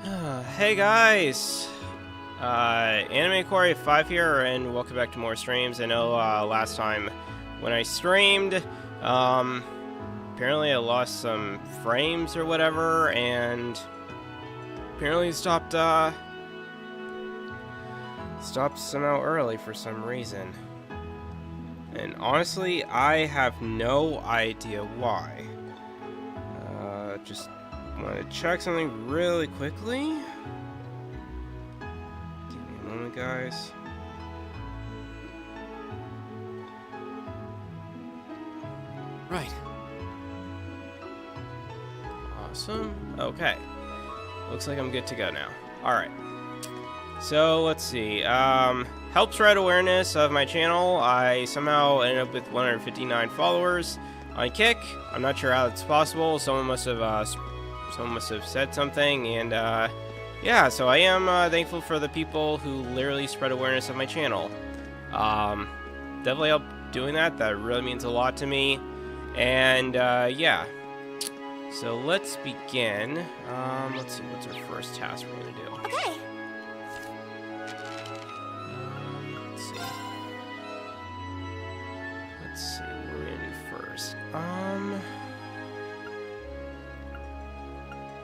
Hey guys, Anime Corey 5 here, and welcome back to more streams. I know last time when I streamed, apparently I lost some frames or whatever, and apparently stopped somehow early for some reason. And honestly, I have no idea why. Just want to check something really quickly. Give me a moment, guys. Right. Awesome. Okay. Looks like I'm good to go now. Alright. So, let's see. Help spread awareness of my channel. I somehow ended up with 159 followers on Kick. I'm not sure how it's possible. Someone must have said something, and yeah, so I am thankful for the people who literally spread awareness of my channel. Definitely help doing that. That really means a lot to me. And yeah, so let's begin. Let's see, what's our first task we're gonna do? Okay. Let's see what we're gonna do first.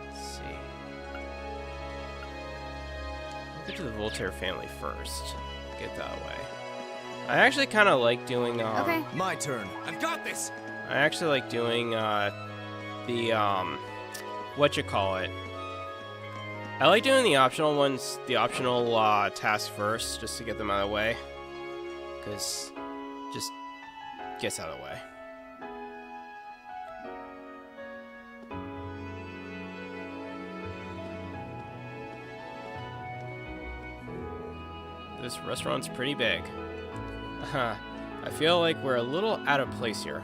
Let's see. We'll get to the Voltaire family first. Get that way. I actually kind of like doing. Okay. My turn. I've got this. I actually like doing the what you call it. I like doing the optional ones, the optional tasks first, just to get them out of the way. Cause just gets out of the way. This restaurant's pretty big. I feel like we're a little out of place here.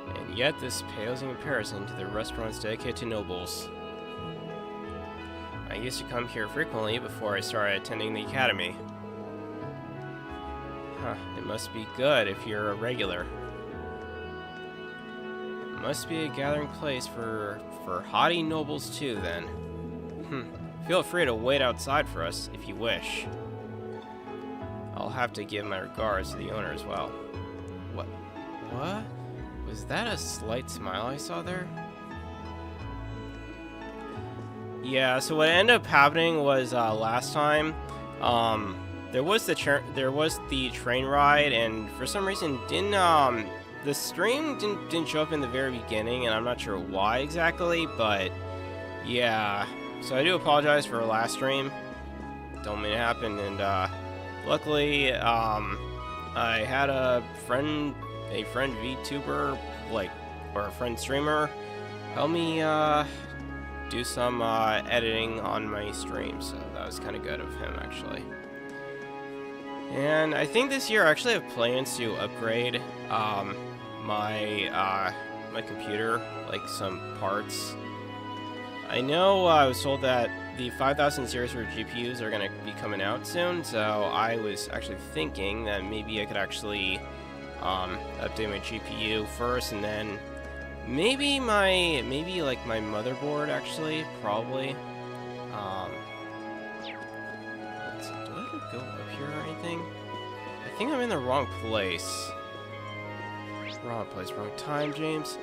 And yet this pales in comparison to the restaurants dedicated to nobles. I used to come here frequently before I started attending the academy. Huh, it must be good if you're a regular. It must be a gathering place for haughty nobles too, then. Feel free to wait outside for us if you wish. I'll have to give my regards to the owner as well. What? Was that a slight smile I saw there? Yeah, so what ended up happening was last time, there was the train ride, and for some reason the stream didn't show up in the very beginning, and I'm not sure why exactly, but yeah. So I do apologize for last stream. Don't mean it happened, and luckily I had a friend VTuber, or a friend streamer, help me do some editing on my stream, so that was kind of good of him actually. And I think this year I actually have plans to upgrade my computer, like some parts. I know I was told that the 5000 series for GPUs are going to be coming out soon, so I was actually thinking that maybe I could actually update my GPU first, and then maybe like my motherboard actually, probably. Let's see, do I have to go up here or anything? I think I'm in the wrong place. Wrong place, wrong time, James.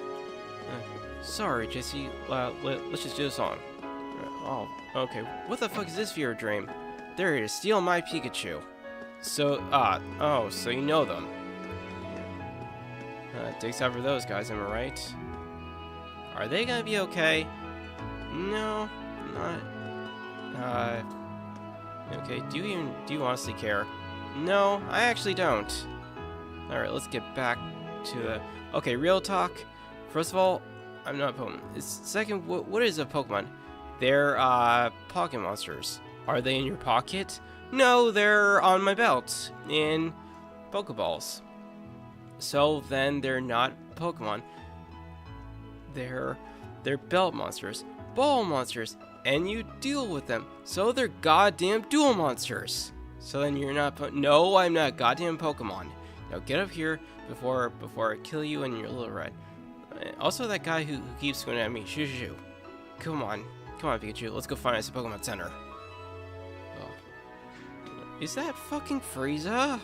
Sorry, Jesse. Let's just do this on. Oh, okay. What the fuck is this fever dream? They're here to steal my Pikachu. So, oh, so you know them. Takes out for those guys, am I right? Are they gonna be okay? No, not. Okay, do you honestly care? No, I actually don't. Alright, let's get back to the... Okay, real talk. First of all, I'm not a Pokemon. Second, what is a Pokemon? They're, pocket monsters. Are they in your pocket? No, they're on my belt. In Pokeballs. So then they're not Pokemon. They're belt monsters. Ball monsters. And you deal with them. So they're goddamn duel monsters. So then you're not No, I'm not goddamn Pokemon. Now get up here before I kill you and your little red. Also, that guy who keeps going at me. Shoo. Come on. Come on, Pikachu. Let's go find us a Pokemon Center. Oh. Is that fucking Frieza?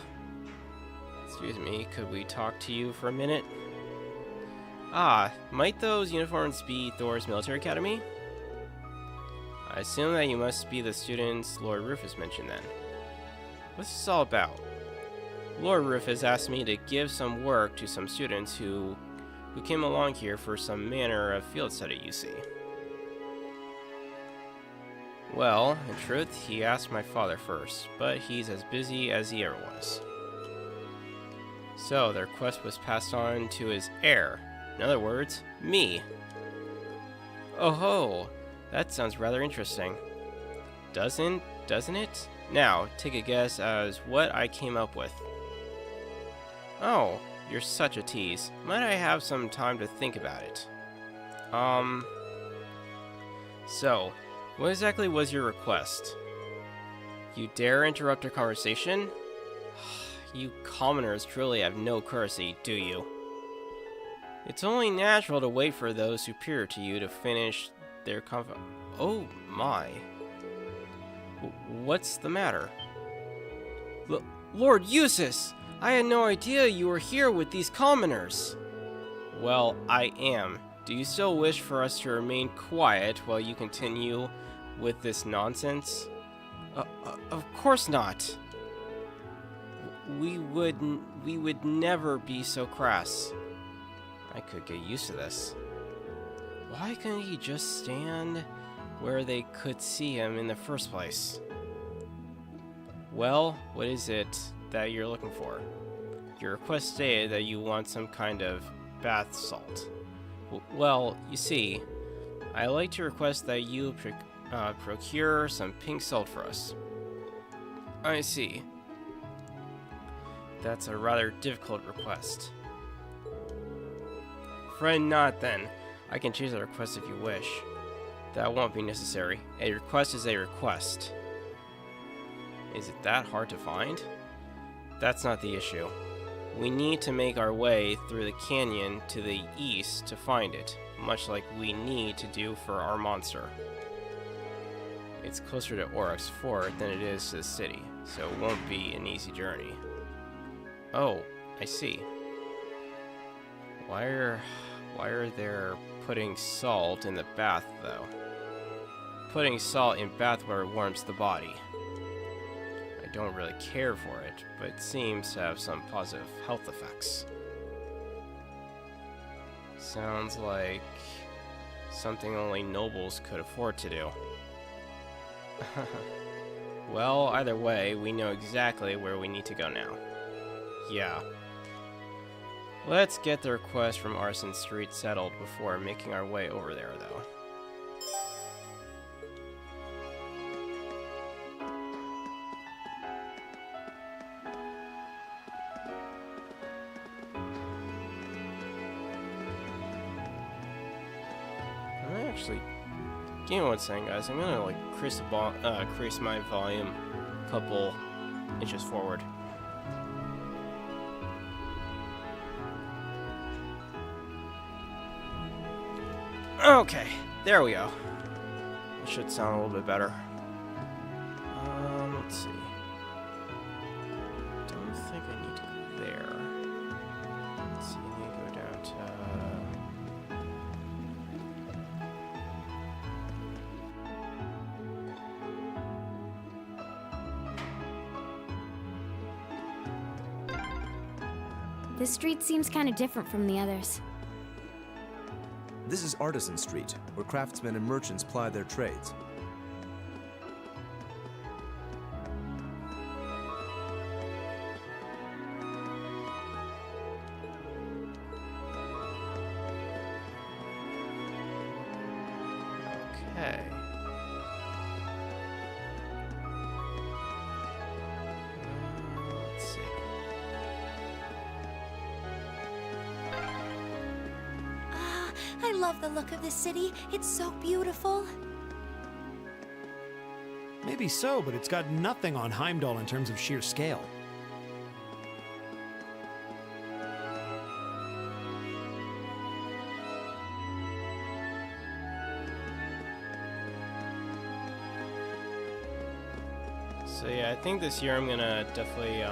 Excuse me, could we talk to you for a minute? Ah, might those uniforms be Thor's military academy? I assume that you must be the students Lord Rufus mentioned then. What's this all about? Lord Rufus asked me to give some work to some students who came along here for some manner of field study, you see. Well, in truth, he asked my father first, but he's as busy as he ever was. So, the request was passed on to his heir. In other words, me. Oh ho! That sounds rather interesting. Doesn't it? Now, take a guess as what I came up with. Oh, you're such a tease. Might I have some time to think about it? So, what exactly was your request? You dare interrupt our conversation? You commoners truly have no courtesy, do you? It's only natural to wait for those superior to you to finish their Oh my. What's the matter? Lord Eustace! I had no idea you were here with these commoners. Well, I am. Do you still wish for us to remain quiet while you continue with this nonsense? Of course not. We would never be so crass. I could get used to this. Why couldn't he just stand where they could see him in the first place? Well, what is it that you're looking for? Your request stated that you want some kind of bath salt. Well, you see, I'd like to request that you procure some pink salt for us. I see. That's a rather difficult request. Friend not then. I can change the request if you wish. That won't be necessary. A request is a request. Is it that hard to find? That's not the issue. We need to make our way through the canyon to the east to find it, much like we need to do for our monster. It's closer to Oryx Fort than it is to the city, so it won't be an easy journey. Oh, I see. Why are they putting salt in the bath, though? Putting salt in bathwater warms the body. I don't really care for it, but it seems to have some positive health effects. Sounds like something only nobles could afford to do. Well, either way, we know exactly where we need to go now. Yeah. Let's get the request from Arson Street settled before making our way over there, though. Actually, give me one second, guys. I'm gonna like increase my volume a couple inches forward. Okay, there we go. It should sound a little bit better. Let's see. Don't think I need to go there. Let's see, I need to go down to... This street seems kind of different from the others. This is Artisan Street, where craftsmen and merchants ply their trades. Okay. Let's see. I love the look of this city. It's so beautiful. Maybe so, but it's got nothing on Heimdall in terms of sheer scale. So yeah, I think this year I'm gonna definitely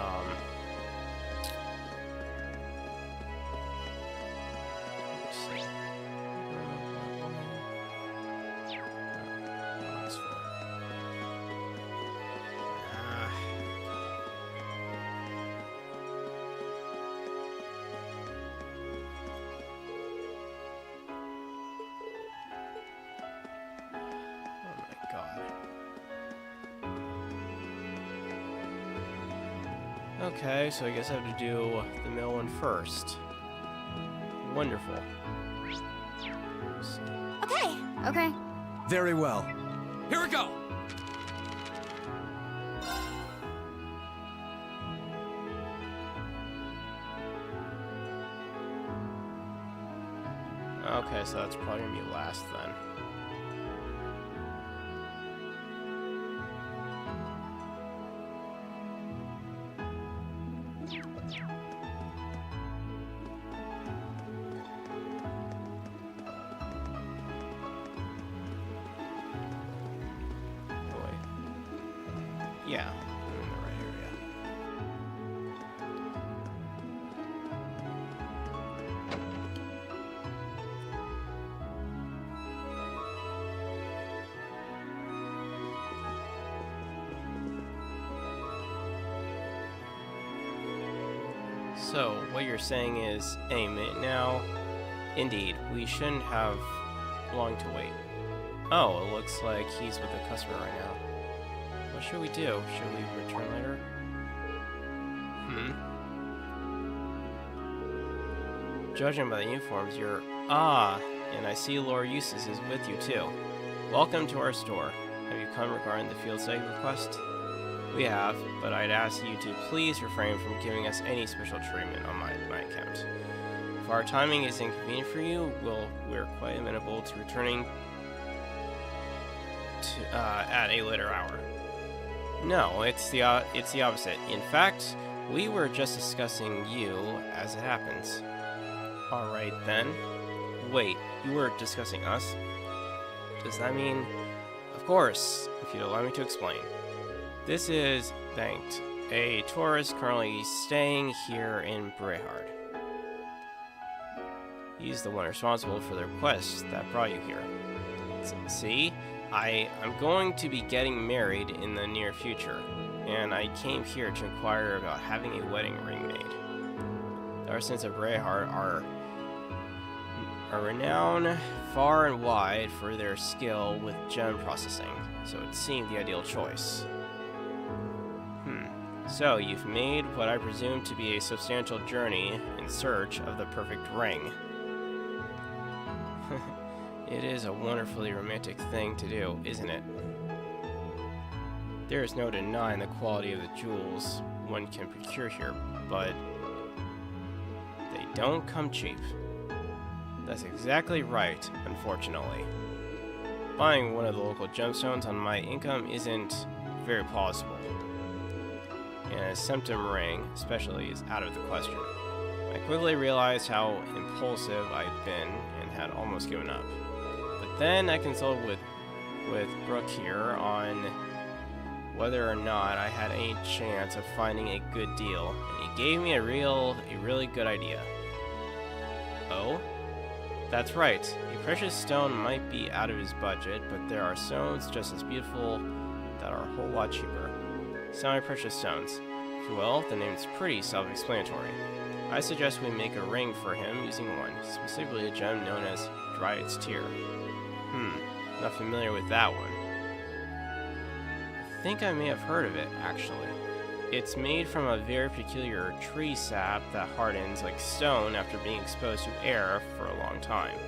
let's see. Oh my god. Okay, so I guess I have to do the middle one first. Wonderful. Let's see. Okay. Okay. Very well. Here we go! Okay, so that's probably gonna be last then. Yeah, I'm in the right area. So, what you're saying is, any minute now, indeed, we shouldn't have long to wait. Oh, it looks like he's with a customer right now. What should we do? Should we return later? Judging by the uniforms, you're... Ah, and I see Lord Eustace is with you too. Welcome to our store. Have you come regarding the field study request? We have, but I'd ask you to please refrain from giving us any special treatment on my account. If our timing is inconvenient for you, we're quite amenable to returning to, at a later hour. No, it's the opposite. In fact, we were just discussing you as it happens. Alright then. Wait, you were discussing us? Does that mean... Of course, if you'd allow me to explain. This is Banked, a tourist currently staying here in Bareahard. He's the one responsible for the request that brought you here. See? I'm going to be getting married in the near future, and I came here to inquire about having a wedding ring made. The artisans of Bareahard are renowned far and wide for their skill with gem processing, so it seemed the ideal choice. So, you've made what I presume to be a substantial journey in search of the perfect ring. It is a wonderfully romantic thing to do, isn't it? There is no denying the quality of the jewels one can procure here, but they don't come cheap. That's exactly right, unfortunately. Buying one of the local gemstones on my income isn't very plausible. And a symptom ring, especially, is out of the question. I quickly realized how impulsive I'd been and had almost given up. But then I consulted with Brooke here on whether or not I had any chance of finding a good deal, and he gave me a really good idea. Oh? That's right. A precious stone might be out of his budget, but there are stones just as beautiful that are a whole lot cheaper. Semi-precious stones. If you will, the name's pretty self-explanatory. I suggest we make a ring for him using one, specifically a gem known as Dryad's Tear. Not familiar with that one. I think I may have heard of it, actually. It's made from a very peculiar tree sap that hardens like stone after being exposed to air for a long time.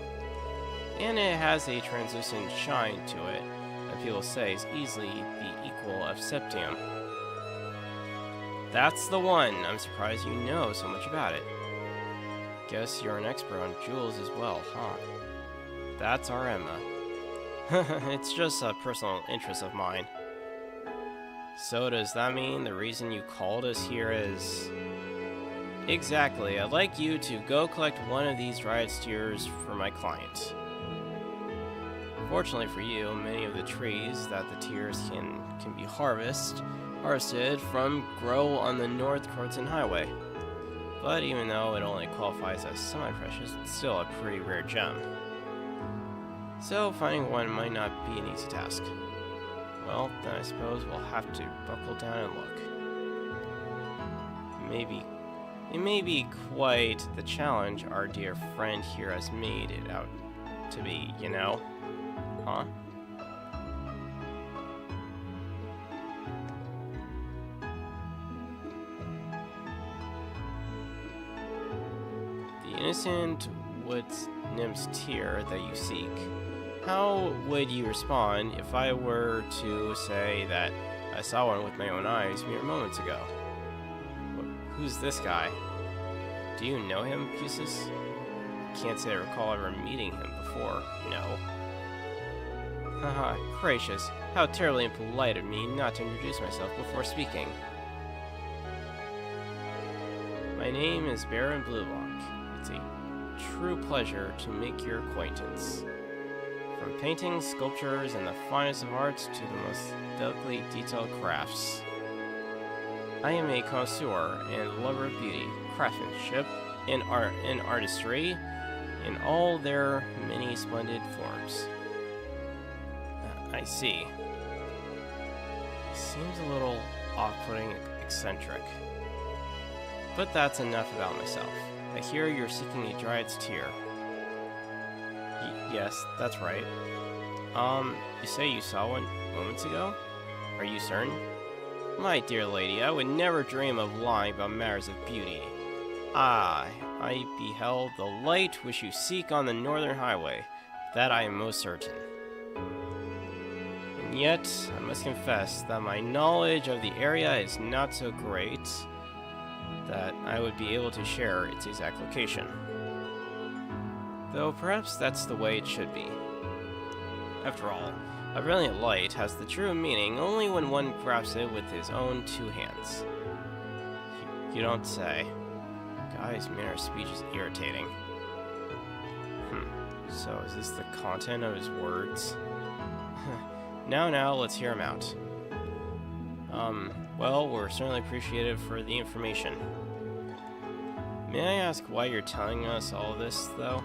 And it has a translucent shine to it that people say is easily the equal of septium. That's the one! I'm surprised you know so much about it. Guess you're an expert on jewels as well, huh? That's our Emma. It's just a personal interest of mine. So does that mean the reason you called us here is... Exactly, I'd like you to go collect one of these Dryad's Tears for my client. Fortunately for you, many of the trees that the tears can be harvested harvested from grow on the North Croton Highway. But even though it only qualifies as semi-precious, it's still a pretty rare gem. So finding one might not be an easy task. Well, then I suppose we'll have to buckle down and look. It may be quite the challenge our dear friend here has made it out to be, you know? Huh? The innocent woods nymph's tear that you seek. How would you respond if I were to say that I saw one with my own eyes mere moments ago? Who's this guy? Do you know him, Pusis? I can't say I recall ever meeting him before, no. Haha, gracious. How terribly impolite of me not to introduce myself before speaking. My name is Baron Blueblock. It's a true pleasure to make your acquaintance. From paintings, sculptures, and the finest of arts to the most delicately detailed crafts. I am a connoisseur and lover of beauty, craftsmanship, and artistry in all their many splendid forms. I see. Seems a little off-putting, eccentric. But that's enough about myself. I hear you're seeking a Dryad's tear. Yes, that's right. You say you saw one moments ago? Are you certain? My dear lady, I would never dream of lying about matters of beauty. I beheld the light which you seek on the northern highway. That I am most certain. And yet, I must confess that my knowledge of the area is not so great that I would be able to share its exact location. Though perhaps that's the way it should be. After all, a brilliant light has the true meaning only when one grasps it with his own two hands. You don't say. Guy's manner of speech is irritating. So is this the content of his words? Now, let's hear him out. Well, we're certainly appreciative for the information. May I ask why you're telling us all this, though?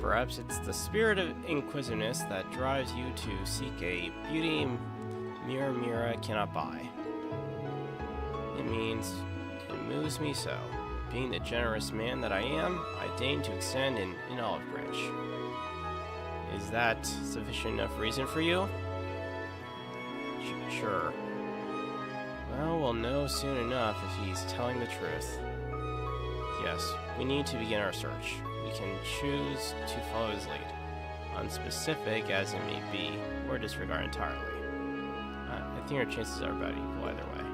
Perhaps it's the spirit of inquisitiveness that drives you to seek a beauty Mira cannot buy. It moves me so. Being the generous man that I am, I deign to extend an olive branch. Is that sufficient enough reason for you? Sure. Well, we'll know soon enough if he's telling the truth. Yes, we need to begin our search. We can choose to follow his lead, unspecific as it may be, or disregard entirely. I think our chances are about equal either way.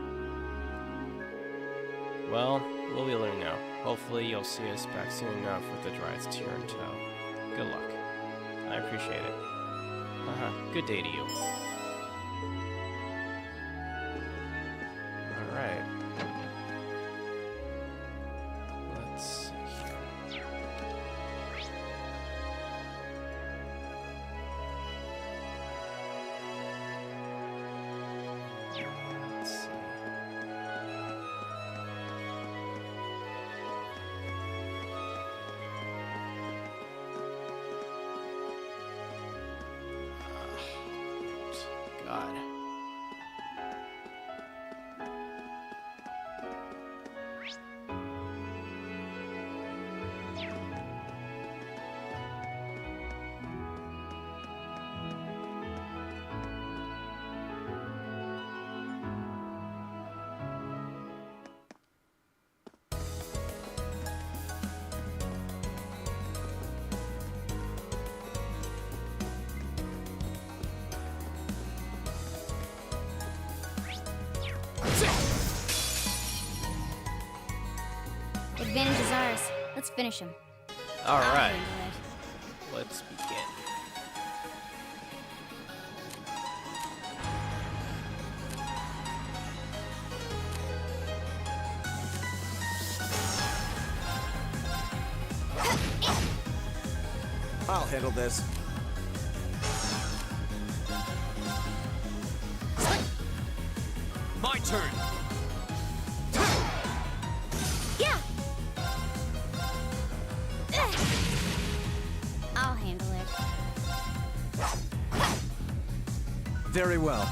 Well, we'll be learning now. Hopefully you'll see us back soon enough with the Dryad's tear in tow. Good luck. I appreciate it. Good day to you. Alright. Let's see here. Let's see. God. Advantage is ours. Let's finish him. All I'll right. handle it. Let's begin. I'll handle this. My turn. Yeah. I'll handle it. Very well.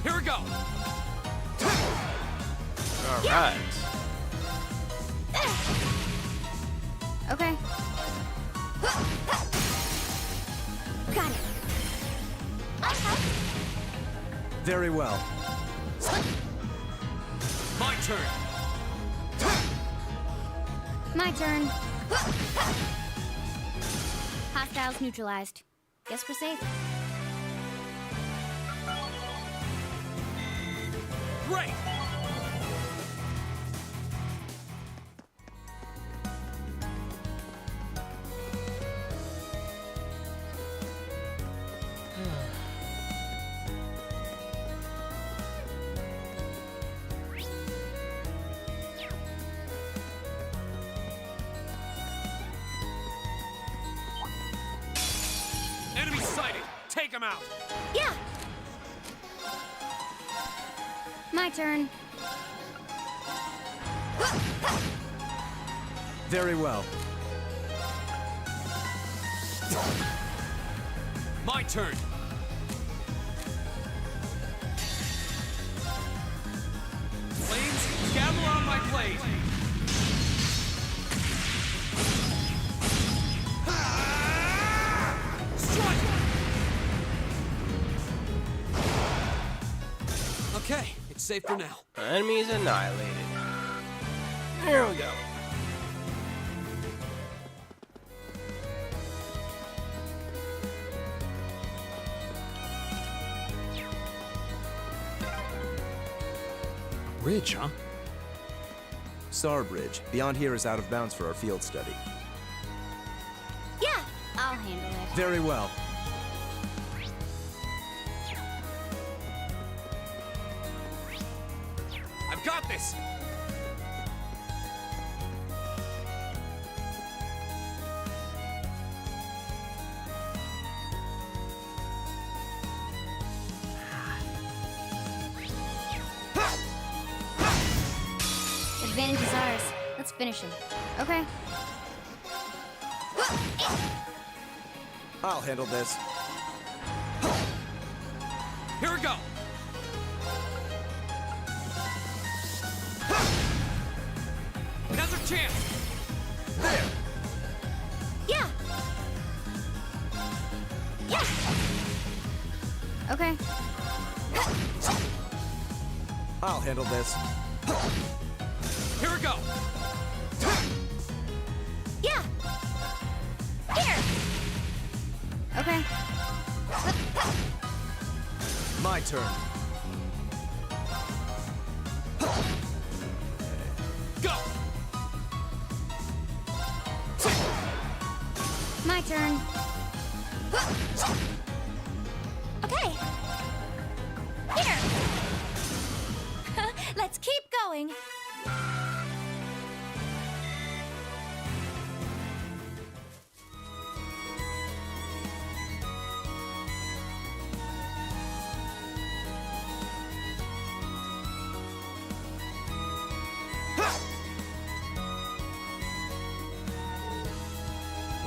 Here we go. All right. Okay. Got it. Very well. My turn. My turn. Hostiles neutralized. Guess we're safe. Great. Enemy sighted. Take him out. Yeah. My turn. Very well. My turn. Flames, gather on my blade. Strike! Okay, it's safe for now. Enemies annihilated. There we go. Bridge, huh? SAR Bridge. Beyond here is out of bounds for our field study. Yeah. I'll handle it. Very well. I've got this. Advantage is ours. Let's finish him. Okay. I'll handle this. Here we go. Another chance. There! Yeah. Yeah. Okay. I'll handle this. Here we go. Yeah. Here. Okay. My turn. Go. My turn. Okay. Here. Let's keep going.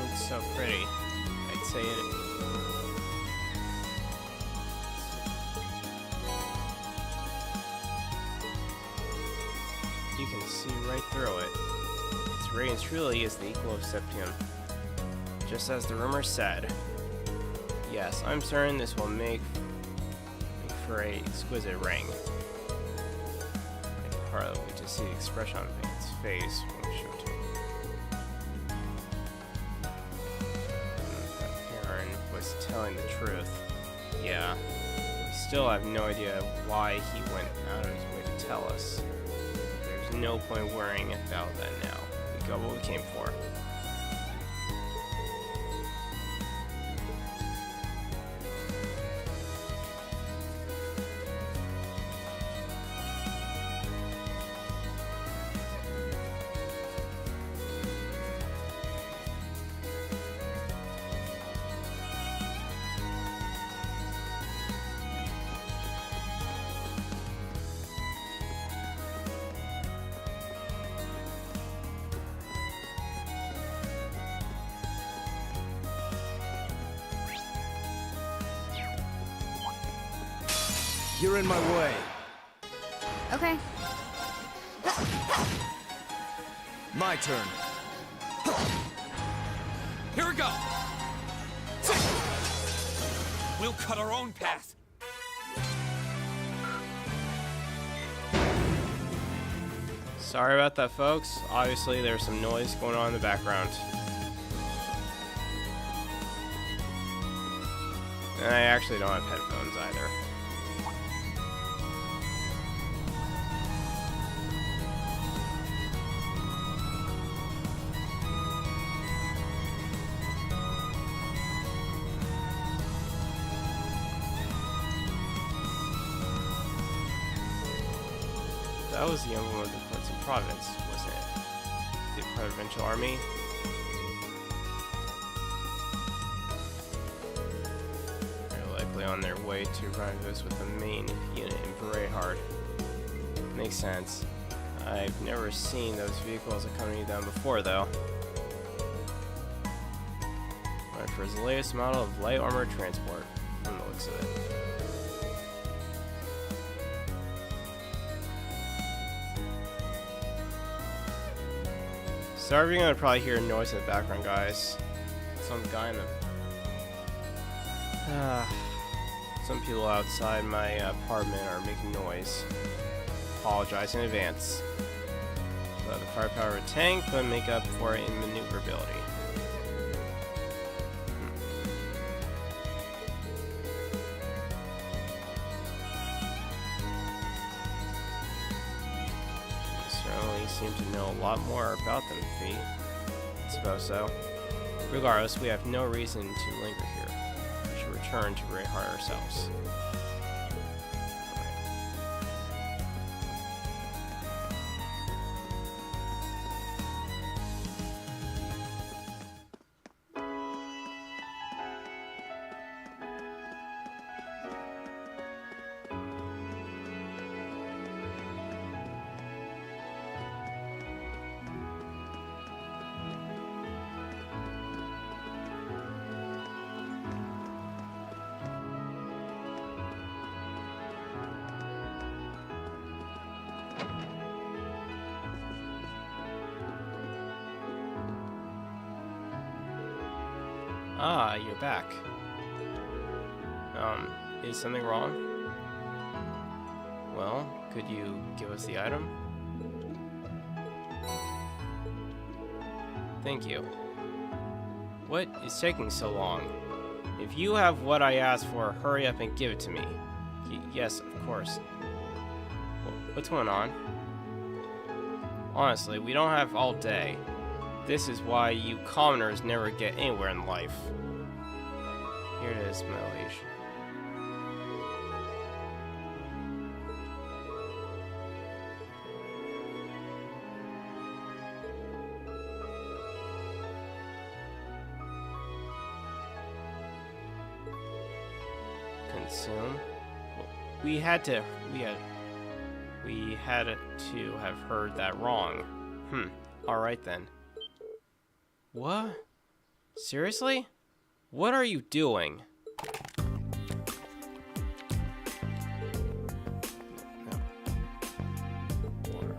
It's so pretty. I'd say it. You can see right through it. Its radiance truly is the equal of Septium. Just as the rumor said. Yes, I'm certain this will make for a exquisite ring. I can hardly wait to see the expression on its face when we show it to him. Baron was telling the truth. Yeah. We still have no idea why he went out of his way to tell us. There's no point worrying about that now. We got what we came for. You're in my way. Okay. My turn. Here we go. We'll cut our own path. Sorry about that, folks. Obviously, there's some noise going on in the background. And I actually don't have headphones either. That was the emblem of the Prince of Providence, wasn't it? The Provincial Army. They're likely on their way to rendezvous with the main unit in Bareahard. Makes sense. I've never seen those vehicles accompany them before, though. Right, for the latest model of light armored transport, from the looks of it. Sorry, you're gonna probably hear noise in the background, guys. Some guy in the some people outside my apartment are making noise. Apologize in advance. The firepower of a tank, but make up for it in maneuverability. Certainly seem to know a lot more about them than me. I suppose so. Regardless, we have no reason to linger here. We should return to Bareahard ourselves. Ah, you're back. Is something wrong? Well, could you give us the item? Thank you. What is taking so long? If you have what I asked for, hurry up and give it to me. Yes, of course. What's going on? Honestly, we don't have all day. This is why you commoners never get anywhere in life. Here it is, my liege. Consume? We had to have heard that wrong. Alright then. What? Seriously? What are you doing? No. Water.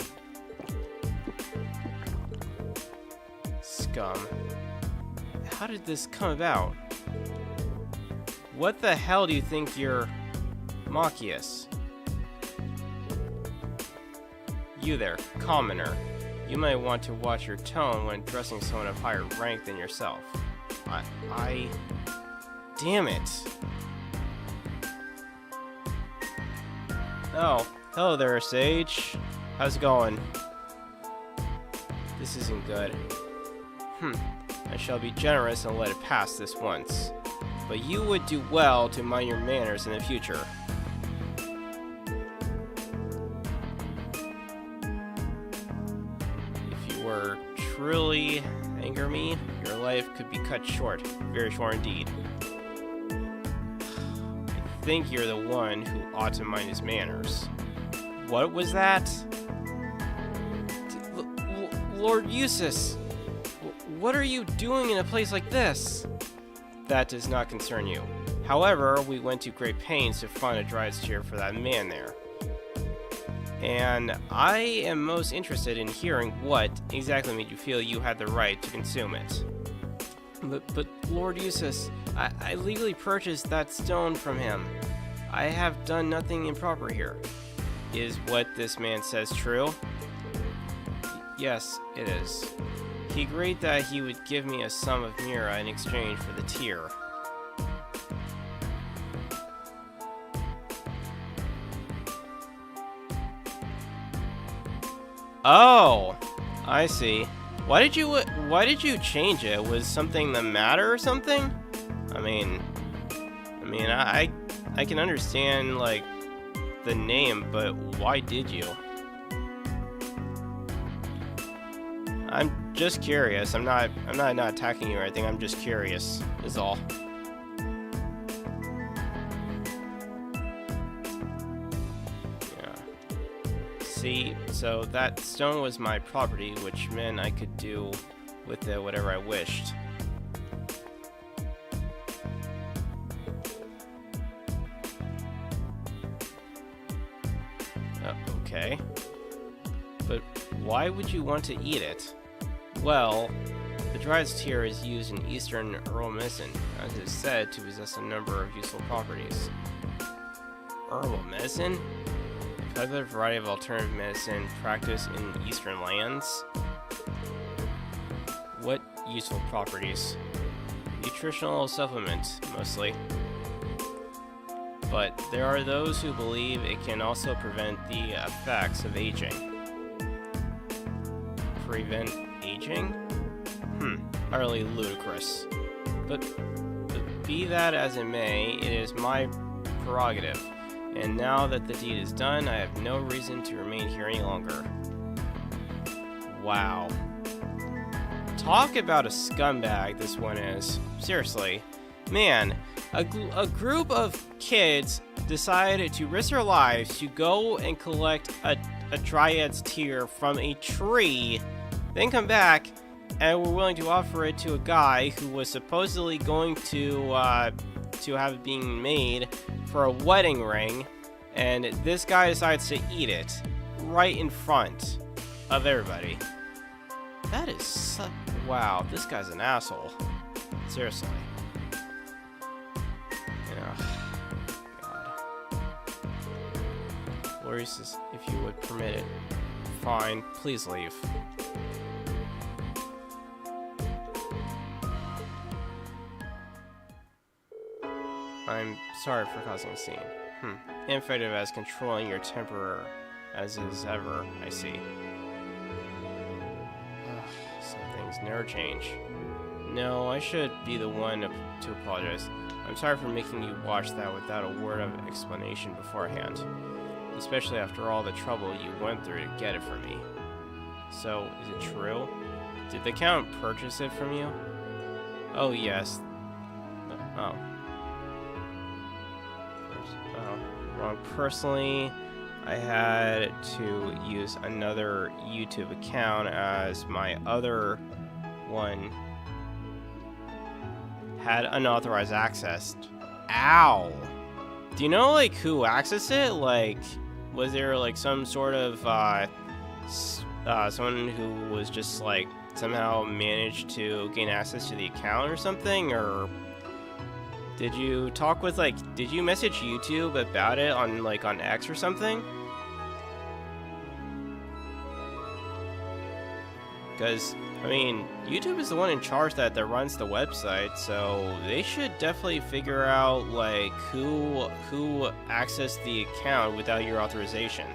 Scum. How did this come about? What the hell do you think you're... Machias? You there, commoner. You might want to watch your tone when addressing someone of higher rank than yourself. Damn it. Oh, hello there, Sage. How's it going? This isn't good. I shall be generous and let it pass this once. But you would do well to mind your manners in the future. Truly anger me, your life could be cut short, very short indeed. I think you're the one who ought to mind his manners. What was that? Lord Eustace, what are you doing in a place like this? That does not concern you. However, we went to great pains to find a Dryad's Tear for that man there. And I am most interested in hearing what exactly made you feel you had the right to consume it. But Lord Eustace, I legally purchased that stone from him. I have done nothing improper here. Is what this man says true? Yes, it is. He agreed that he would give me a sum of mira in exchange for the tear. Oh, I see. Why did you change it? Was something the matter or something? I mean, I can understand like the name, but why did you? I'm just curious. I'm not attacking you or anything. I'm just curious. Is all. See, so that stone was my property, which meant I could do with it whatever I wished. Okay. But why would you want to eat it? Well, the Dryad's Tear is used in Eastern herbal medicine, as it is said to possess a number of useful properties. Herbal medicine? A popular variety of alternative medicine practiced in Eastern lands? What useful properties? Nutritional supplements, mostly. But there are those who believe it can also prevent the effects of aging. Prevent aging? Utterly ludicrous. But be that as it may, it is my prerogative. And now that the deed is done, I have no reason to remain here any longer. Wow. Talk about a scumbag this one is. Seriously. Man, a group of kids decided to risk their lives to go and collect a Dryad's Tear from a tree, then come back and were willing to offer it to a guy who was supposedly going to have it being made for a wedding ring, and this guy decides to eat it right in front of everybody. That is wow, this guy's an asshole. Seriously. God. Lord Eustace, if you would permit it. Fine, please leave. I'm sorry for causing a scene. Ineffective as controlling your temper as is ever, I see. Some things never change. No, I should be the one to apologize. I'm sorry for making you watch that without a word of explanation beforehand. Especially after all the trouble you went through to get it for me. So, is it true? Did the Count purchase it from you? Oh, yes. Oh. Wrong. Personally, I had to use another YouTube account as my other one had unauthorized access. Ow! Do you know, like, who accessed it? Like, was there, like, some sort of, someone who was just, like, somehow managed to gain access to the account or something? Or did you talk with, like, did you message YouTube about it on, like, on X or something? Because, I mean, YouTube is the one in charge that runs the website, so they should definitely figure out, like, who accessed the account without your authorization.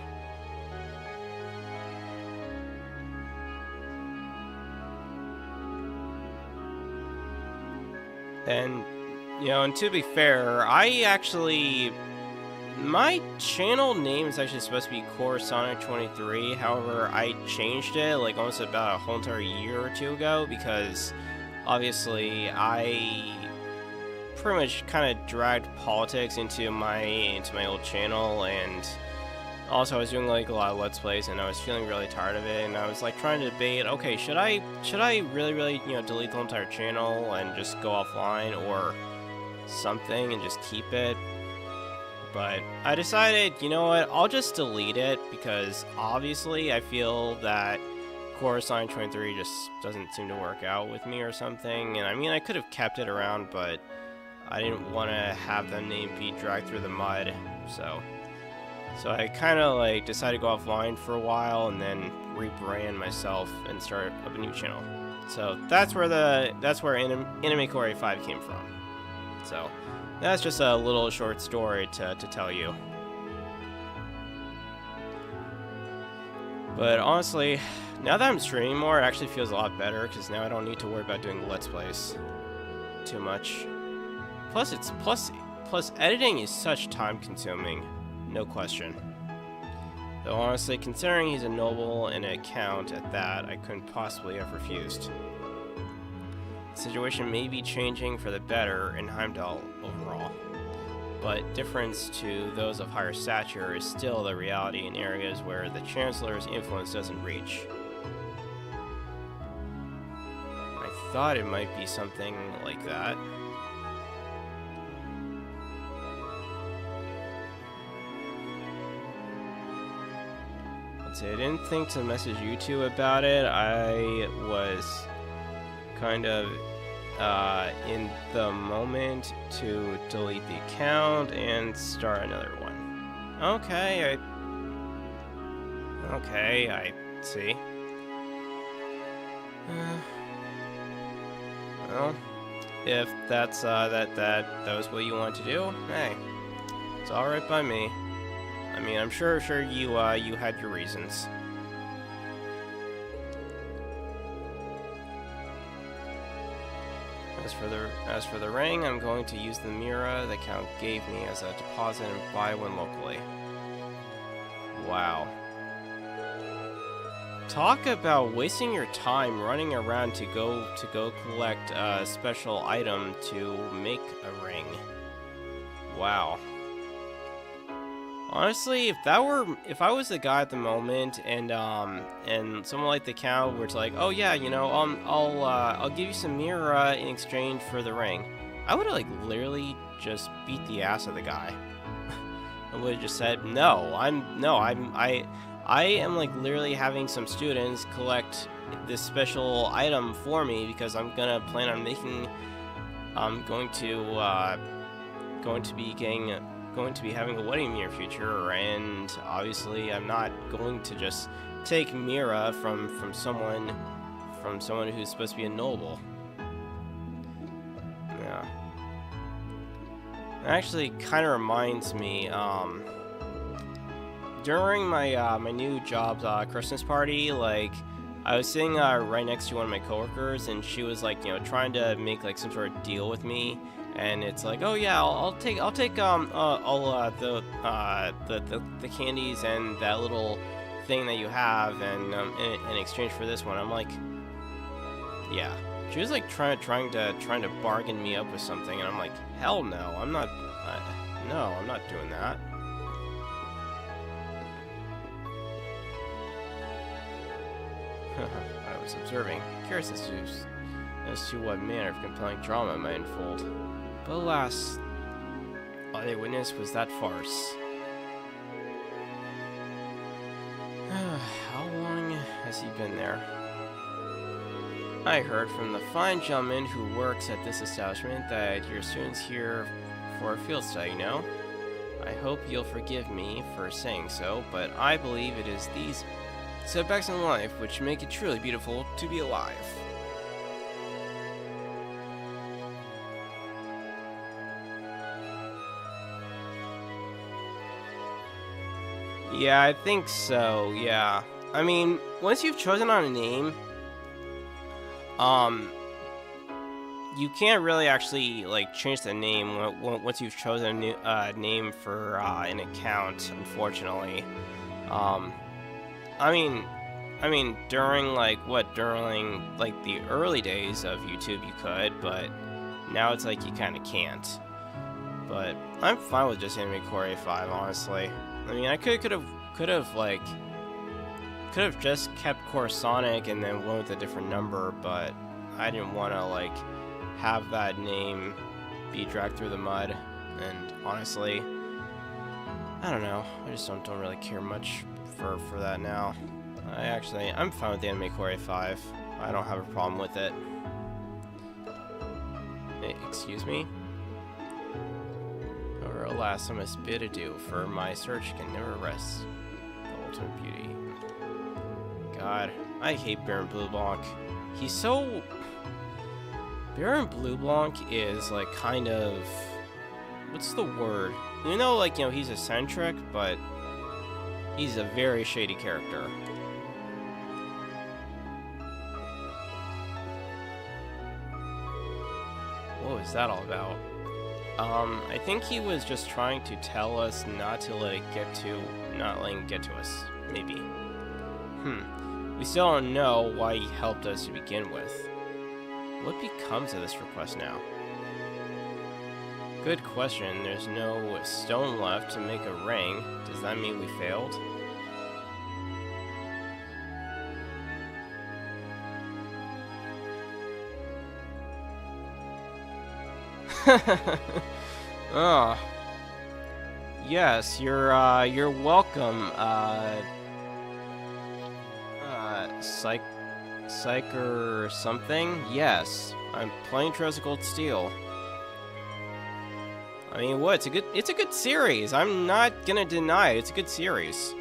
And, you know, and to be fair, my channel name is actually supposed to be Core Sonic 23. However, I changed it like almost about a whole entire year or two ago because obviously I pretty much kind of dragged politics into my old channel, and also I was doing like a lot of Let's Plays and I was feeling really tired of it, and I was like trying to debate, okay, should I really, you know, delete the entire channel and just go offline, or something and just keep it. But I decided, you know what, I'll just delete it because obviously I feel that Coruscant 23 just doesn't seem to work out with me or something. And I mean, I could have kept it around, but I didn't want to have the name be dragged through the mud. So I kind of like decided to go offline for a while and then rebrand myself and start up a new channel. So that's where Anime Core 5 came from. So that's just a little short story to tell you. But honestly, now that I'm streaming more, it actually feels a lot better because now I don't need to worry about doing Let's Plays too much. Plus editing is such time consuming, no question. Though honestly, considering he's a noble and a count at that, I couldn't possibly have refused. The situation may be changing for the better in Heimdall overall, but difference to those of higher stature is still the reality in areas where the Chancellor's influence doesn't reach. I thought it might be something like that. I didn't think to message you two about it. I was kind of in the moment to delete the account and start another one. Okay, I see. Well, if that's that was what you want to do, hey, it's all right by me. I mean, I'm sure you had your reasons. As for the ring, I'm going to use the Mira the Count gave me as a deposit and buy one locally. Wow. Talk about wasting your time running around to go collect a special item to make a ring. Wow. Honestly, if I was the guy at the moment, and someone like the Count were to like, oh yeah, you know, I'll give you some Mira in exchange for the ring, I would have like literally just beat the ass of the guy. I would have just said, I am like literally having some students collect this special item for me because I'm gonna plan on making, going to be having a wedding in the near future, and obviously I'm not going to just take Mira from someone who's supposed to be a noble. Yeah. It actually kind of reminds me, during my my new job's Christmas party, like I was sitting right next to one of my coworkers, and she was like, you know, trying to make like some sort of deal with me. And it's like, oh yeah, I'll take the candies and that little thing that you have, and in exchange for this one. I'm like, yeah. She was like trying to bargain me up with something, and I'm like, hell no, I'm not doing that. I was observing, curious as to what manner of compelling drama might unfold. But alas, all they witnessed was that farce. How long has he been there? I heard from the fine gentleman who works at this establishment that your student's here for a field study, you know? I hope you'll forgive me for saying so, but I believe it is these setbacks in life which make it truly beautiful to be alive. Yeah, I think so, yeah. I mean, once you've chosen on a name, you can't really actually, like, change the name once you've chosen a new name for an account, unfortunately. I mean, during the early days of YouTube, you could, but now it's like you kind of can't. But I'm fine with just Anime Core 5, honestly. I mean, I could have just kept Core Sonic and then went with a different number, but I didn't want to like have that name be dragged through the mud. And honestly, I don't know. I just don't really care much for that now. I'm fine with the Anime Core 5. I don't have a problem with it. Hey, excuse me? Or alas, I must bid adieu, for my search can never rest. The ultimate beauty. God, I hate Baron Blue Blanc. He's so... Baron Blue Blanc is like kind of... What's the word? You know, like, you know, he's eccentric, but he's a very shady character. What was that all about? I think he was just trying to tell us not to let it get to, not letting it get to us, maybe. We still don't know why he helped us to begin with. What becomes of this request now? Good question. There's no stone left to make a ring. Does that mean we failed? Oh. Yes, you're welcome, Psycher something? Yes, I'm playing Treasure Gold Steel. I mean, what? It's a good series. I'm not gonna deny it. It's a good series.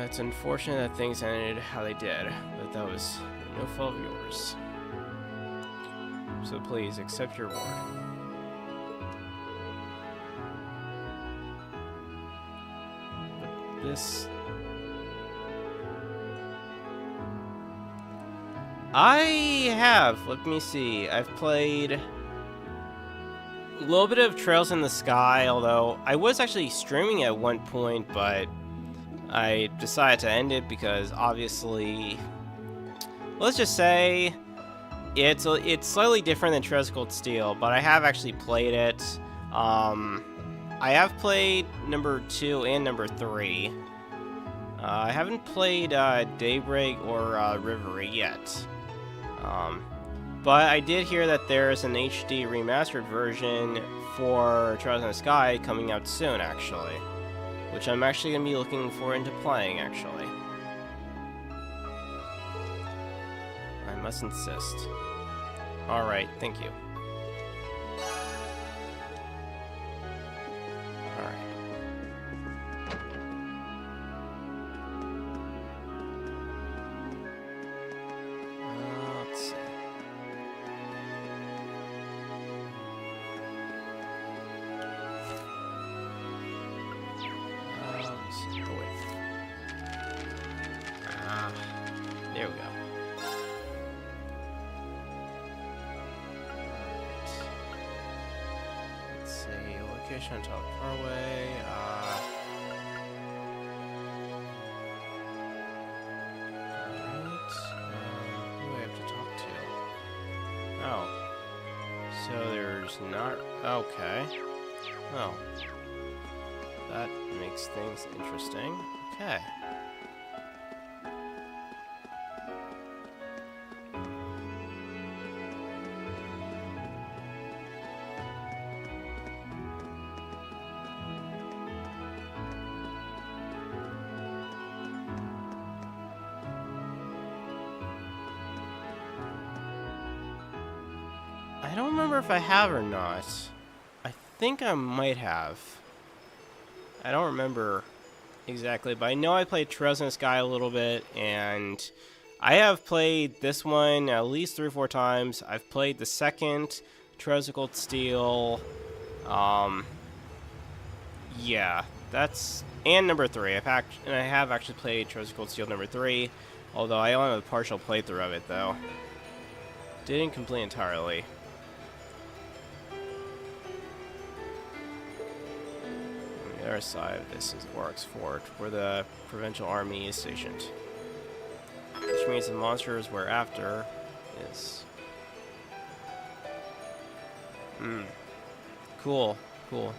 It's unfortunate that things ended how they did, but that was no fault of yours. So please, accept your reward. But this... I have, let me see, I've played a little bit of Trails in the Sky, although I was actually streaming at one point, but I decided to end it because obviously, let's just say, it's slightly different than Treasure Gold Steel, but I have actually played it. I have played number 2 and number 3. I haven't played Daybreak or Reverie yet. But I did hear that there's an HD remastered version for Trails in the Sky coming out soon, actually. Which I'm actually going to be looking forward into playing, actually. I must insist. Alright, thank you. Alright. Let's see. Oh, wait. There we go. Let's see, location on top Parway. Who do I have to talk to? Oh. So there's not... Okay. Oh. That makes things interesting. Okay. I don't remember if I have or not. I think I might have. I don't remember exactly, but I know I played Trails in the Sky a little bit, and I have played this one at least 3 or 4 times. I've played the second Trails of Gold Steel. Yeah, that's... And number 3. I have actually played Trails of Gold Steel number 3, although I only have a partial playthrough of it, though. Didn't complete entirely. The other side of this is Oryx Fort, where the provincial army is stationed. Which means the monsters we're after is... Cool. Cool.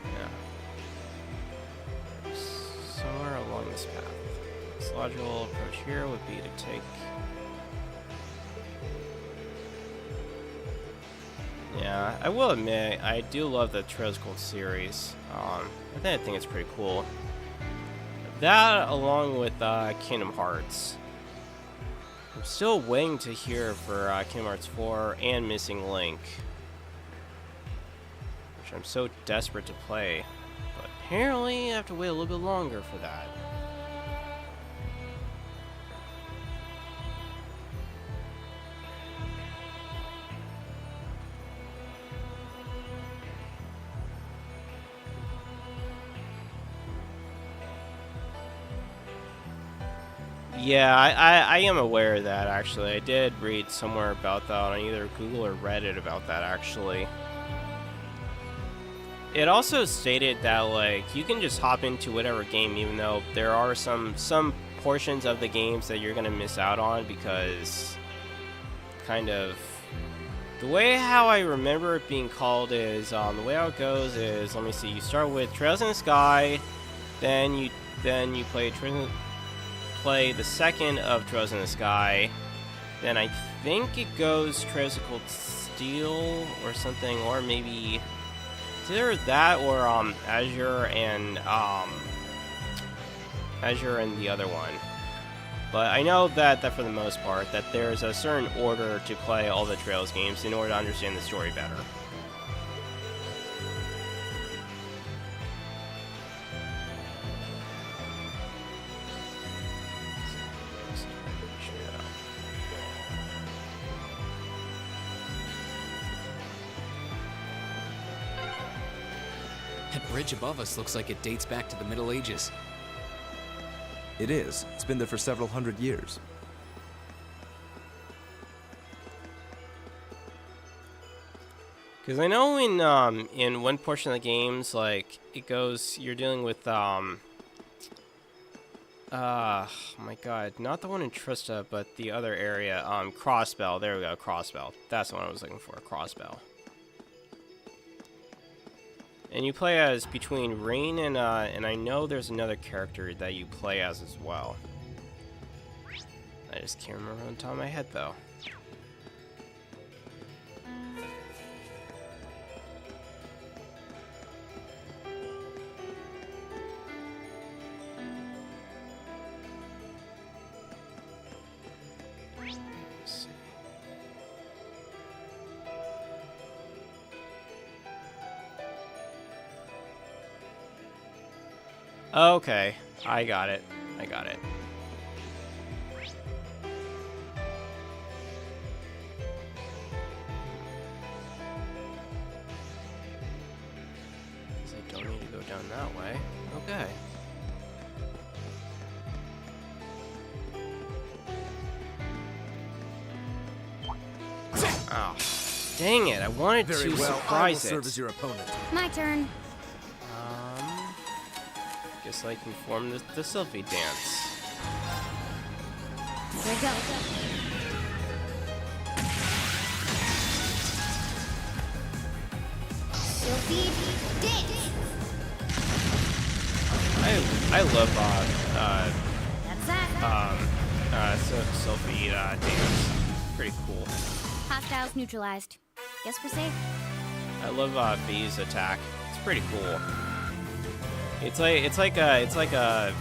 Yeah. this path. This logical approach here would be to take... Yeah, I will admit, I do love the Trails Gold series. I think it's pretty cool. That, along with Kingdom Hearts. I'm still waiting to hear for Kingdom Hearts 4 and Missing Link, which I'm so desperate to play. But apparently, I have to wait a little bit longer for that. Yeah, I am aware of that, actually. I did read somewhere about that on either Google or Reddit about that, actually. It also stated that, like, you can just hop into whatever game, even though there are some portions of the games that you're going to miss out on, because kind of... The way how I remember it being called is, the way how it goes is, let me see, you start with Trails in the Sky, then you play the second of Trails in the Sky, then I think it goes Trails of Cold Steel or something, or maybe it's either that or Azure and the other one. But I know that for the most part that there's a certain order to play all the Trails games in order to understand the story better. That bridge above us looks like it dates back to the Middle Ages. It is. It's been there for several hundred years. Because I know in one portion of the games, like, it goes, you're dealing with, oh my god, not the one in Trista, but the other area, Crossbell, there we go, Crossbell. That's the one I was looking for, Crossbell. And you play as between Rain and I know there's another character that you play as well. I just can't remember on the top of my head, though. Okay, I got it. I got it. Guess I don't need to go down that way. Okay. Oh, dang it! I wanted to Very well. I will surprise it. serve as your opponent. My turn. Guess I can form the Sylphie dance. Here we go. Sylphie dance. I love That's that. Sylphie dance. Pretty cool. Hostiles neutralized. Guess we're safe. I love V's attack. It's pretty cool. It's like a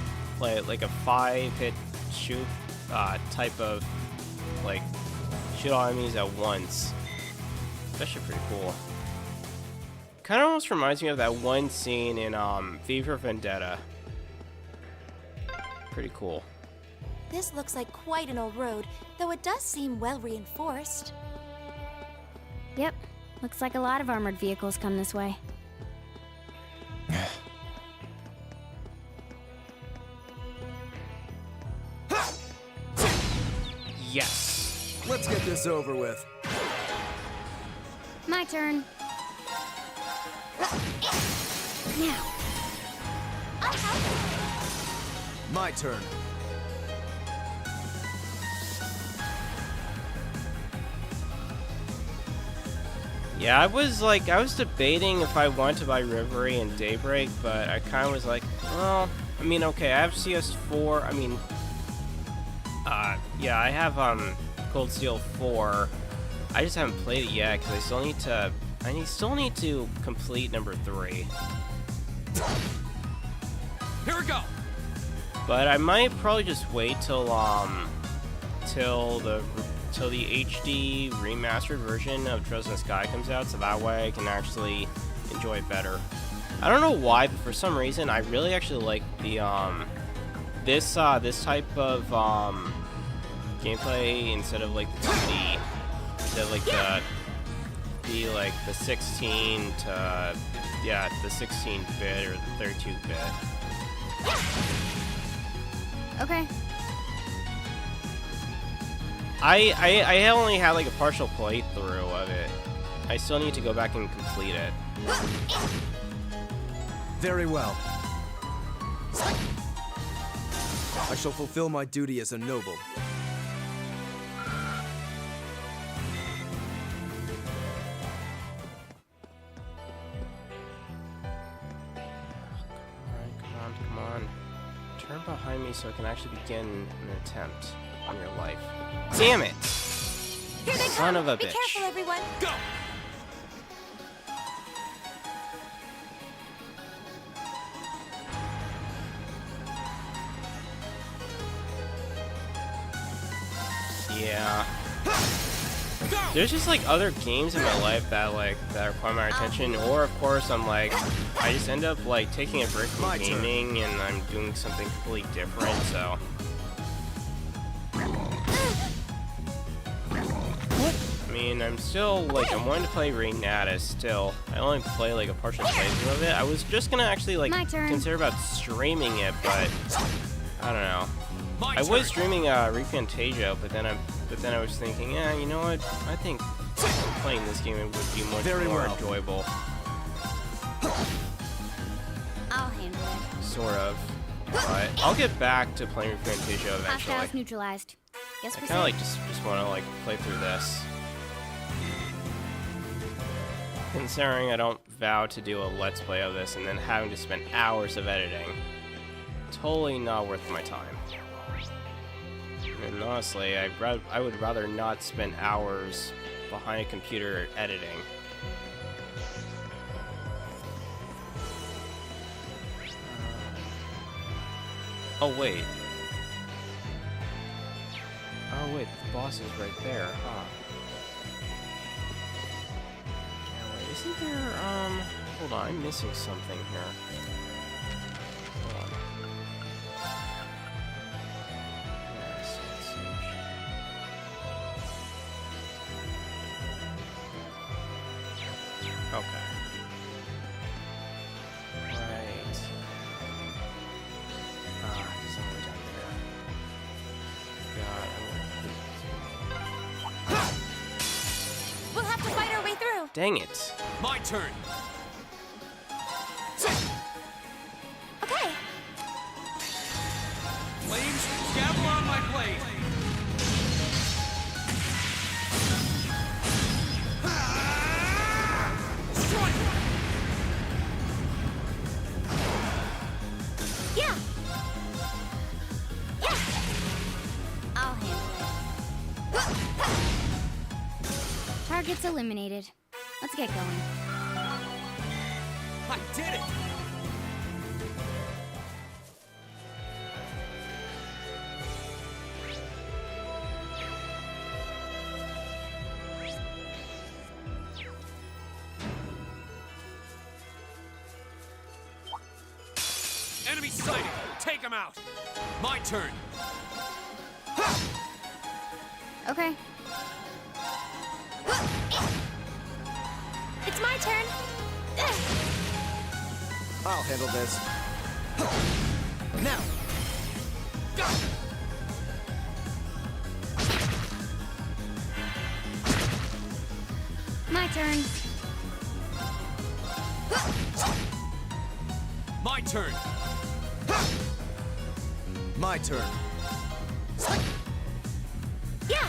5-hit shoot type of, like, shoot all enemies at once. It's actually pretty cool. Kind of almost reminds me of that one scene in V for Vendetta. Pretty cool. This looks like quite an old road, though it does seem well reinforced. Yep. Looks like a lot of armored vehicles come this way. Yes. Let's get this over with. My turn. Now. My turn. Yeah, I was debating if I wanted to buy Reverie and Daybreak, but I kind of was like, well, I mean, okay, I have CS4. I mean, yeah, I have Cold Steel 4. I just haven't played it yet because I still need to. Still need to complete number 3. Here we go. But I might probably just wait till the HD remastered version of Trails in the Sky comes out, so that way I can actually enjoy it better. I don't know why, but for some reason I really actually like the this type of gameplay instead of like the 2D, instead of like the 16 to the 16-bit or the 32-bit. Okay. I only had like a partial playthrough of it. I still need to go back and complete it. Very well. I shall fulfill my duty as a noble. Come on. Turn behind me so I can actually begin an attempt on your life. Damn it! Here they Son come. of a Be bitch. careful, everyone. Go. Yeah. Go. There's just like other games in my life that require my attention, or of course I just end up like taking a break from My turn. gaming and I'm doing something completely different, so. I mean, I'm wanting to play Reignatus still. I only play like a partial playthrough of it. I was just gonna actually like My turn. consider about streaming it, but I don't know. My I turn. was streaming Refantasia, but then I was thinking, yeah, you know what? I think playing this game would be much Very more well. enjoyable. I'll handle it. Sort of. But I'll get back to playing Refantasia eventually. Hostiles neutralized. Guess I we're kind of safe. like just want to like play through this. Considering I don't vow to do a let's play of this and then having to spend hours of editing, totally not worth my time. And honestly, I would rather not spend hours behind a computer editing. Oh wait. Oh wait, the boss is right there, huh? Yeah, wait, isn't there, hold on, I'm missing something here. Hold on. Yes, let's see. Okay. Right. Somewhere down there. God, We'll have to fight our way through. dang it. My turn. Okay. Flames, gather on my blade. Strike. Yeah. Yeah. I'll handle it. Targets eliminated. Let's get going. I did it. Enemy sighted. Take him out. My turn. Okay. It's my turn. I'll handle this. Now! Go. My turn. My turn. My turn. Yeah.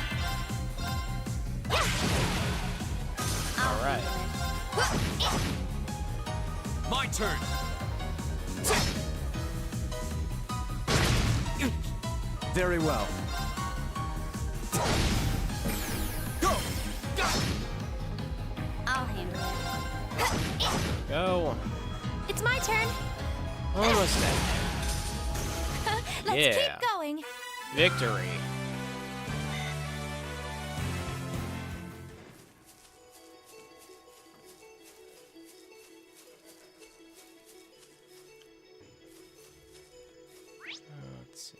All right. My turn. Very well. Go! I'll handle it. Go. It's my turn. Almost there. Let's Yeah. keep going. Victory. Let's see.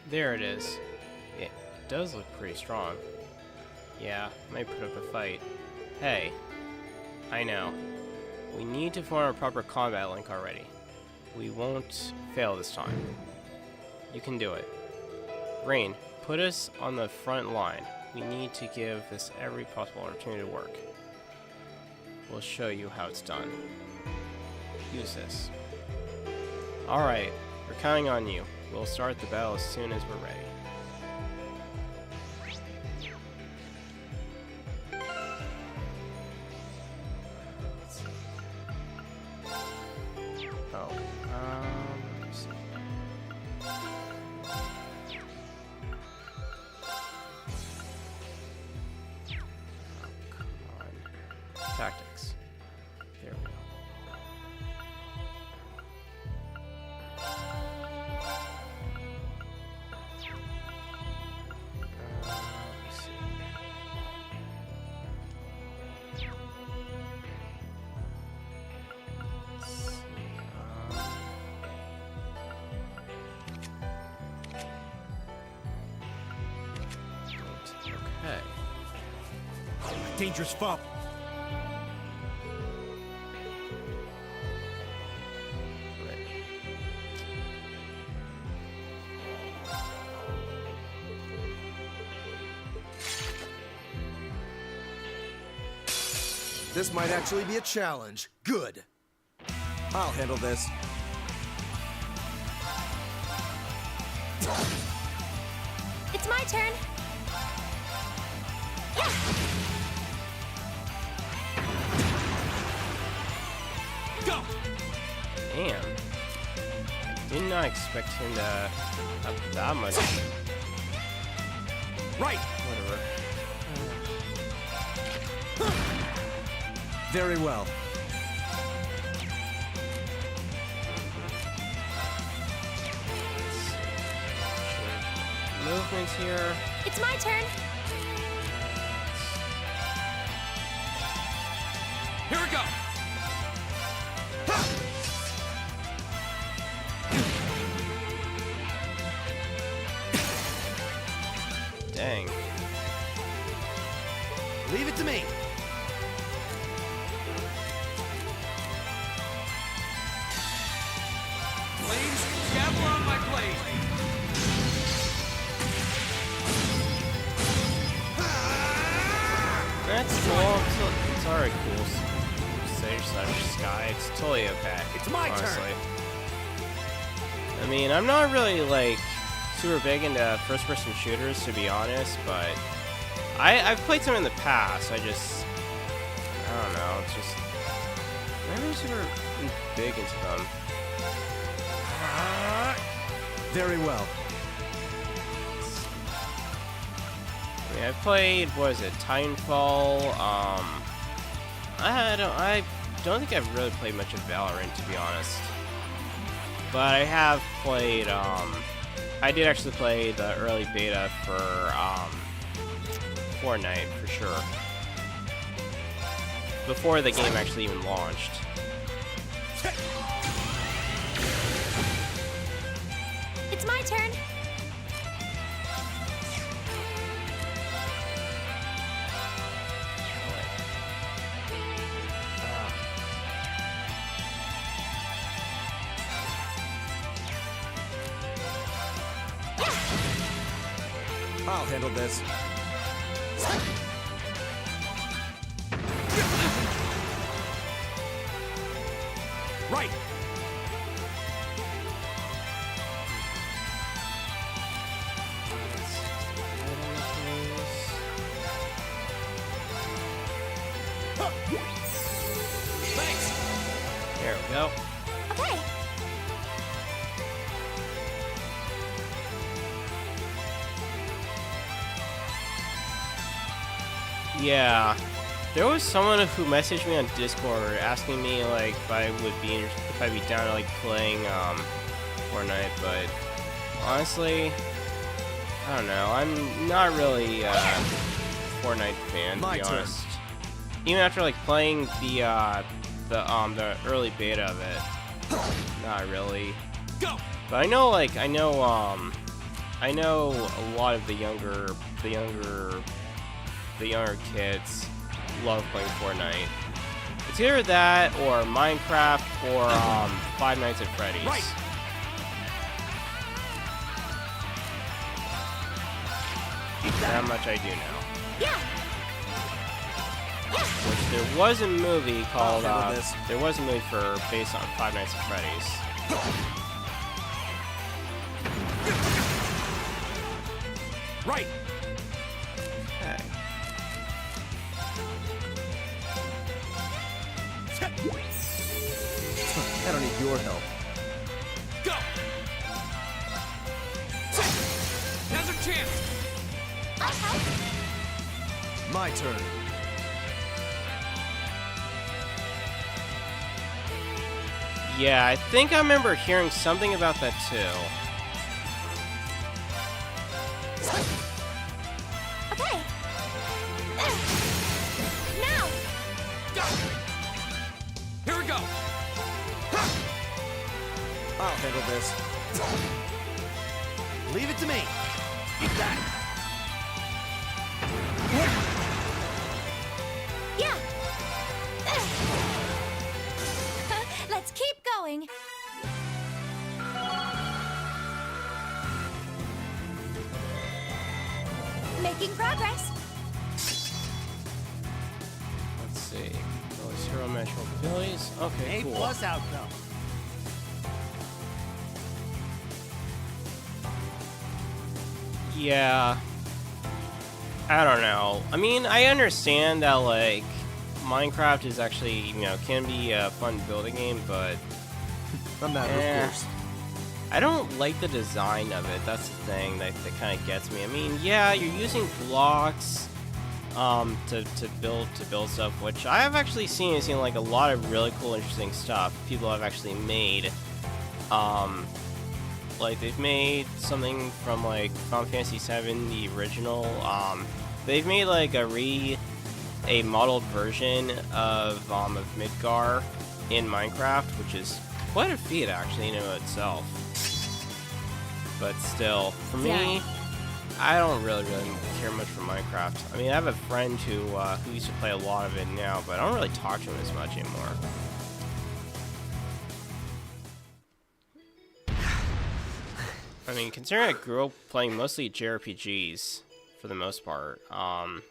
There it is. It does look pretty strong. Yeah, might put up a fight. Hey, I know. We need to form a proper combat link already. We won't fail this time. You can do it. Rain, put us on the front line. We need to give this every possible opportunity to work. We'll show you how it's done. Use this. Alright, we're counting on you. We'll start the battle as soon as we're ready. Oh, let's see. Oh, come on. Tactics. There we go. Let's see. Let's see, okay. Dangerous foe. Right. This might actually be a challenge. Good. I'll handle this. It's my turn. Yeah. Go! Damn. Did not expect him to have that much. Right. Whatever. Very well. Movements here. It's my turn. Here we go! Dang. Leave it to me. Flames, gather on my blade! That's cool. It's alright cool. Sage slash sky. It's totally okay. It's my turn. honestly. I mean, I'm not really like super big into first-person shooters, to be honest, but I've played some in the past. I don't know. It's just I'm never super big into them. Very well. I mean, I've played, what is it, Titanfall, I don't think I've really played much of Valorant, to be honest. But I have played, I did actually play the early beta for, Fortnite, for sure. Before the game actually even launched. It's my turn. I'll handle this. Right. Thanks. There we go. Okay. Yeah, there was someone who messaged me on Discord asking me like if I would be if I'd be down to like playing Fortnite, but honestly, I don't know. I'm not really a Fortnite fan, to My be turn. honest. Even after like playing the early beta of it, not really. Go. But I know I know a lot of the younger kids love playing Fortnite. It's either that or Minecraft or Five Nights at Freddy's. Right. That much I do know. Yeah. Which there was a movie called handle this. there was a movie based on Five Nights at Freddy's. Right. Okay. I don't need your help. Go. Now's our chance. I'll help. My turn. Yeah, I think I remember hearing something about that too. Okay. Now. Go. Here we go. I'll handle this. Leave it to me. Eat that. Yeah. Let's keep going. Making progress. Let's see. Oh, zero measurable abilities. Okay, cool. A+ outcome. Yeah. I don't know. I mean, I understand that, like, Minecraft is actually, you know, can be a fun building game, but A matter Eh. of course. I don't like the design of it. That's the thing that kind of gets me. I mean, yeah, you're using blocks to build stuff, which I have actually seen like a lot of really cool, interesting stuff people have actually made. Like they've made something from like Final Fantasy VII, the original. They've made like a modeled version of Midgar in Minecraft, which is quite a feat actually in and of itself. But still, for me, Yeah. I don't really care much for Minecraft. I mean, I have a friend who used to play a lot of it now, but I don't really talk to him as much anymore. I mean, considering I grew up playing mostly JRPGs for the most part, and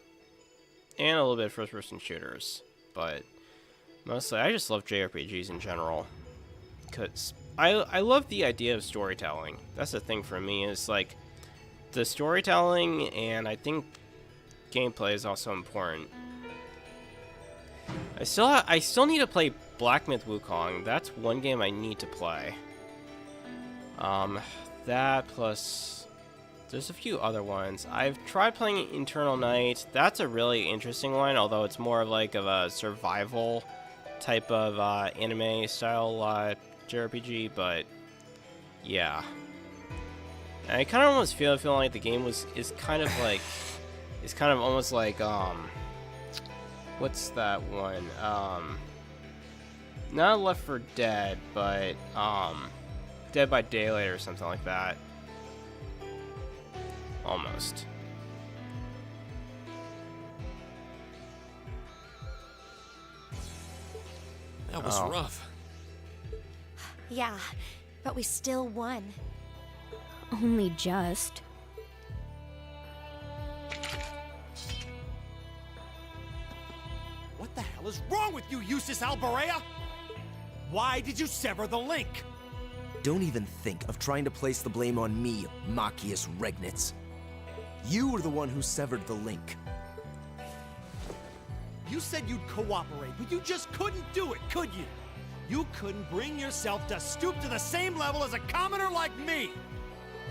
a little bit of first-person shooters, but mostly I just love JRPGs in general, because I love the idea of storytelling. That's the thing for me, is like the storytelling, and I think gameplay is also important. I still need to play Black Myth Wukong. That's one game I need to play. That plus there's a few other ones. I've tried playing Eternal Night. That's a really interesting one, although it's more of like of a survival type of anime style JRPG, but yeah. And I kind of almost feel like the game is kind of almost like what's that one? Not Left 4 Dead, but Dead by Daylight or something like that. Almost. That was Oh. rough. Yeah, but we still won. Only just. What the hell is wrong with you, Eustace Alberea? Why did you sever the link? Don't even think of trying to place the blame on me, Machias Regnitz. You were the one who severed the link. You said you'd cooperate, but you just couldn't do it, could you? You couldn't bring yourself to stoop to the same level as a commoner like me!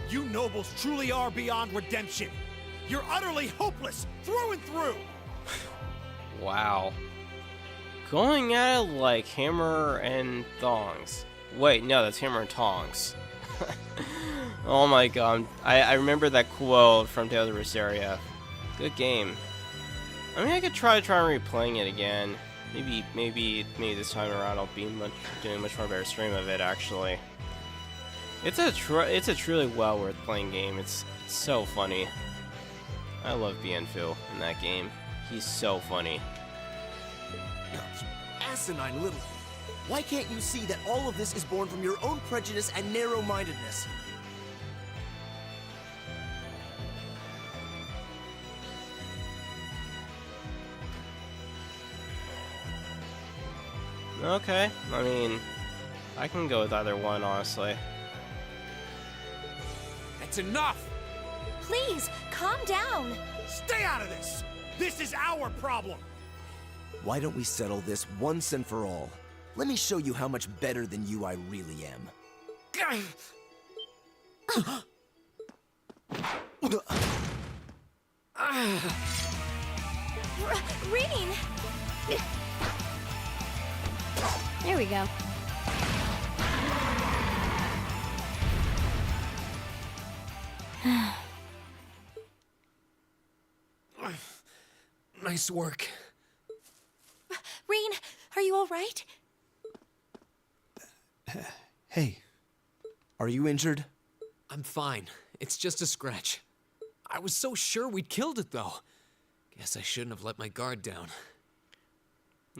You nobles truly are beyond redemption! You're utterly hopeless, through and through! Wow. Going at it like hammer and thongs. Wait, no, that's hammer and tongs. Oh my god. I remember that quote from Tales of Berseria. Good game. I mean, I could try and replaying it again. Maybe this time around I'll be doing a much more better stream of it. Actually, it's a truly well worth playing game. It's so funny. I love Bienfu in that game. He's so funny. You asinine little... Why can't you see that all of this is born from your own prejudice and narrow-mindedness? Okay, I mean, I can go with either one, honestly. That's enough! Please, calm down. Stay out of this! This is our problem! Why don't we settle this once and for all? Let me show you how much better than you I really am. Reading! There we go. Nice work. Reen, are you all right? Hey, Are you injured? I'm fine. It's just a scratch. I was so sure we'd killed it, though. Guess I shouldn't have let my guard down.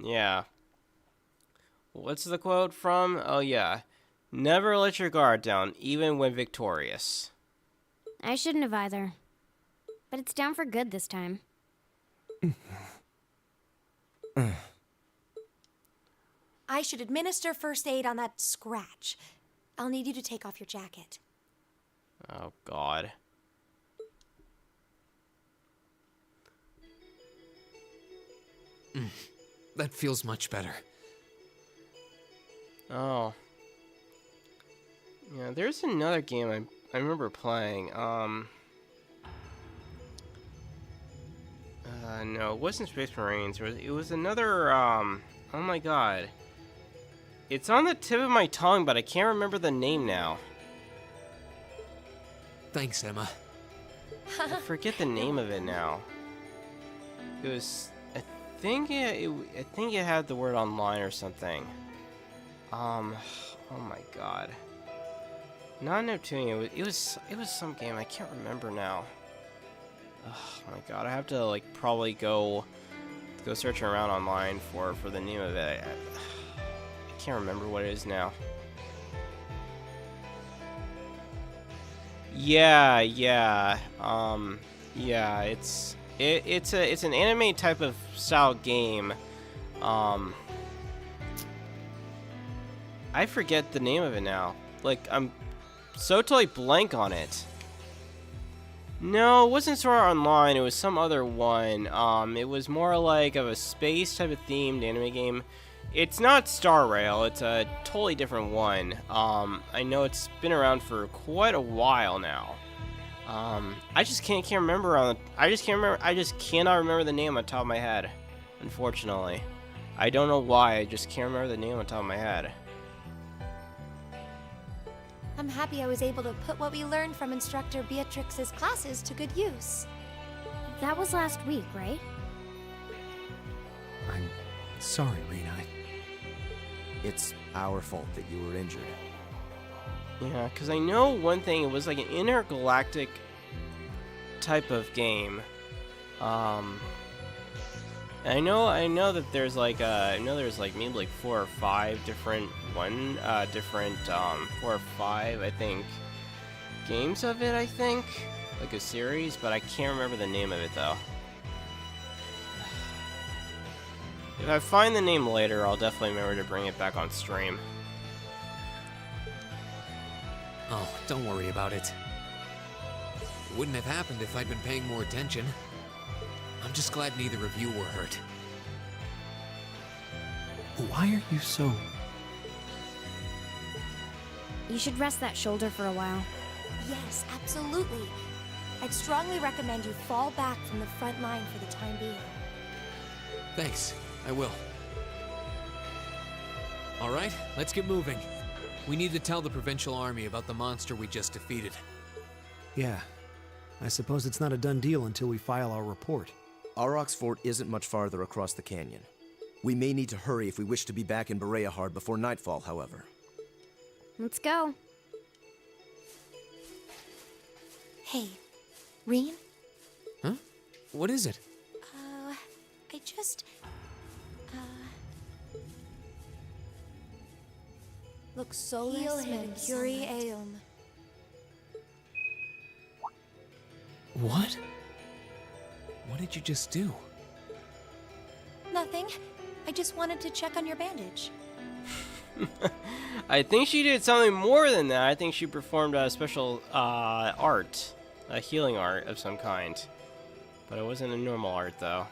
Yeah. What's the quote from? Oh, yeah. Never let your guard down, even when victorious. I shouldn't have either. But it's down for good this time. I should administer first aid on that scratch. I'll need you to take off your jacket. Oh, God. That feels much better. Oh. Yeah, there's another game I remember playing. No, it wasn't Space Marines. It was another, oh my god. It's on the tip of my tongue, but I can't remember the name now. Thanks, Emma. I forget the name of it now. It was, I think it had the word online or something. Oh my god. Not Neptunian. It was some game. I can't remember now. Oh my god. I have to like probably go searching around online for the name of it. I can't remember what it is now. Yeah. Yeah, it's an anime type of style game. I forget the name of it now. Like, I'm so totally blank on it. No, it wasn't Sword Art Online, it was some other one. It was more like of a space type of themed anime game. It's not Star Rail, it's a totally different one. I know it's been around for quite a while now. I just can't remember I just cannot remember the name on top of my head. Unfortunately. I don't know why, I just can't remember the name on top of my head. I'm happy I was able to put what we learned from Instructor Beatrix's classes to good use. That was last week, right? I'm sorry, Rena. It's our fault that you were injured. Yeah, because I know one thing, it was like an intergalactic type of game. I know that there's like maybe like 4 or 5 different 4 or 5 I think games of it, I think, like a series, but I can't remember the name of it though. If I find the name later, I'll definitely remember to bring it back on stream. Oh, don't worry about it. It wouldn't have happened if I'd been paying more attention. I'm just glad neither of you were hurt. Why are you so... You should rest that shoulder for a while. Yes, absolutely. I'd strongly recommend you fall back from the front line for the time being. Thanks, I will. All right, let's get moving. We need to tell the Provincial Army about the monster we just defeated. Yeah. I suppose it's not a done deal until we file our report. Auroch's fort isn't much farther across the canyon. We may need to hurry if we wish to be back in Bareahard before nightfall, however. Let's go. Hey, Reen? Huh? What is it? I just... Lux Solis Mercuri Eum. What? What did you just do? Nothing. I just wanted to check on your bandage. I think she did something more than that. I think she performed a special art, a healing art of some kind. But it wasn't a normal art, though.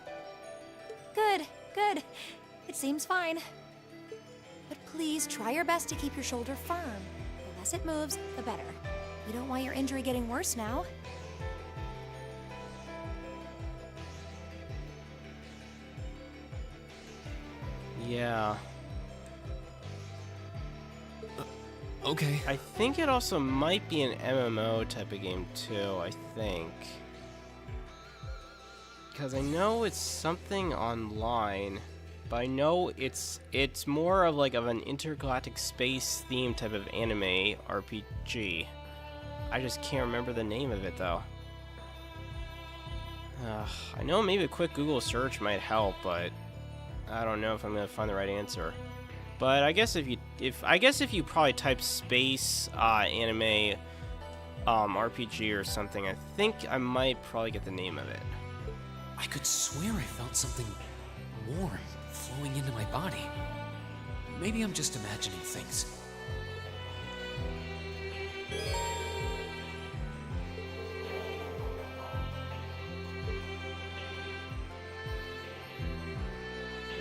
Good, good. It seems fine. But please try your best to keep your shoulder firm. The less it moves, the better. We don't want your injury getting worse now. Yeah. Okay. I think it also might be an MMO type of game, too, I think. Because I know it's something online, but I know it's more of like an intergalactic space theme type of anime RPG. I just can't remember the name of it though. I know maybe a quick Google search might help, but I don't know if I'm gonna find the right answer. But I guess if you probably type space anime RPG or something, I think I might probably get the name of it. I could swear I felt something warm flowing into my body. Maybe I'm just imagining things.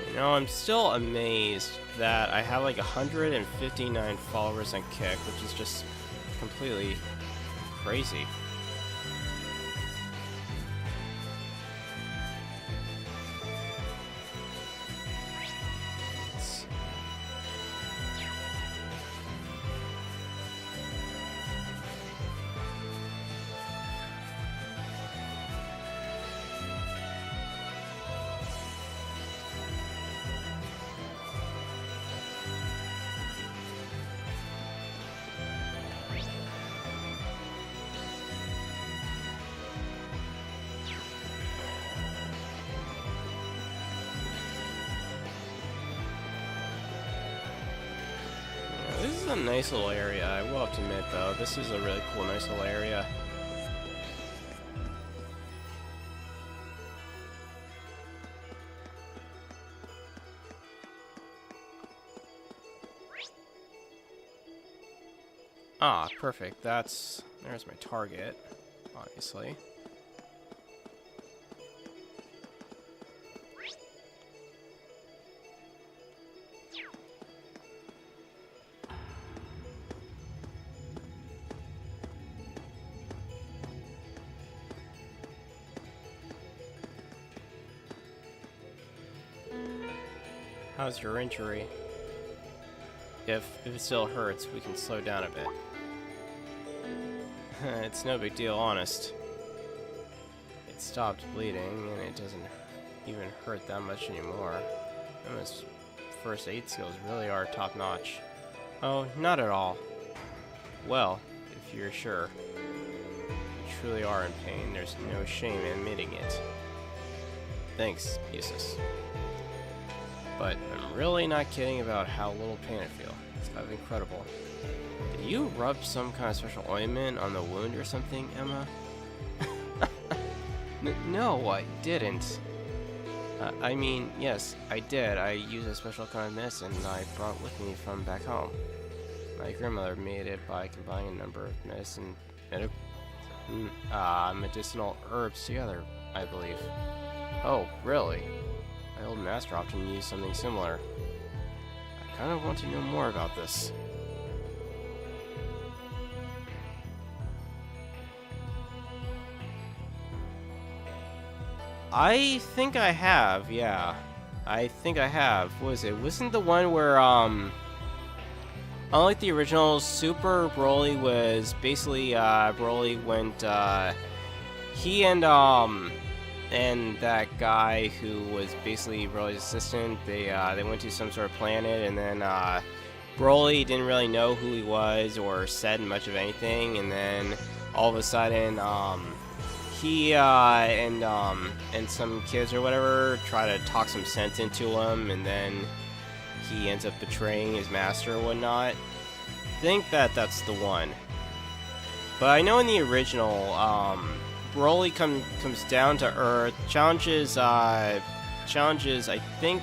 You know, I'm still amazed that I have like 159 followers on Kick, which is just completely crazy. This is a nice little area, I will have to admit though. This is a really cool, nice little area. Ah, perfect. There's my target, obviously. How's your injury? If it still hurts, we can slow down a bit. It's no big deal, honest. It stopped bleeding, and it doesn't even hurt that much anymore. Emma's first aid skills really are top-notch. Oh, not at all. Well, if you're sure. If you truly are in pain, there's no shame in admitting it. Thanks, Eustace. But I'm really not kidding about how little pain I feel. It's kind of incredible. Did you rub some kind of special ointment on the wound or something, Emma? No, I didn't. I mean, yes, I did. I used a special kind of medicine I brought with me from back home. My grandmother made it by combining a number of medicinal herbs together, I believe. Oh, really? My old master often used something similar. kind of want to know more about this. I think I have, yeah. I think I have. What was it? Wasn't the one where, unlike the original, Super Broly was basically, Broly went, he and that guy who was basically Broly's assistant, they went to some sort of planet, and then, Broly didn't really know who he was or said much of anything, and then all of a sudden, he and some kids or whatever try to talk some sense into him, and then he ends up betraying his master or whatnot. I think that's the one. But I know in the original, Broly comes down to Earth, challenges I think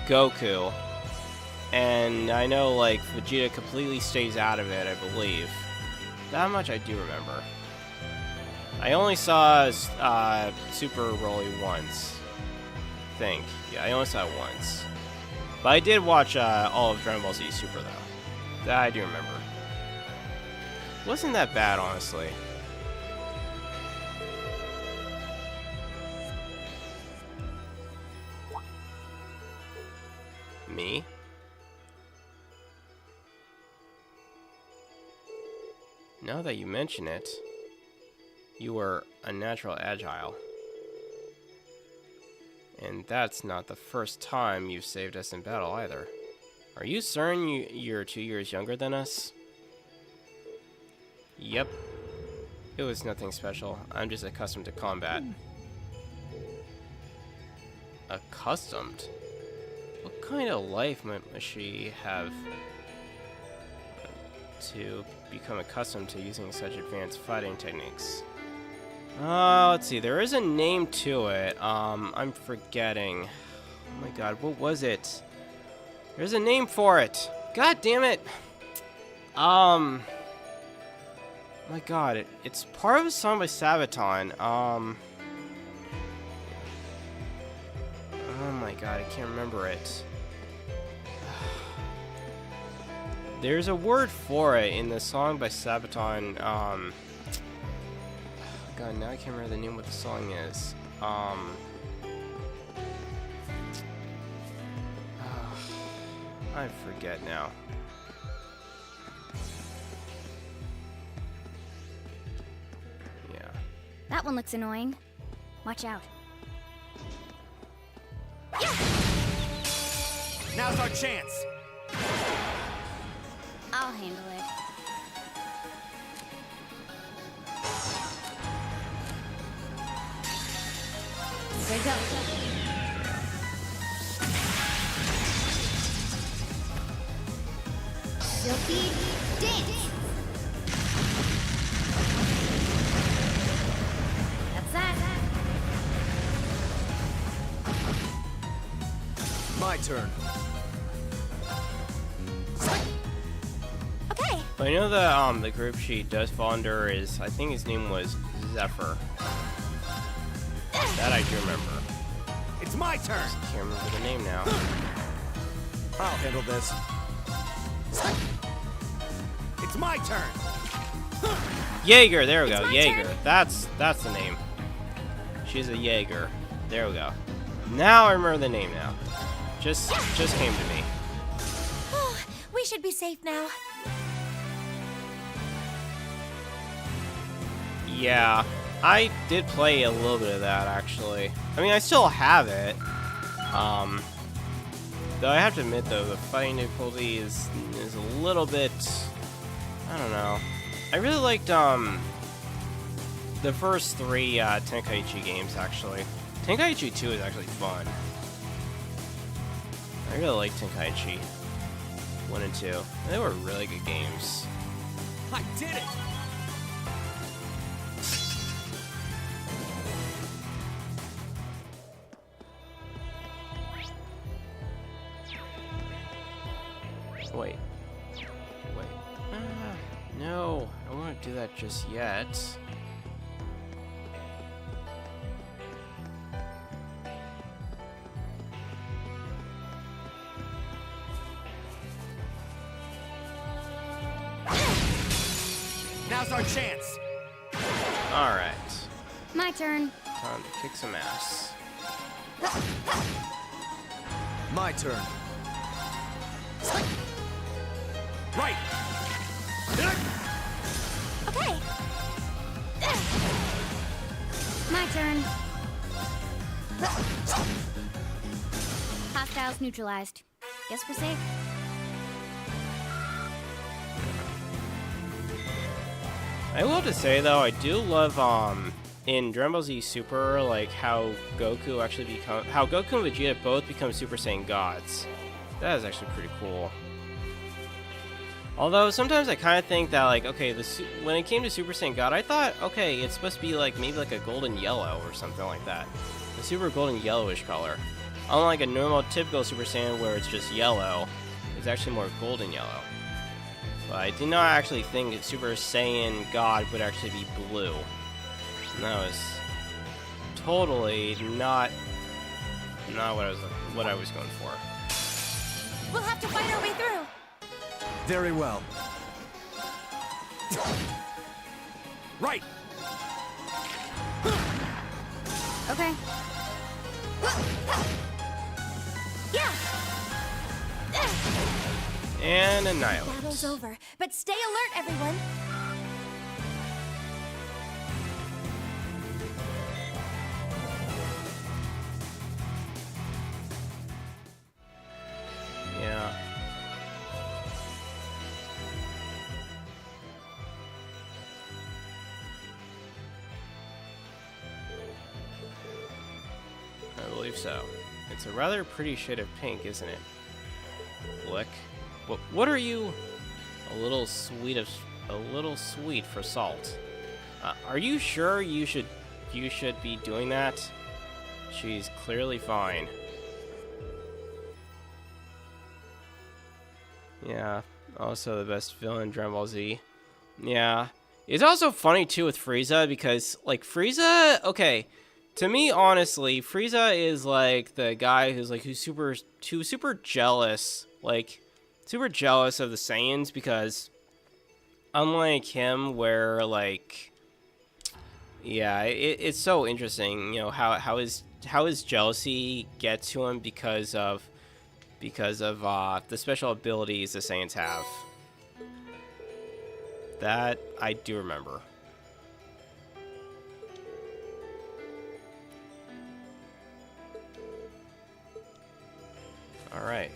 Goku, and I know like Vegeta completely stays out of it, I believe. That much I do remember. I only saw Super Broly once, I think. Yeah, I only saw it once. But I did watch all of Dragon Ball Z Super, though. That I do remember. Wasn't that bad, honestly. Me? Now that you mention it, you were unnatural agile. And that's not the first time you've saved us in battle either. Are you certain you're 2 years younger than us? Yep. It was nothing special. I'm just accustomed to combat. Accustomed? What kind of life must she have to become accustomed to using such advanced fighting techniques? Let's see. There is a name to it. I'm forgetting. Oh my god, what was it? There's a name for it. God damn it. My god, it's part of a song by Sabaton. Oh my god, I can't remember it. There's a word for it in the song by Sabaton. God, now I can't remember the name of what the song is. I forget now. Yeah. That one looks annoying. Watch out. Now's our chance. I'll handle it. Here we go. Silky dance. That's that. My turn. Okay. But I know the group she does fall under is, I think his name was Zephyr. That I do remember. It's my turn. Just can't remember the name now. I'll handle this. It's my turn. Jaeger, there we go. my Jaeger. turn. That's the name. She's a Jaeger. There we go. Now I remember the name now. Just came to me. We should be safe now. Yeah, I did play a little bit of that actually. I mean, I still have it. Though I have to admit though, the fighting difficulty is a little bit, I don't know. I really liked the first three Tenkaichi games actually. Tenkaichi 2 is actually fun. I really like Tenkaichi 1 and 2. They were really good games. I did it. Wait. No, I don't want to do that just yet. now's our chance. Alright. My turn. Time to kick some ass. My turn. Right. Okay. My turn. Hostiles neutralized. Guess we're safe. I will have to say though, I do love in Dragon Ball Z Super, like how Goku and Vegeta both become Super Saiyan gods. That is actually pretty cool. Although sometimes I kind of think that like, okay, when it came to Super Saiyan God, I thought, okay, it's supposed to be like maybe like a golden yellow or something like that, a super golden yellowish color. Unlike a normal typical Super Saiyan where it's just yellow, it's actually more golden yellow. But I did not actually think that Super Saiyan God would actually be blue. And that was totally not what I was going for. We'll have to fight our way through. Very well. Right. Okay. Yeah. And annihilate. Battle's over, but stay alert, everyone. Yeah. I believe so. It's a rather pretty shade of pink, isn't it? Blick. What are you? A little sweet for salt. Are you sure you should be doing that? She's clearly fine. Yeah. Also the best villain in Dragon Ball Z. Yeah. It's also funny too with Frieza because like Frieza, okay. To me, honestly, Frieza is like the guy who's super jealous, like super jealous of the Saiyans because unlike him, where like, yeah, it's so interesting, you know, how his jealousy gets to him because of the special abilities the Saiyans have. That I do remember. All right.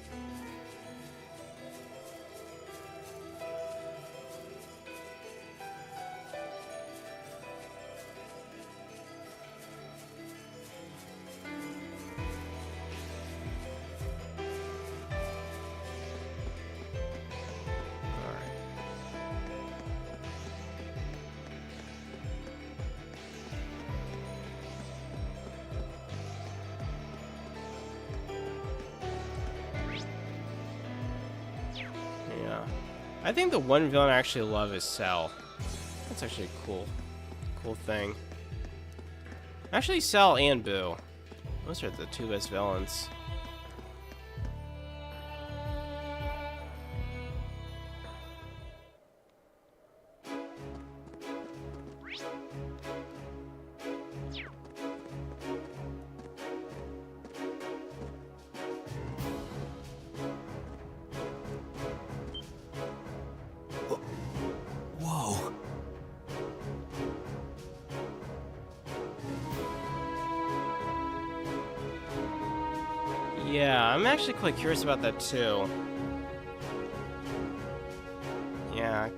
I think the one villain I actually love is Cell. That's actually a cool thing. Actually, Cell and Boo. Those are the two best villains. Whoa. Yeah, I'm actually quite curious about that too. Yeah.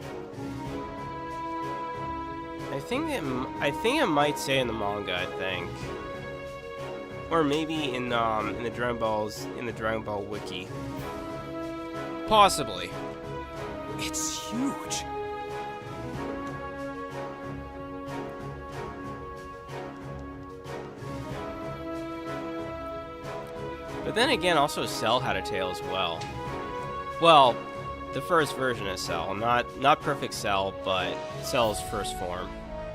I think it might say in the manga, I think. Or maybe in the Dragon Ball wiki. Possibly. It's huge. But then again, also Cell had a tail as well. Well, the first version of Cell, not perfect Cell, but Cell's first form.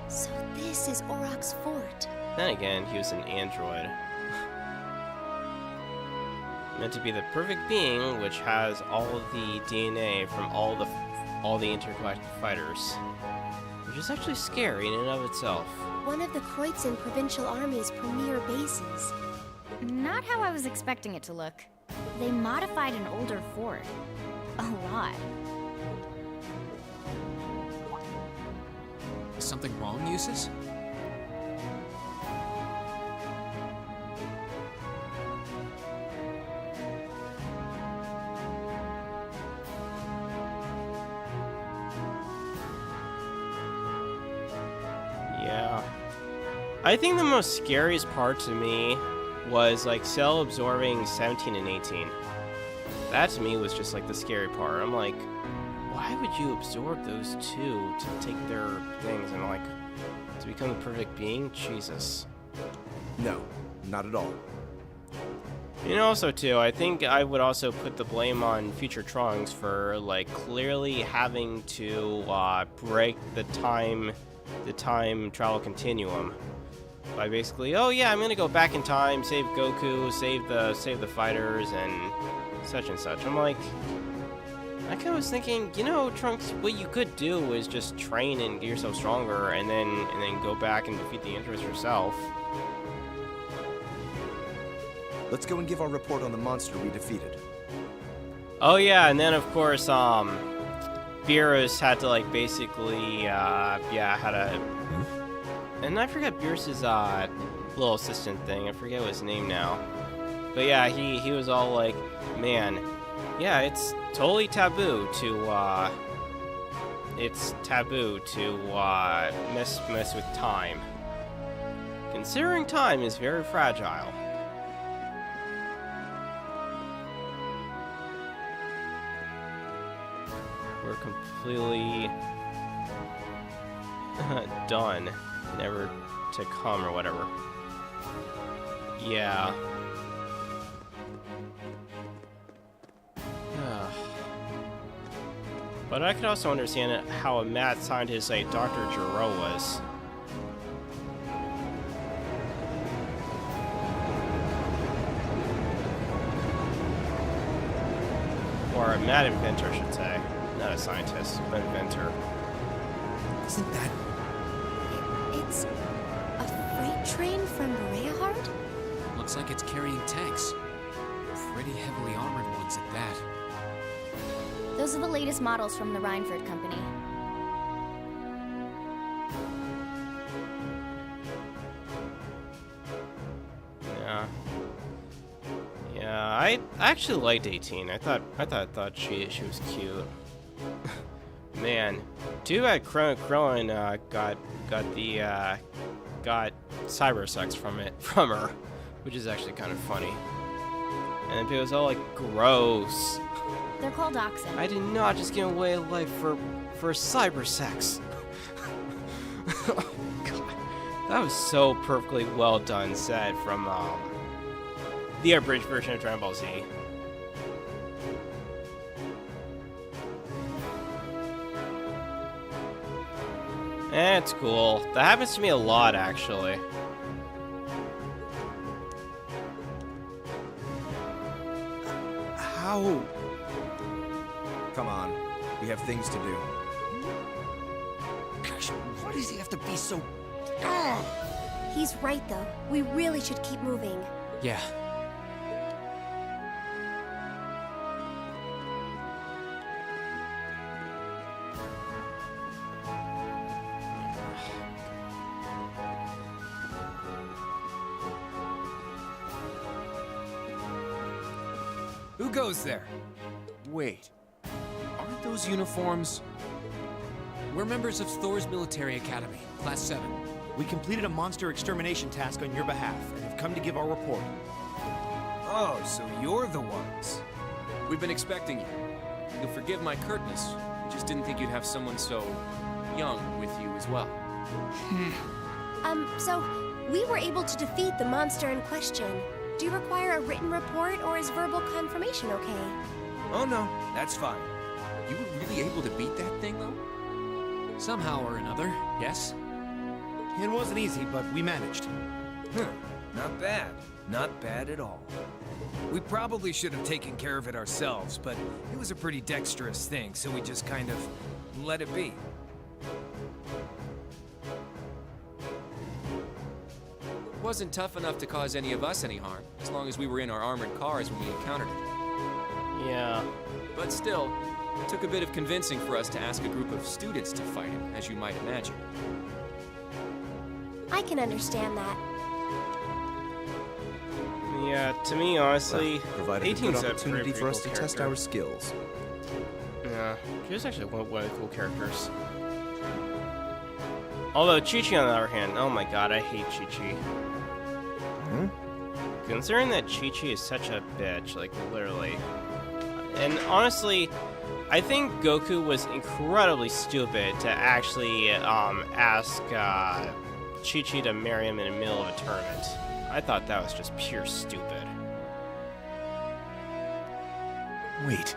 So this is Auroch's fort. Then again, he was an android. Meant to be the perfect being, which has all of the DNA from all the intergalactic fighters. which is actually scary in and of itself. One of the Kreutzen Provincial Army's premier bases. Not how I was expecting it to look. They modified an older fort. A lot. Is something wrong, Eustace? Yeah. I think the most scariest part to me was like Cell absorbing 17 and 18. That to me was just like the scary part. I'm like, why would you absorb those two to take their things and like to become the perfect being? Jesus. No, not at all. And also too, I think I would also put the blame on future Trunks for like clearly having to break the time travel continuum by basically, oh yeah, I'm gonna go back in time, save Goku, save the fighters and such. I'm like, I kind of was thinking, you know, Trunks, what you could do is just train and get yourself stronger, and then go back and defeat the Empress yourself. Let's go and give our report on the monster we defeated. Oh yeah, and then of course, Beerus had to like basically, had a, and I forget Beerus's little assistant thing. I forget his name now, but yeah, he was all like, man, yeah, it's totally taboo to mess with time, considering time is very fragile. We're completely done, never to come or whatever. Yeah. But I could also understand how a mad scientist like Dr. Giro was. Or a mad inventor, I should say. Not a scientist, but inventor. Isn't that... It's a freight train from Bareahard? Looks like it's carrying tanks. Pretty heavily armored ones at that. Those are the latest models from the Reinford Company. Yeah, I actually liked 18. I thought she was cute. Man, too bad Krillin got cyber sex from her, which is actually kind of funny. And then it was all like gross. They're called oxen. I did not just give away life for cyber sex. Oh god, that was so perfectly well done said from the abridged version of Dragon Ball Z. It's cool. That happens to me a lot, actually. How? Come on. We have things to do. Gosh, why does he have to be so... He's right, though. We really should keep moving. Yeah. Who goes there? Wait. Aren't those uniforms... We're members of Thor's Military Academy, Class 7. We completed a monster extermination task on your behalf and have come to give our report. Oh, so you're the ones. We've been expecting you. You'll forgive my curtness. We just didn't think you'd have someone so young with you as well. So, we were able to defeat the monster in question. Do you require a written report, or is verbal confirmation okay? Oh no, that's fine. You were really able to beat that thing, though? Somehow or another, yes? It wasn't easy, but we managed. Not bad. Not bad at all. We probably should have taken care of it ourselves, but it was a pretty dexterous thing, so we just kind of let it be. wasn't tough enough to cause any of us any harm, as long as we were in our armored cars when we encountered it. Yeah. But still, it took a bit of convincing for us to ask a group of students to fight him, as you might imagine. I can understand that. Yeah, to me, honestly, Provided a good 18's a opportunity pretty for us cool to test character. our skills. Yeah, she was actually one of the cool characters. Although Chi-Chi, on the other hand, oh my god, I hate Chi-Chi. Considering that Chi-Chi is such a bitch, like, literally. And honestly, I think Goku was incredibly stupid to actually ask Chi-Chi to marry him in the middle of a tournament. I thought that was just pure stupid. Wait.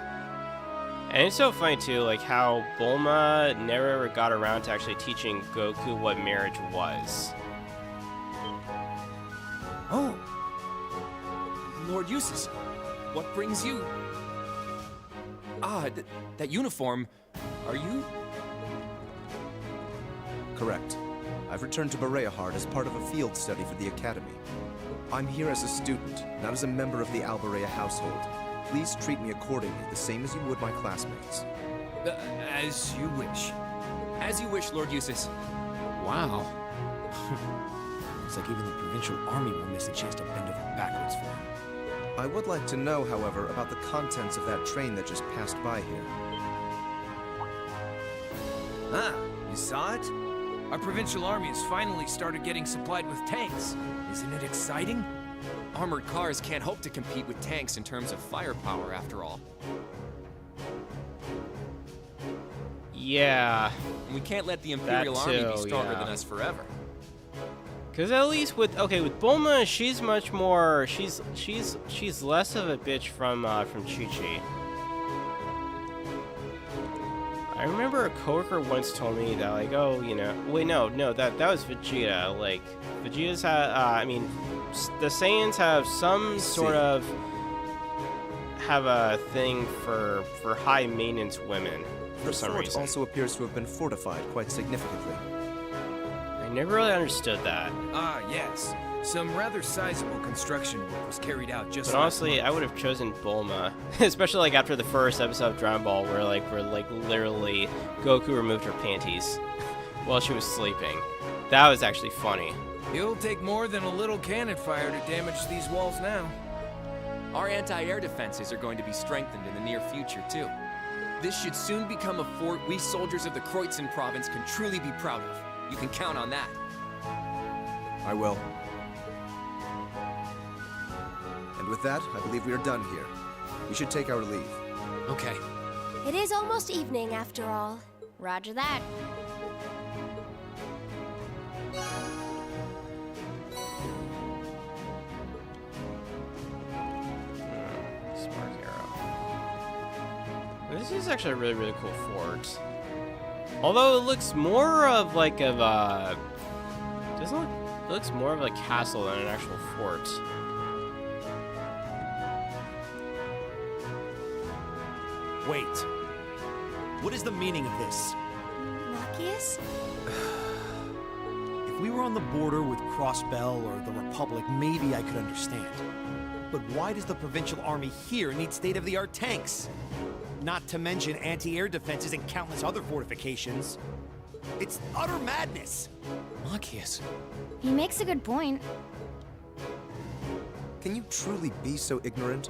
And it's so funny too, like how Bulma never ever got around to actually teaching Goku what marriage was. Oh. Lord Eustace, what brings you? Ah, that uniform. Are you? Correct. I've returned to Bareahard as part of a field study for the Academy. I'm here as a student, not as a member of the Alberea household. Please treat me accordingly, the same as you would my classmates. As you wish. As you wish, Lord Eustace. Wow. Looks like even the provincial army will miss a chance to bend over backwards for him. I would like to know, however, about the contents of that train that just passed by here. Ah, you saw it? Our provincial army has finally started getting supplied with tanks. Isn't it exciting? Armored cars can't hope to compete with tanks in terms of firepower, after all. Yeah, And we can't let the Imperial Army be too, stronger yeah. than us forever. because at least with Bulma, she's much more. She's less of a bitch from Chi-Chi. I remember a coworker once told me that, like, oh, you know, wait, no, that was Vegeta. Like, Vegeta's the Saiyans have some sort of have a thing for high maintenance women for The some fort reason. also appears to have been fortified quite significantly. I never really understood that. Ah, yes. Some rather sizable construction work was carried out just But last honestly, month. I would have chosen Bulma, especially like after the first episode of Dragon Ball, where literally Goku removed her panties while she was sleeping. That was actually funny. It'll take more than a little cannon fire to damage these walls now. Our anti-air defenses are going to be strengthened in the near future, too. This should soon become a fort we soldiers of the Kroitzen province can truly be proud of. You can count on that. I will. And with that, I believe we are done here. We should take our leave. Okay. It is almost evening, after all. Roger that. Spark Arrow. This is actually a really, really cool fort. Although it looks more of like it looks more of a castle than an actual fort. Wait. What is the meaning of this? Machias? If we were on the border with Crossbell or the Republic, maybe I could understand. But why does the Provincial Army here need state-of-the-art tanks? Not to mention anti-air defenses and countless other fortifications. It's utter madness! Machias. He makes a good point. Can you truly be so ignorant?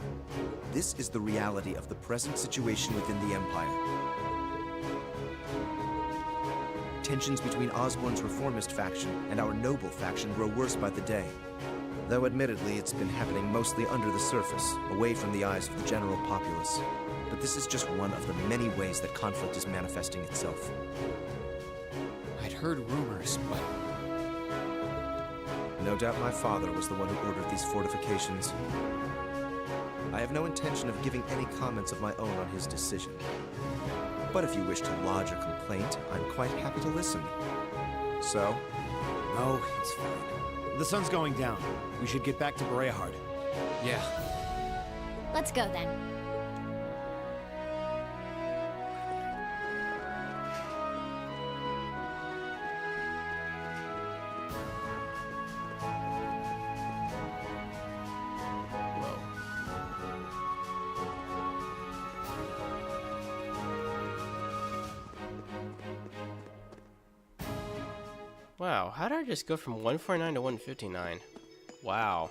This is the reality of the present situation within the Empire. Tensions between Osborne's reformist faction and our noble faction grow worse by the day. Though admittedly, it's been happening mostly under the surface, away from the eyes of the general populace. But this is just one of the many ways that conflict is manifesting itself. I'd heard rumors, but No doubt my father was the one who ordered these fortifications. I have no intention of giving any comments of my own on his decision. But if you wish to lodge a complaint, I'm quite happy to listen. So? No, it's fine. The sun's going down. We should get back to Bareahard. yeah. Let's go then. Wow, how did I just go from 149 to 159? Wow.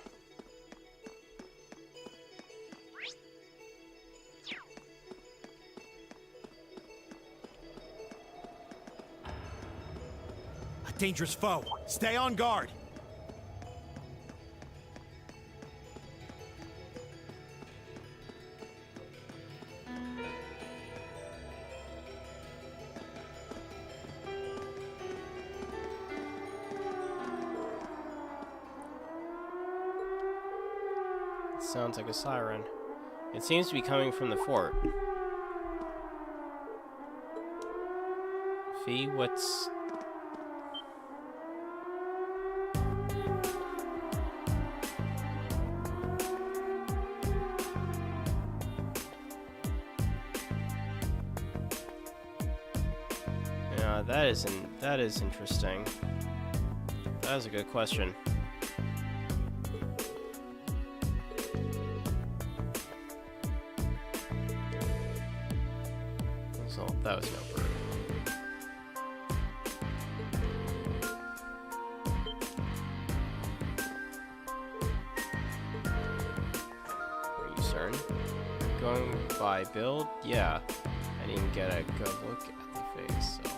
A dangerous foe. Stay on guard. Sounds like a siren. It seems to be coming from the fort. Fee, what's... Yeah, that is interesting. That is a good question. So that was no bird. Are you certain? Going by build? Yeah. I didn't get a good look at the face, so.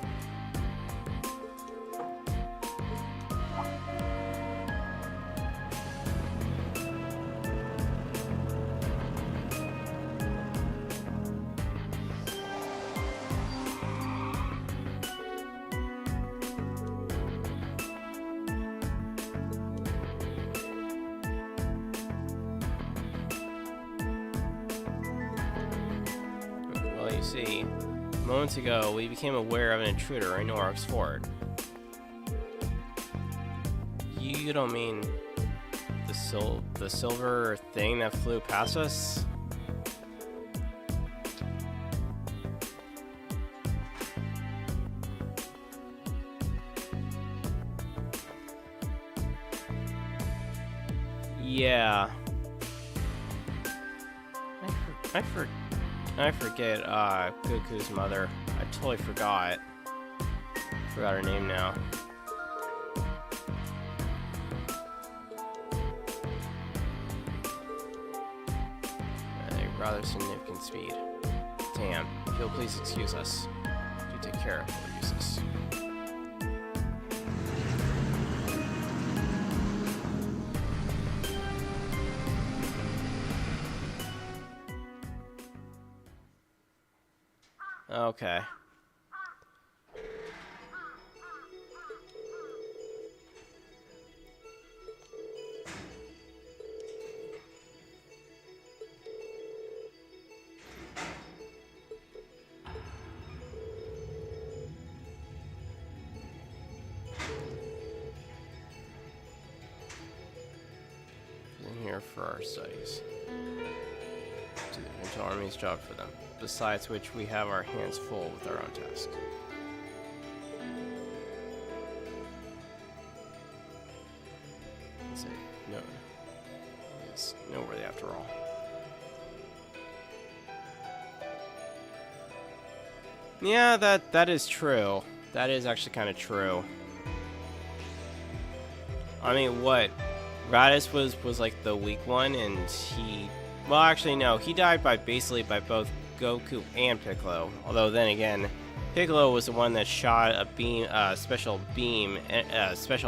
Well, you see, moments ago we became aware of an intruder in Oric's fort. You don't mean the silver thing that flew past us? Yeah. I forget Goku's mother. I totally forgot. Forgot her name now. At a rather significant speed. Damn. If you'll please excuse us. Do take care of our uses. Okay. In here for our studies. Do the Provincial Army's job for them. Besides which, we have our hands full with our own task. Let's see. No. It's noteworthy after all. Yeah, that is true. That is actually kind of true. I mean, what? Raditz was like the weak one, and he... Well, actually, no. He died by both Goku and Piccolo. Although then again, Piccolo was the one that shot a beam, special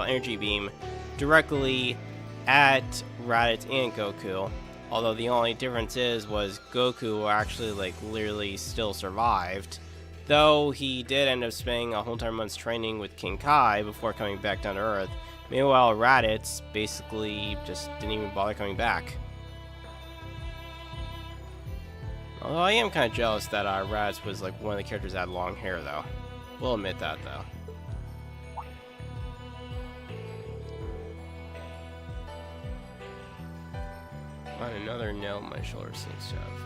energy beam, directly at Raditz and Goku. Although the only difference was Goku actually like literally still survived, though he did end up spending a whole entire month's training with King Kai before coming back down to Earth. Meanwhile, Raditz basically just didn't even bother coming back. Although I am kind of jealous that Raditz was like one of the characters that had long hair, though. We'll admit that, though. On another nail my shoulder seems to have.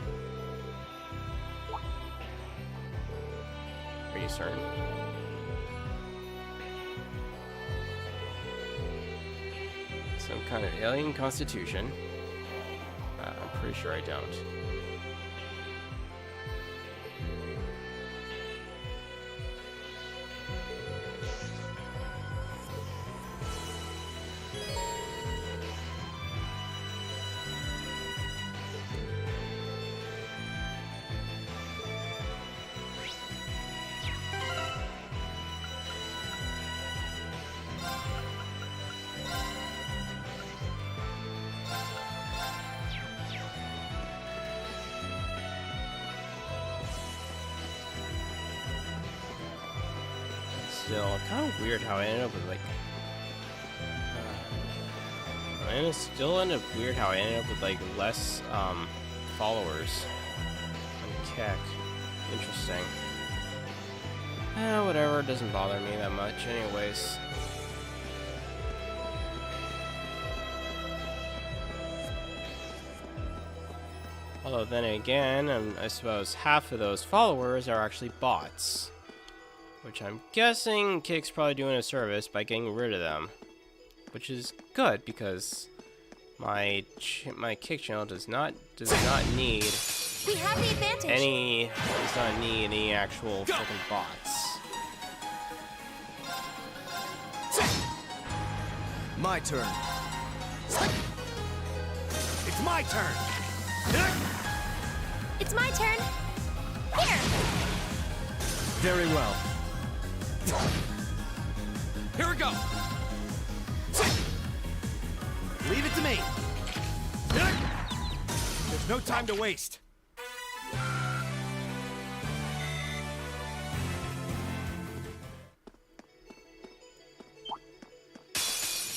Are you certain? Some kind of alien constitution. I'm pretty sure I don't. still kind of weird how I ended up with like. And it still ended up weird how I ended up with like less followers on Keck. Interesting. Whatever, it doesn't bother me that much anyways. Although then again, I suppose half of those followers are actually bots. Which I'm guessing Kick's probably doing a service by getting rid of them. Which is good because my Kick channel does not need We have the advantage. does not need any actual fucking bots. My turn. It's my turn. It's my turn. Here. Very well. Here we go. Leave it to me. There's no time to waste.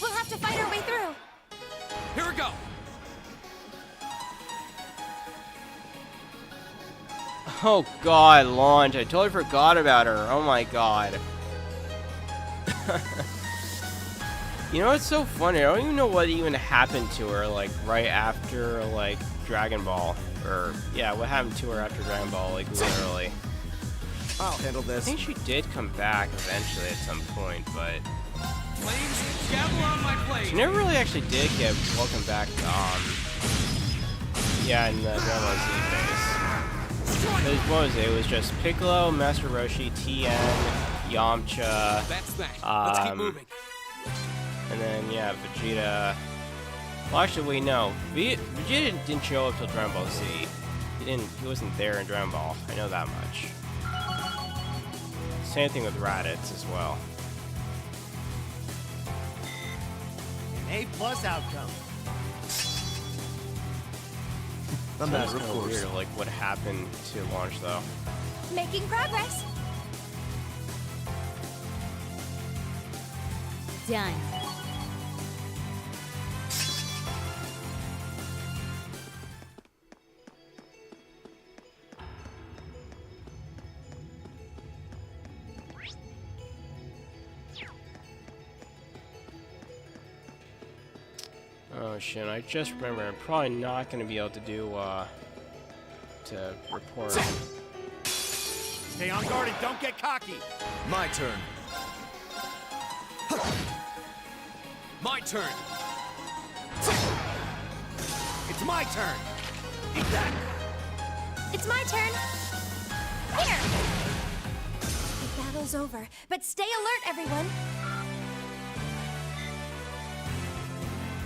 We'll have to fight our way through. Here we go. Oh god, Launch, I totally forgot about her. Oh my god. You know what's so funny? I don't even know what even happened to her, like, right after, like, Dragon Ball. Or, yeah, what happened to her after Dragon Ball, like, literally. I'll handle I this. think she did come back eventually at some point, but Flames, gavel on my blade. she never really actually did get welcome back, yeah, in the Dragon Ball Z phase. Because, what was it? It was just Piccolo, Master Roshi, Tien, Yamcha, That's that. Let's keep moving. and then, yeah, Vegeta. Well, actually, wait, no. Vegeta didn't show up till Dragon Ball Z. He wasn't there in Dragon Ball. I know that much. Same thing with Raditz as well. An A+ outcome. A That's matter of kind of course. weird, like, what happened to Launch, though. Making progress. Done. Oh shit, I just remember I'm probably not going to be able to do, to report. Stay on guard and don't get cocky. My turn. My turn. It's my turn. Eat that. It's my turn. Here. The battle's over, but stay alert, everyone.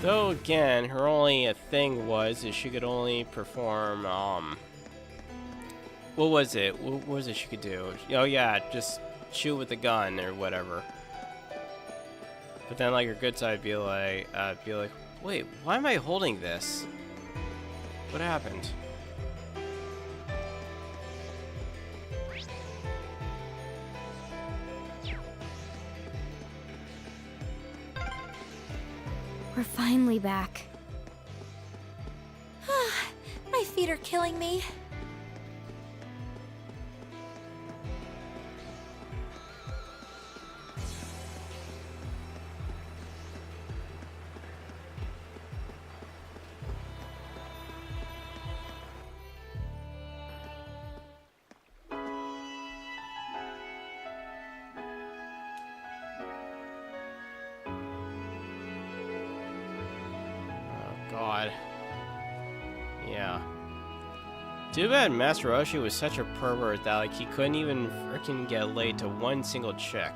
Though again, her only thing is she could only perform, what was it? What was it she could do? Oh yeah, just shoot with a gun or whatever. But then, like, her good side be like, wait, why am I holding this? What happened? We're finally back. My feet are killing me. God. Yeah. Too bad Master Roshi was such a pervert that, like, he couldn't even freaking get laid to one single chick.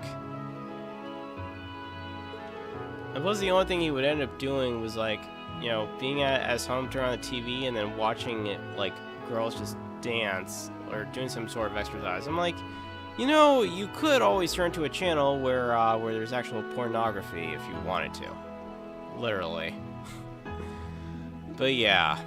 And plus, the only thing he would end up doing was, like, you know, being at his home, turn on the TV, and then watching it, like, girls just dance or doing some sort of exercise. I'm like, you know, you could always turn to a channel where there's actual pornography if you wanted to. Literally. But yeah.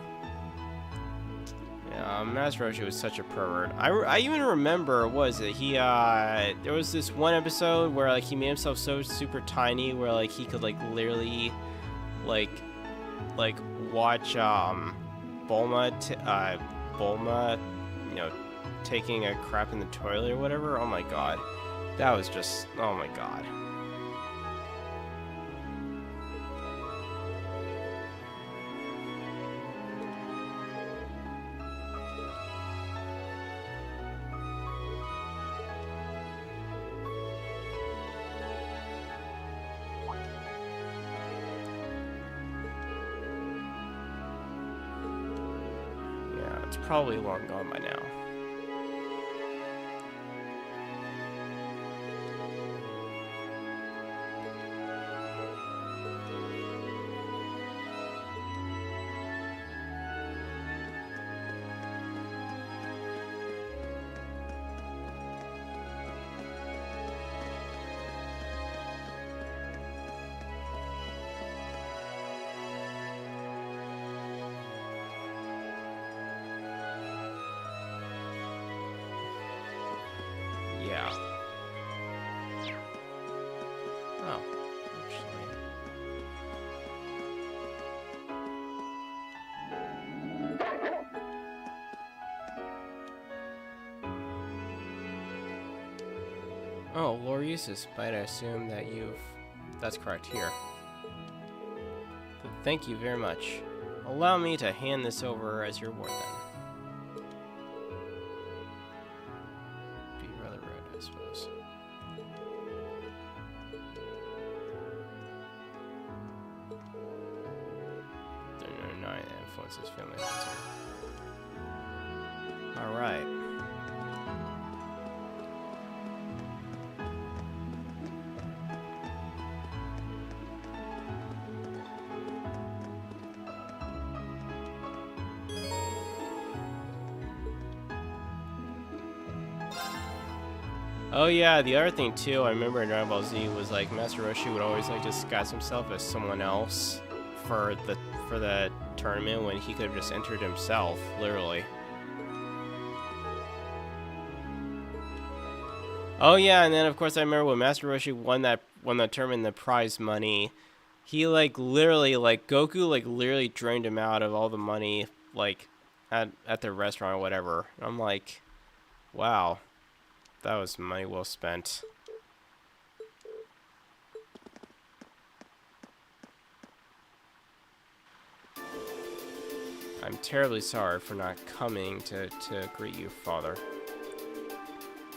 Master Roshi was such a pervert. I even remember, what was it? There was this one episode where like he made himself so super tiny where like he could like literally like watch Bulma, you know, taking a crap in the toilet or whatever. Oh my god, that was just, oh my god. It's probably long gone by now. Yeah. Oh, actually. Oh, Lord Eustace, but I assume that that's correct here. But thank you very much. Allow me to hand this over as your ward then. Suppose. 9 influences family. All right. Oh yeah, the other thing too, I remember in Dragon Ball Z was like Master Roshi would always like disguise himself as someone else for the tournament when he could have just entered himself, literally. Oh yeah, and then of course I remember when Master Roshi won that tournament, the prize money, he like literally like Goku like literally drained him out of all the money like at the restaurant or whatever. I'm like, wow. That was money well spent. I'm terribly sorry for not coming to greet you, Father.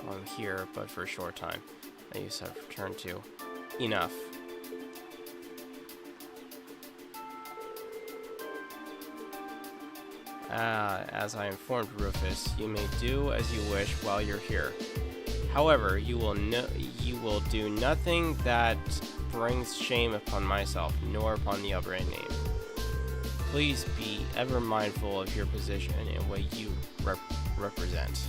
I'm here, but for a short time. I used to have returned to. Enough. As I informed Rufus, you may do as you wish while you're here. However, you will do nothing that brings shame upon myself, nor upon the Upper name. Please be ever mindful of your position and what you represent.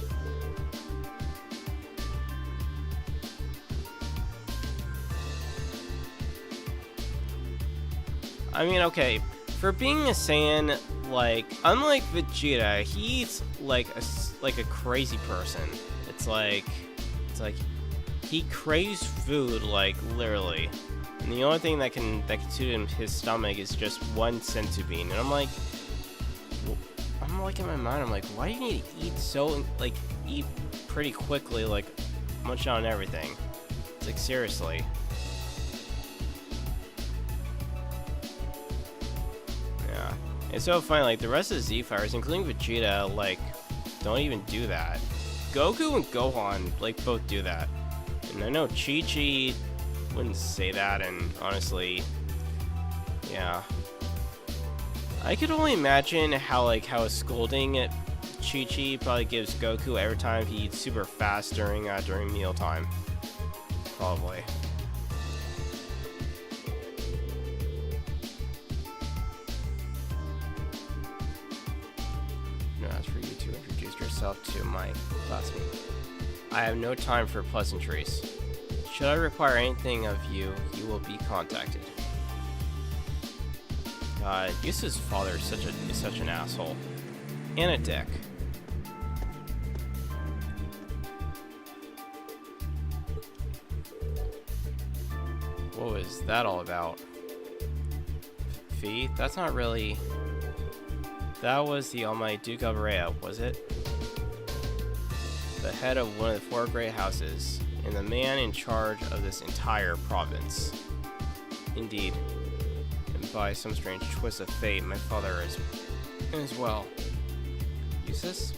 I mean, okay, for being a Saiyan, like, unlike Vegeta, he's like a crazy person. It's like he craves food, like, literally. And the only thing that can suit his stomach is just one senzu bean. And I'm like in my mind, I'm like, why do you need to eat so, like, eat pretty quickly, like, munch on everything? It's like, seriously. Yeah. It's so funny, like, the rest of the Z-Fighters, including Vegeta, like, don't even do that. Goku and Gohan, like, both do that. And I know Chi-Chi wouldn't say that, and honestly, yeah. I could only imagine how a scolding at Chi-Chi probably gives Goku every time he eats super fast during mealtime. Probably. As for you to introduce yourself to my classmate. I have no time for pleasantries. Should I require anything of you, you will be contacted. God, Yusu's father is such an asshole. And a dick. What was that all about? Fee? That's not really... That was the almighty Duke of Bareahard, was it? The head of one of the 4 great houses, and the man in charge of this entire province. Indeed. And by some strange twist of fate, my father is as well. Eustace?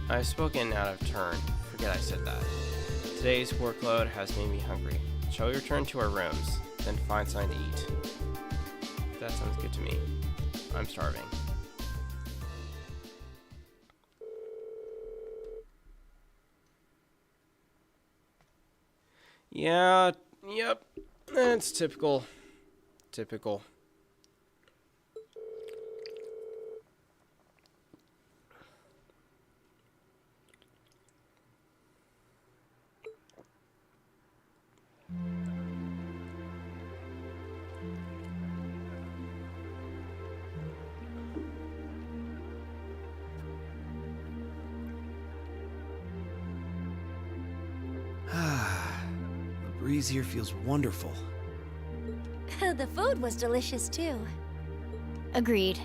I've spoken out of turn. Forget I said that. Today's workload has made me hungry. Shall we return to our rooms, then find something to eat? That sounds good to me. I'm starving. Yeah, yep. That's typical. Typical. The breeze here feels wonderful. The food was delicious too. Agreed.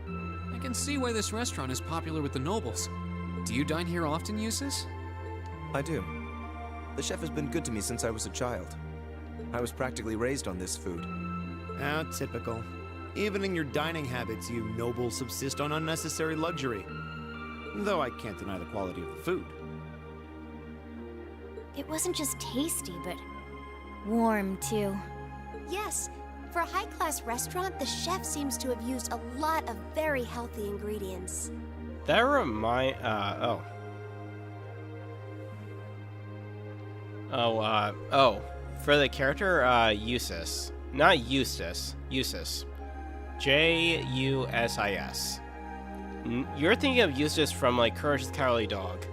I can see why this restaurant is popular with the nobles. Do you dine here often, Eustace? I do. The chef has been good to me since I was a child. I was practically raised on this food. How typical. Even in your dining habits, you nobles subsist on unnecessary luxury. Though I can't deny the quality of the food. It wasn't just tasty, but warm too. Yes, for a high-class restaurant, the chef seems to have used a lot of very healthy ingredients. That remind... For the character, Eustace. Not Eustace. Eustace. J-U-S-I-S. You're thinking of Eustace from, like, Courage the Cowardly Dog.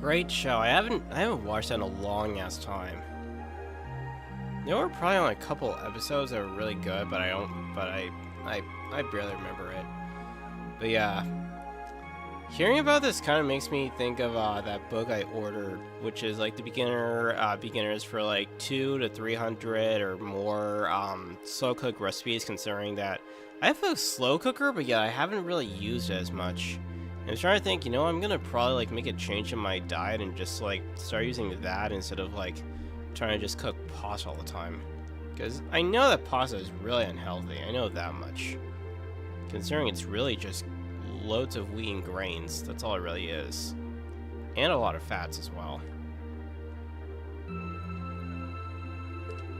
Great show. I haven't watched that in a long-ass time. There were probably only a couple episodes that were really good, but I barely remember it. But yeah. Hearing about this kind of makes me think of that book I ordered, which is like the beginners for like 200 to 300 or more slow cook recipes, considering that I have a slow cooker, but yeah, I haven't really used it as much. And I was trying to think, you know, I'm gonna probably like make a change in my diet and just like start using that instead of like trying to just cook pasta all the time. Because I know that pasta is really unhealthy, I know that much. Considering it's really just loads of wheat and grains, that's all it really is. And a lot of fats as well.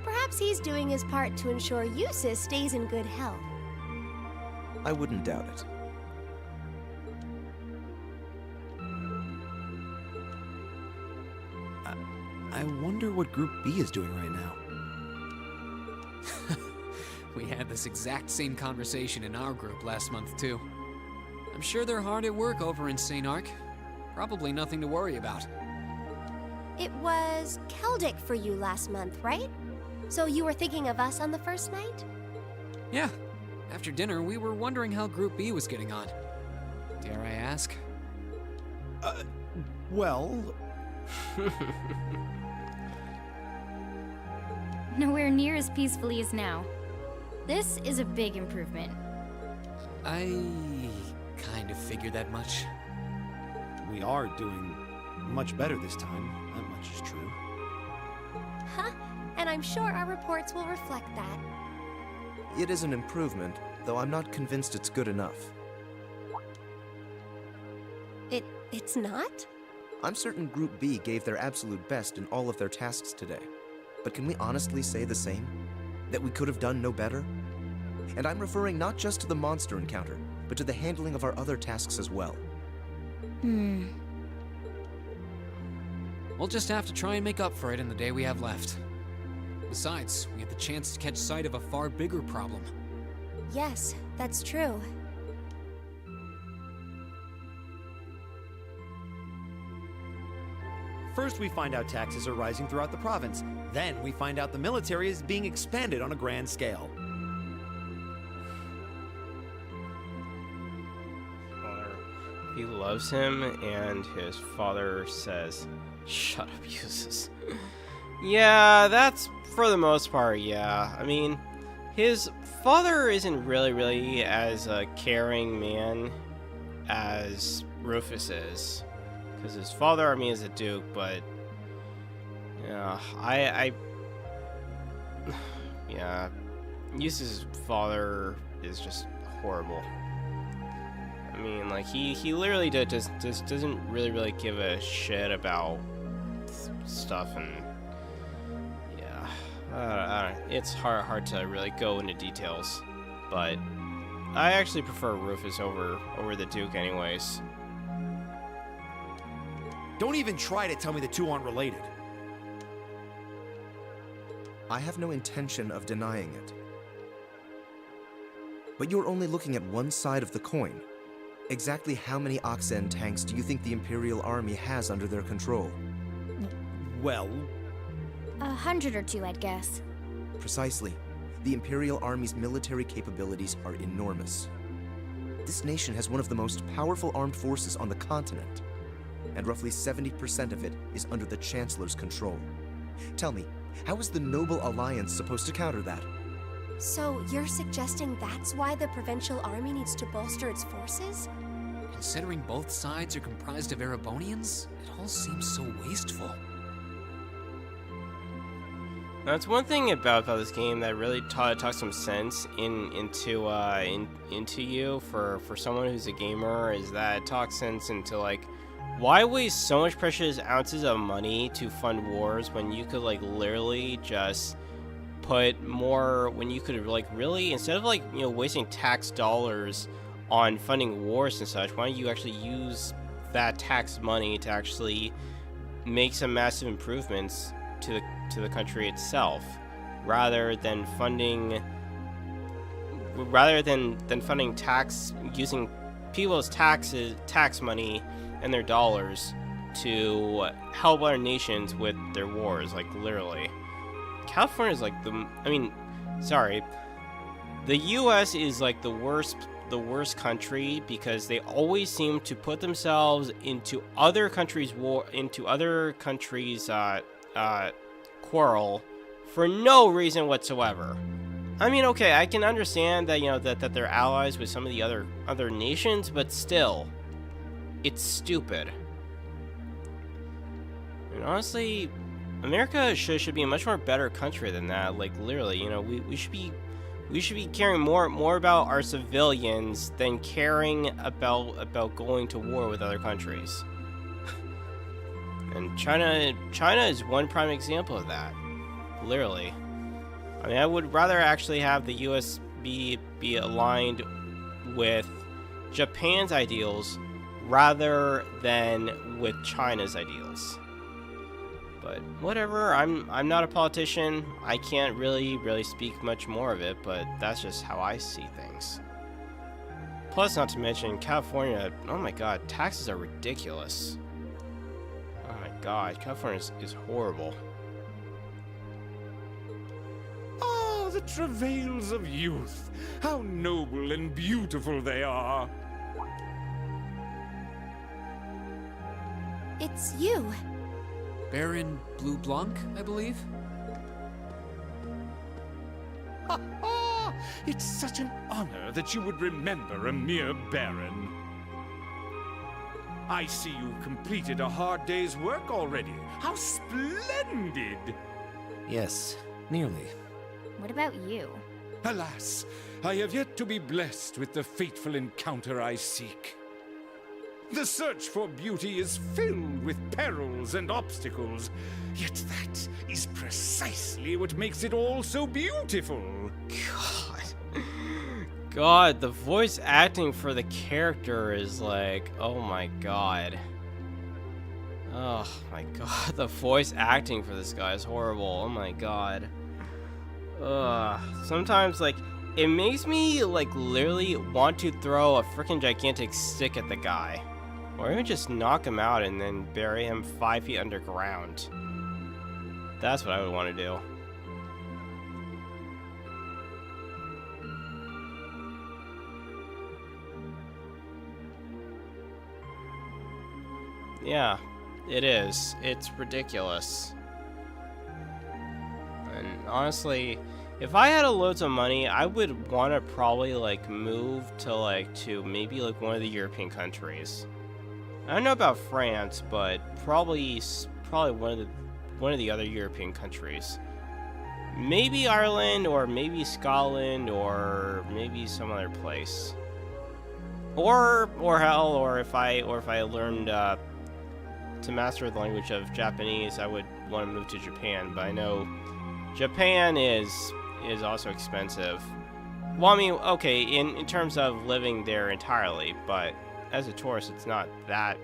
Perhaps he's doing his part to ensure Eustace stays in good health. I wouldn't doubt it. I wonder what Group B is doing right now. We had this exact same conversation in our group last month, too. I'm sure they're hard at work over in St. Ark. Probably nothing to worry about. It was Celdic for you last month, right? So you were thinking of us on the first night? Yeah. After dinner, we were wondering how Group B was getting on. Dare I ask? Well... Nowhere near as peacefully as now. This is a big improvement. I kind of figured that much. We are doing much better this time. That much is true. Huh? And I'm sure our reports will reflect that. It is an improvement, though I'm not convinced it's good enough. It's not? I'm certain Group B gave their absolute best in all of their tasks today. But can we honestly say the same? That we could have done no better? And I'm referring not just to the monster encounter, but to the handling of our other tasks as well. We'll just have to try and make up for it in the day we have left. Besides, we have the chance to catch sight of a far bigger problem. Yes, that's true. First, we find out taxes are rising throughout the province. Then, we find out the military is being expanded on a grand scale. He loves him, and his father says, "Shut up, useless." Yeah, that's for the most part, yeah. I mean, his father isn't really as a caring man as Rufus is. Because his father, I mean, is a duke, but... Yeah, yeah, Eustace's father is just horrible. I mean, like, he literally just doesn't really give a shit about stuff, and yeah, it's hard to really go into details, but I actually prefer Rufus over the Duke anyways. Don't even try to tell me the two aren't related. I have no intention of denying it. But you're only looking at one side of the coin. Exactly how many Oxen tanks do you think the Imperial Army has under their control? Well... 100 or 2, I'd guess. Precisely. The Imperial Army's military capabilities are enormous. This nation has one of the most powerful armed forces on the continent, and roughly 70% of it is under the Chancellor's control. Tell me, how is the Noble Alliance supposed to counter that? So you're suggesting that's why the Provincial Army needs to bolster its forces? Considering both sides are comprised of Erebonians, it all seems so wasteful. That's one thing about this game that really talks some sense into you for someone who's a gamer, is that it talks sense into, like, why waste so much precious ounces of money to fund wars when you could, like, literally just put more, when you could, like, really, instead of, like, you know, wasting tax dollars on funding wars and such, why don't you actually use that tax money to actually make some massive improvements to the country itself, rather than funding tax, using people's tax money and their dollars to help other nations with their wars. Like, literally, California is like the US is like the worst country, because they always seem to put themselves into other countries' quarrel for no reason whatsoever. I mean, okay, I can understand that, you know, that they're allies with some of the other nations, but still, it's stupid. And honestly, America should be a much more better country than that. Like, literally, you know, we should be caring more about our civilians than caring about going to war with other countries. And China is one prime example of that. Literally. I mean, I would rather actually have the US be aligned with Japan's ideals rather than with China's ideals. But whatever, I'm not a politician. I can't really speak much more of it, but that's just how I see things. Plus, not to mention, California, oh my god, taxes are ridiculous. Oh my god, California is horrible. Ah, the travails of youth. How noble and beautiful they are. It's you. Baron Blue Blanc, I believe? Ha ha! It's such an honor that you would remember a mere baron. I see you completed a hard day's work already. How splendid! Yes, nearly. What about you? Alas, I have yet to be blessed with the fateful encounter I seek. The search for beauty is filled with perils and obstacles, yet that is precisely what makes it all so beautiful. God, the voice acting for the character is like, oh my god. Oh my god, the voice acting for this guy is horrible. Oh my god. Ugh. Sometimes, like, it makes me, like, literally want to throw a freaking gigantic stick at the guy. Or even just knock him out and then bury him 5 feet underground. That's what I would want to do. Yeah, it is. It's ridiculous. And honestly, if I had loads of money, I would want to probably like move to maybe like one of the European countries. I don't know about France, but probably one of the other European countries. Maybe Ireland, or maybe Scotland, or maybe some other place. Or if I learned to master the language of Japanese, I would want to move to Japan. But I know Japan is also expensive. Well, I mean, okay, in terms of living there entirely, but as a tourist, it's not that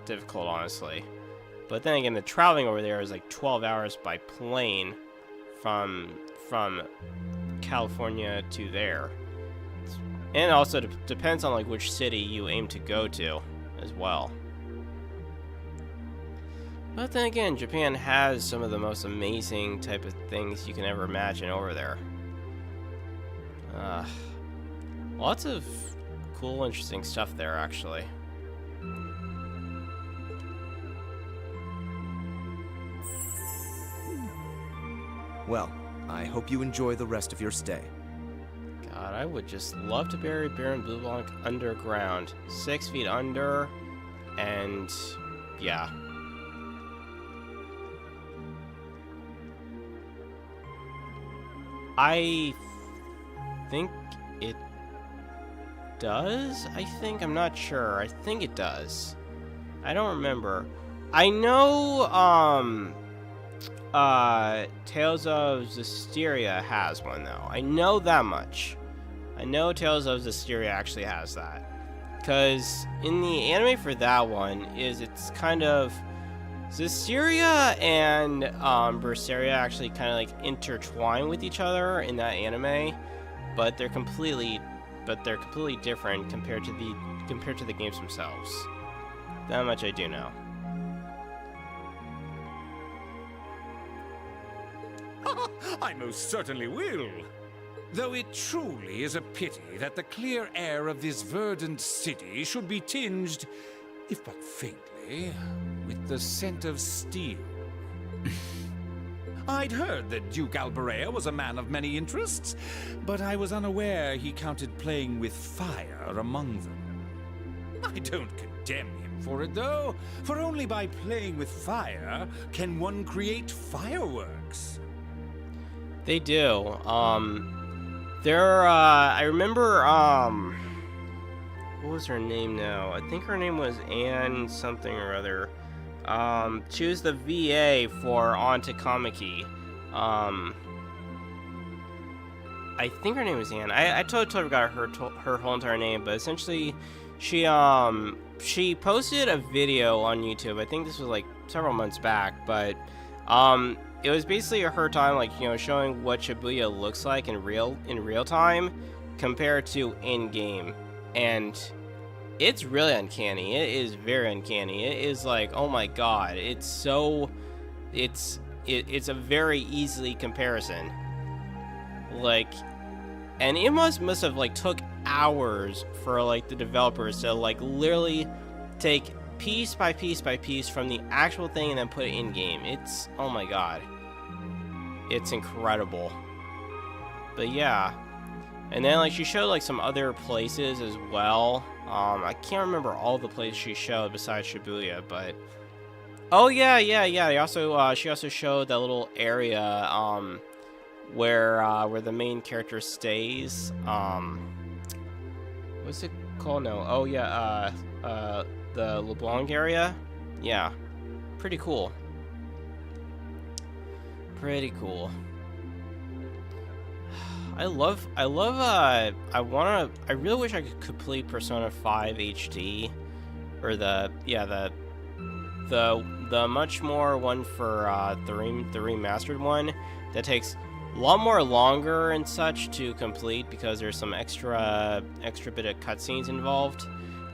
difficult, honestly. But then again, the traveling over there is like 12 hours by plane from California to there. And also depends on like which city you aim to go to as well. But then again, Japan has some of the most amazing type of things you can ever imagine over there. Lots of cool, interesting stuff there, actually. Well, I hope you enjoy the rest of your stay. God, I would just love to bury Baron Blueblanc underground. 6 feet under, and yeah. I think it does? I'm not sure. I think it does. I don't remember. I know, Tales of Zestiria has one, though. I know that much. I know Tales of Zestiria actually has that. Because in the anime for that one, it's kind of... Zestiria and Berseria actually kind of like intertwine with each other in that anime, but they're completely different compared to the games themselves. That much I do know. I most certainly will. Though it truly is a pity that the clear air of this verdant city should be tinged, if but faintly, with the scent of steel. I'd heard that Duke Alberea was a man of many interests, but I was unaware he counted playing with fire among them. I don't condemn him for it, though, for only by playing with fire can one create fireworks. They do. I remember, what was her name now? I think her name was Anne something or other. She was the VA for On Takamaki. I think her name was Anne. I totally forgot her whole entire name, but essentially, she posted a video on YouTube. I think this was like several months back, but it was basically her time, like, you know, showing what Shibuya looks like in real time compared to in game, and it's really uncanny. It is very uncanny. It is like, oh my god, it's a very easily comparison. Like, and it must have like took hours for like the developers to like literally take piece by piece by piece from the actual thing and then put it in game. It's, oh my god, it's incredible. But yeah, and then like she showed like some other places as well. I can't remember all the places she showed besides Shibuya, but oh yeah. They also she also showed that little area where the main character stays. What's it called now? Oh yeah, the LeBlanc area. Yeah, pretty cool. Pretty cool. I really wish I could complete Persona 5 HD, or the much more one for the remastered one that takes a lot more longer and such to complete because there's some extra bit of cutscenes involved.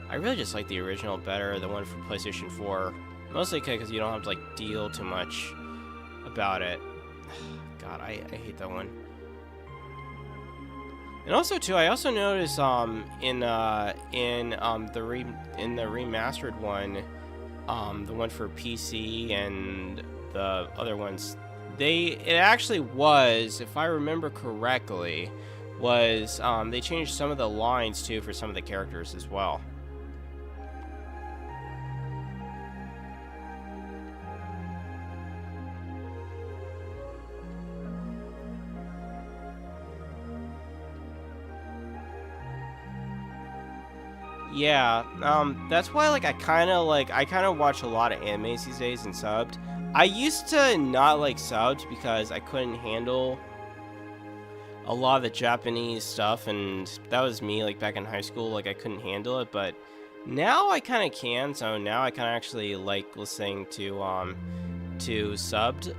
I really just like the original better, the one for PlayStation 4, mostly because you don't have to like deal too much about it. God, I hate that one. And also too, I also noticed in the remastered one, the one for PC and the other ones, it actually was, if I remember correctly, was they changed some of the lines too for some of the characters as well. Yeah, that's why I kind of watch a lot of animes these days and subbed. I used to not like subs because I couldn't handle a lot of the Japanese stuff, and that was me back in high school. I couldn't handle it, but now I kind of can. So now I kind of actually like listening to subbed.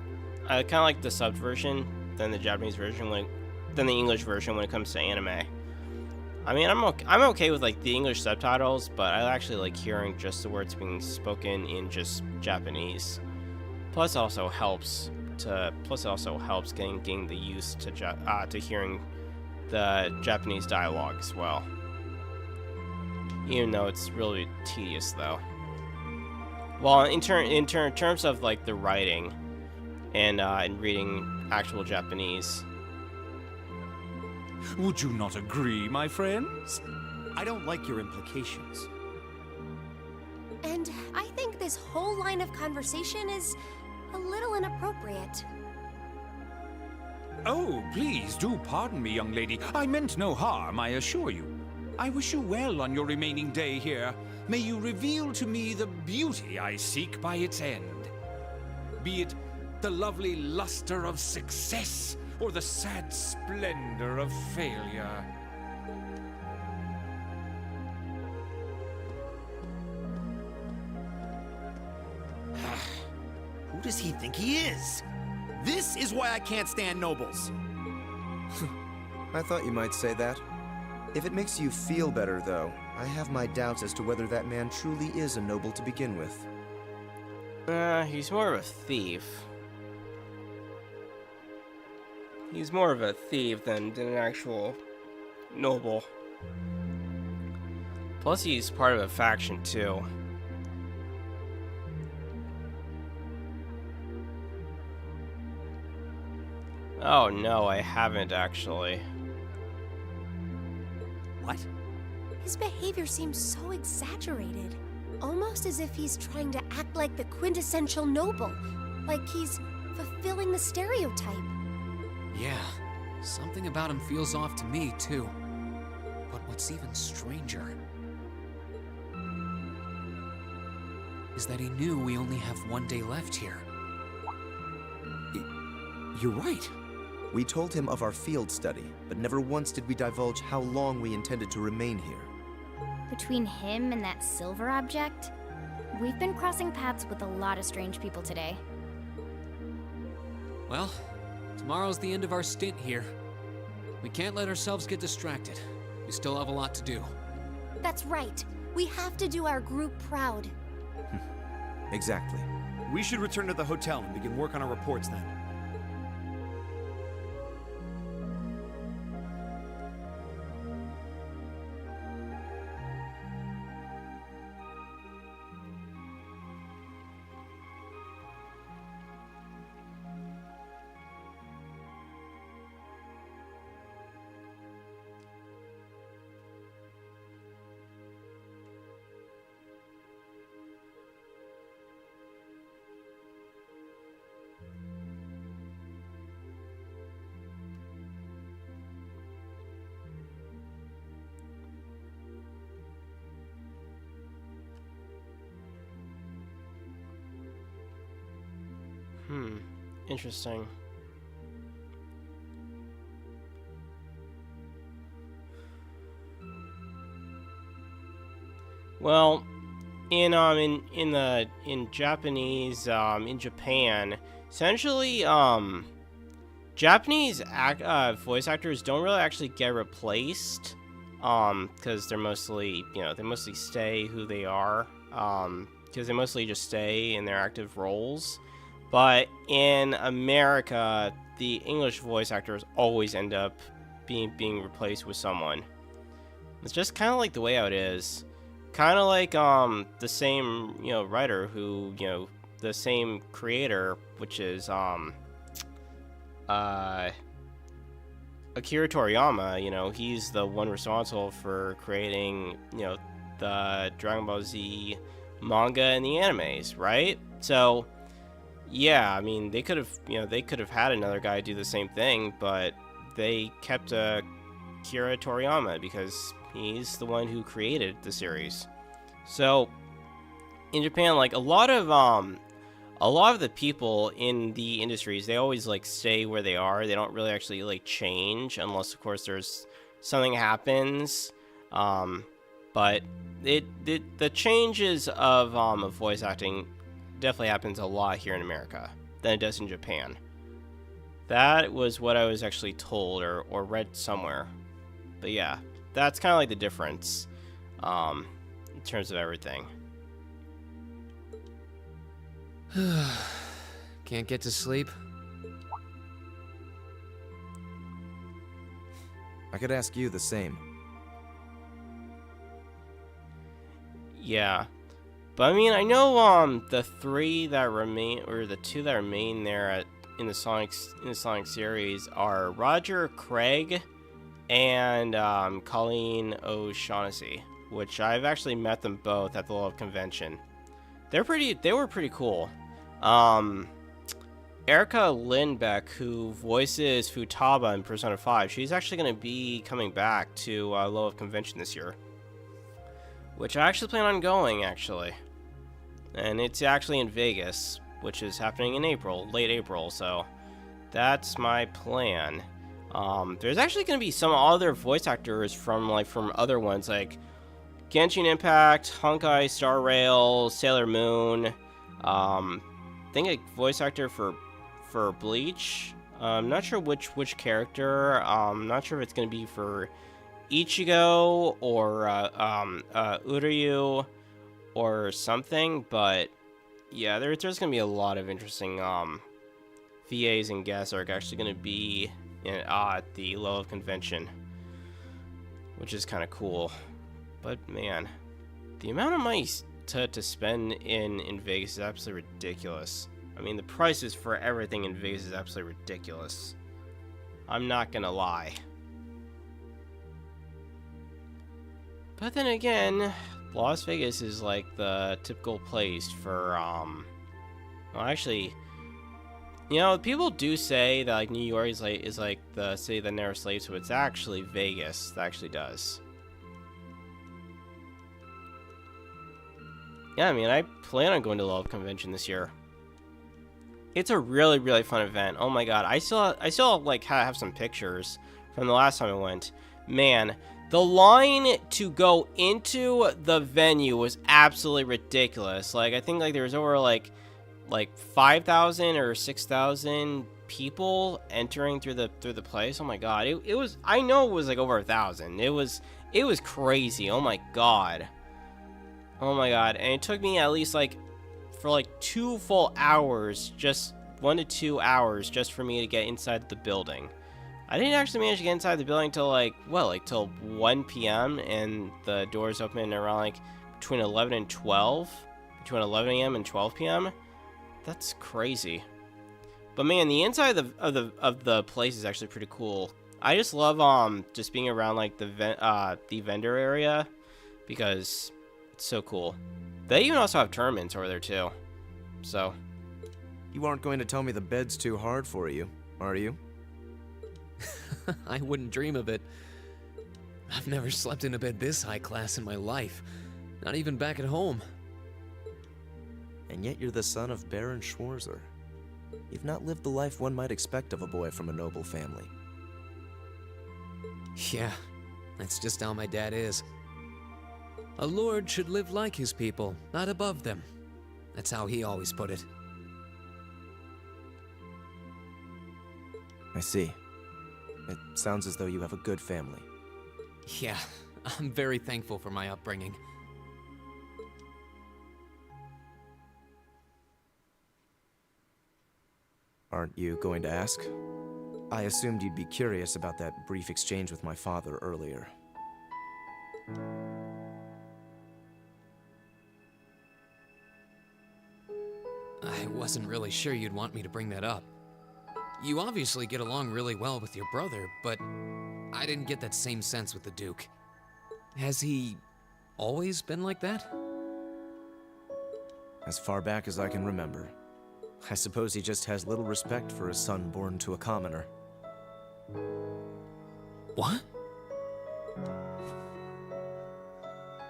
I kind of like the subbed version than the Japanese version than the English version when it comes to anime. I mean, I'm okay with the English subtitles, but I actually like hearing just the words being spoken in just Japanese. Plus, it also helps getting the use to hearing the Japanese dialogue as well. Even though it's really tedious, though. Well, in terms of the writing and reading actual Japanese. Would you not agree, my friends? I don't like your implications. And I think this whole line of conversation is a little inappropriate. Oh, please do pardon me, young lady. I meant no harm, I assure you. I wish you well on your remaining day here. May you reveal to me the beauty I seek by its end. Be it the lovely luster of success, or the sad splendor of failure. Who does he think he is? This is why I can't stand nobles. I thought you might say that. If it makes you feel better, though, I have my doubts as to whether that man truly is a noble to begin with. He's more of a thief. He's more of a thief than an actual noble. Plus, he's part of a faction, too. Oh, no, I haven't, actually. What? His behavior seems so exaggerated. Almost as if he's trying to act like the quintessential noble. Like he's fulfilling the stereotype. Yeah, something about him feels off to me, too. But what's even stranger is that he knew we only have one day left here. You're right. We told him of our field study, but never once did we divulge how long we intended to remain here. Between him and that silver object, we've been crossing paths with a lot of strange people today. Well, tomorrow's the end of our stint here. We can't let ourselves get distracted. We still have a lot to do. That's right. We have to do our group proud. Exactly. We should return to the hotel and begin work on our reports then. Interesting. Well, in Japanese, in Japan, essentially, Japanese voice actors don't really actually get replaced, because they're mostly, they mostly stay who they are, because they mostly just stay in their active roles. But in America, the English voice actors always end up being replaced with someone. It's just kind of like the way how it is. Kind of like the same, you know, writer who, you know, the same creator, which is Akira Toriyama, you know, he's the one responsible for creating, you know, the Dragon Ball Z manga and the animes, right? So, yeah, I mean, they could have had another guy do the same thing, but they kept Akira Toriyama because he's the one who created the series. So, in Japan, like a lot of the people in the industries, they always like stay where they are. They don't really actually like change unless, of course, there's something happens. But the changes of voice acting definitely happens a lot here in America than it does in Japan. That was what I was actually told or read somewhere. But yeah, that's kind of like the difference in terms of everything. Can't get to sleep? I could ask you the same. Yeah. But I mean, I know the three that remain, or the two that remain there in the Sonic series are Roger Craig and Colleen O'Shaughnessy, which I've actually met them both at the Love Convention. They were pretty cool. Erica Lindbeck, who voices Futaba in Persona 5, she's actually going to be coming back to Love Convention this year, which I actually plan on going, actually. And it's actually in Vegas, which is happening in April, late April, so that's my plan. There's actually going to be some other voice actors from other ones, like Genshin Impact, Honkai Star Rail, Sailor Moon. I think a voice actor for Bleach. I'm not sure which character. I'm not sure if it's going to be for Ichigo or Uryu or something, but yeah, there's going to be a lot of interesting VAs and guests are actually going to be at the Love Convention, which is kind of cool. But man, the amount of money to spend in Vegas is absolutely ridiculous. I mean, the prices for everything in Vegas is absolutely ridiculous. I'm not gonna lie. But then again, Las Vegas is like the typical place for, well, actually, you know, people do say that like New York is like the city that never sleeps, but it's actually Vegas that actually does. Yeah, I mean, I plan on going to the Love Convention this year. It's a really, really fun event. Oh my god, I still like have some pictures from the last time I went. Man, the line to go into the venue was absolutely ridiculous. Like, I think like there was over like 5,000 or 6,000 people entering through the place. Oh my god, it was, I know it was like over 1,000. It was crazy. Oh my god. Oh my god, and it took me at least like for like 2 full hours, just 1 to 2 hours just for me to get inside the building. I didn't actually manage to get inside the building till till 1 p.m. and the doors open around like between 11 and 12, between 11 a.m. and 12 p.m. That's crazy. But man, the inside of the place is actually pretty cool. I just love just being around like the vendor area because it's so cool. They even also have tournaments over there too. So, you aren't going to tell me the bed's too hard for you, are you? I wouldn't dream of it. I've never slept in a bed this high class in my life. Not even back at home. And yet you're the son of Baron Schwarzer. You've not lived the life one might expect of a boy from a noble family. Yeah, that's just how my dad is. A lord should live like his people, not above them. That's how he always put it. I see. It sounds as though you have a good family. Yeah, I'm very thankful for my upbringing. Aren't you going to ask? I assumed you'd be curious about that brief exchange with my father earlier. I wasn't really sure you'd want me to bring that up. You obviously get along really well with your brother, but I didn't get that same sense with the Duke. Has he always been like that? As far back as I can remember. I suppose he just has little respect for a son born to a commoner. What?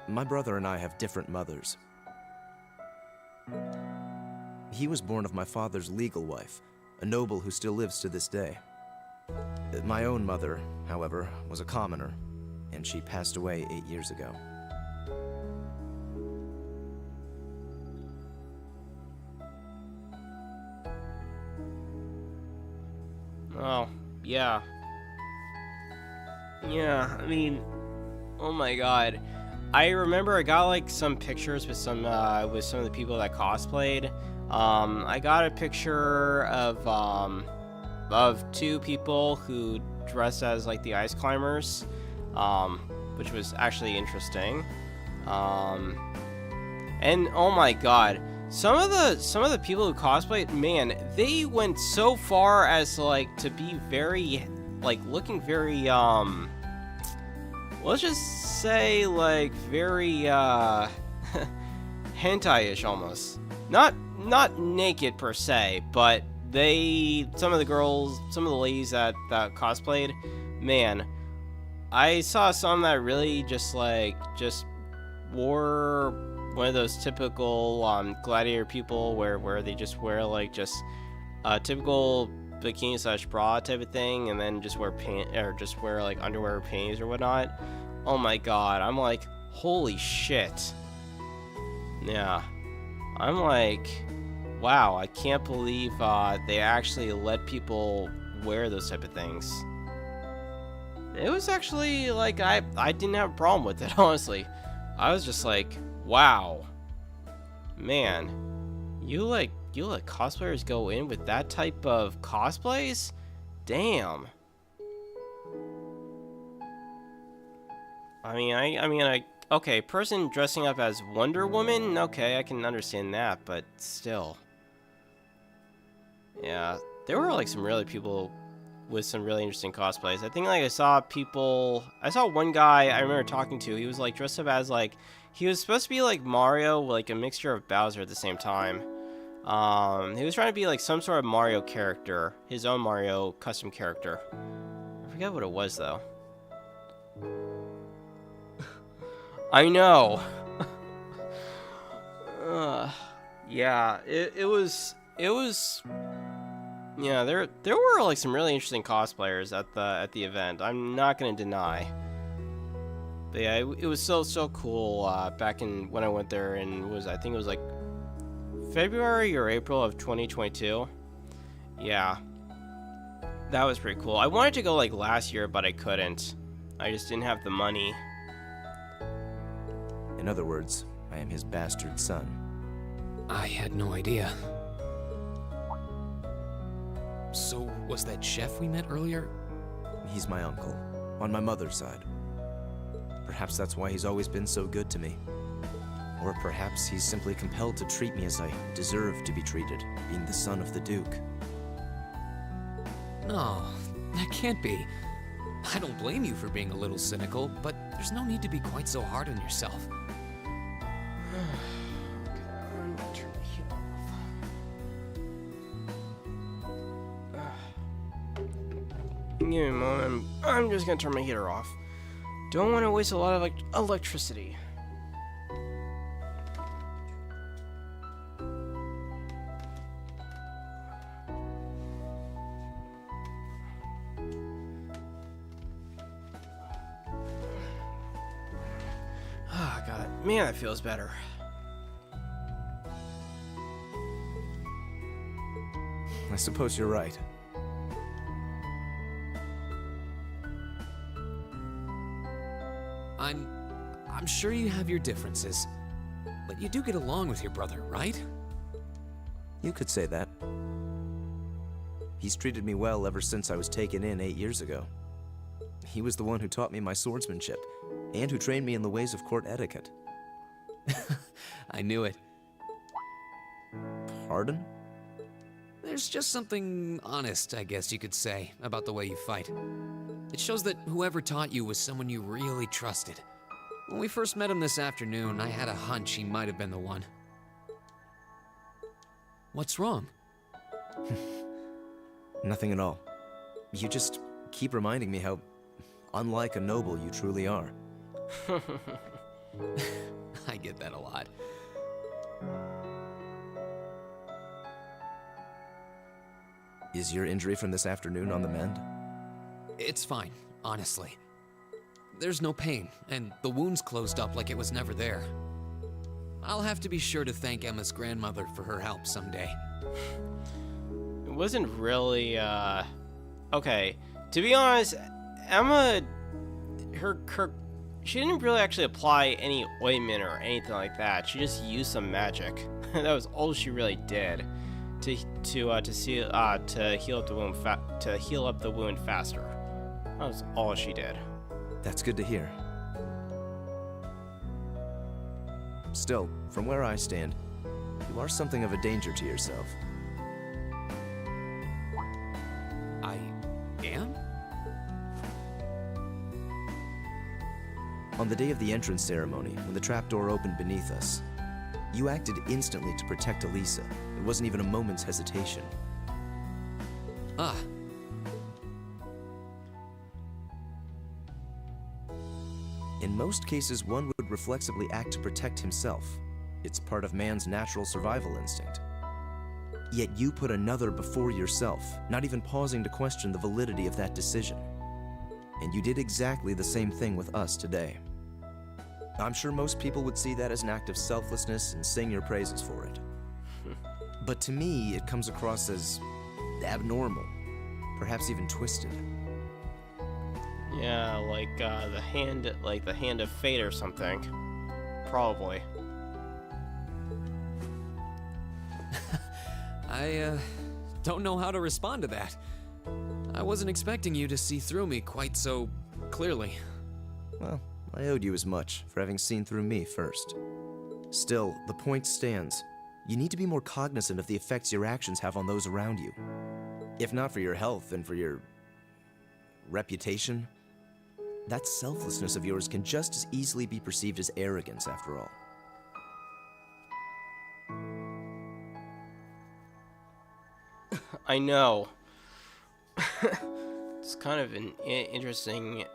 My brother and I have different mothers. He was born of my father's legal wife, a noble who still lives to this day. My own mother, however, was a commoner, and she passed away 8 years ago. Oh, yeah. Yeah, I mean, oh my god. I remember I got like some pictures with some of the people that cosplayed. I got a picture of 2 people who dressed as like the ice climbers, which was actually interesting. And oh my god, some of the people who cosplayed, man, they went so far as like to be very like looking very let's just say like very hentai-ish almost. Not naked per se, but some of the ladies that cosplayed, man, I saw some that really just wore one of those typical gladiator people where they just wear like just a typical bikini / bra type of thing, and then just wear like underwear or panties or whatnot. Oh my god, I'm like, holy shit. Yeah, I'm like, wow, I can't believe they actually let people wear those type of things. It was actually like I didn't have a problem with it, honestly. I was just like, wow, man, you let cosplayers go in with that type of cosplays? Damn. I mean, okay, person dressing up as Wonder Woman, okay, I can understand that, but still. Yeah, there were like some really people with some really interesting cosplays. I think like I saw one guy I remember talking to, he was like dressed up as like, he was supposed to be like Mario, like a mixture of Bowser at the same time. He was trying to be like some sort of Mario character, his own Mario custom character. I forget what it was though. I know. Yeah, it was. Yeah, there were like some really interesting cosplayers at the event. I'm not gonna deny. But yeah, it was so cool back in when I went there, and I think it was like February or April of 2022. Yeah, that was pretty cool. I wanted to go like last year, but I couldn't. I just didn't have the money. In other words, I am his bastard son. I had no idea. So, was that chef we met earlier? He's my uncle, on my mother's side. Perhaps that's why he's always been so good to me. Or perhaps he's simply compelled to treat me as I deserve to be treated, being the son of the Duke. No, that can't be. I don't blame you for being a little cynical, but there's no need to be quite so hard on yourself. Give me a moment. I'm just gonna turn my heater off. Don't want to waste a lot of electricity. Ah, God, man, that feels better. I suppose you're right. I'm sure you have your differences, but you do get along with your brother, right? You could say that. He's treated me well ever since I was taken in 8 years ago. He was the one who taught me my swordsmanship, and who trained me in the ways of court etiquette. I knew it. Pardon? There's just something honest, I guess you could say, about the way you fight. It shows that whoever taught you was someone you really trusted. When we first met him this afternoon, I had a hunch he might have been the one. What's wrong? Nothing at all. You just keep reminding me how unlike a noble you truly are. I get that a lot. Is your injury from this afternoon on the mend? It's fine, honestly. There's no pain, and the wound's closed up like it was never there. I'll have to be sure to thank Emma's grandmother for her help someday. It wasn't really, okay. To be honest, Emma, she didn't really actually apply any ointment or anything like that. She just used some magic. That was all she really did to heal up the wound faster. That was all she did. That's good to hear. Still, from where I stand, you are something of a danger to yourself. I am? On the day of the entrance ceremony, when the trapdoor opened beneath us, you acted instantly to protect Elisa. It wasn't even a moment's hesitation. Ah. In most cases, one would reflexively act to protect himself. It's part of man's natural survival instinct. Yet you put another before yourself, not even pausing to question the validity of that decision. And you did exactly the same thing with us today. I'm sure most people would see that as an act of selflessness and sing your praises for it. But to me, it comes across as abnormal, perhaps even twisted. Yeah, like the hand of fate or something. Probably. I don't know how to respond to that. I wasn't expecting you to see through me quite so clearly. Well, I owed you as much for having seen through me first. Still, the point stands. You need to be more cognizant of the effects your actions have on those around you. If not for your health and for your reputation, that selflessness of yours can just as easily be perceived as arrogance, after all. I know. It's kind of an interesting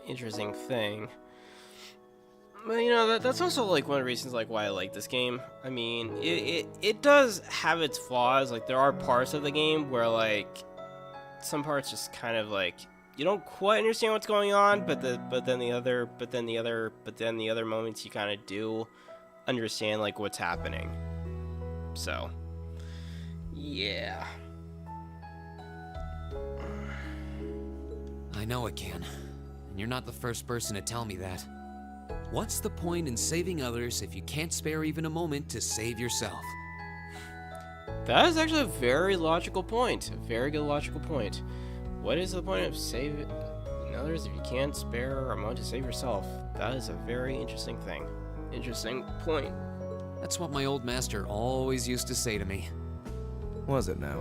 thing. But you know, that's also like one of the reasons like why I like this game. I mean, it does have its flaws. Like there are parts of the game where like some parts just kind of like you don't quite understand what's going on, but then the other moments you kind of do understand like what's happening. So, yeah. I know it can, and you're not the first person to tell me that. What's the point in saving others if you can't spare even a moment to save yourself? That is actually a very logical point. A very good logical point. What is the point of saving others if you can't spare a moment to save yourself? That is a very interesting thing. Interesting point. That's what my old master always used to say to me. Was it now?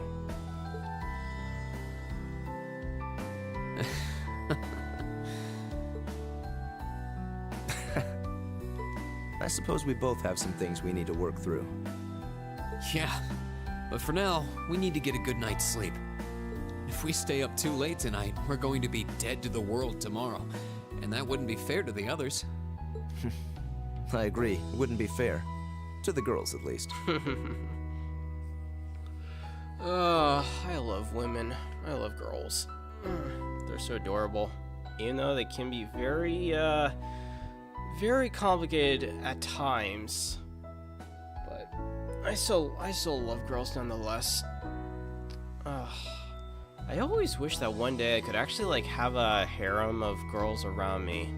I suppose we both have some things we need to work through. Yeah, but for now, we need to get a good night's sleep. If we stay up too late tonight, we're going to be dead to the world tomorrow, and that wouldn't be fair to the others. I agree, it wouldn't be fair. To the girls, at least. I love women. I love girls. They're so adorable. Even though they can be very, very complicated at times. But I still love girls nonetheless. I always wish that one day I could actually like have a harem of girls around me.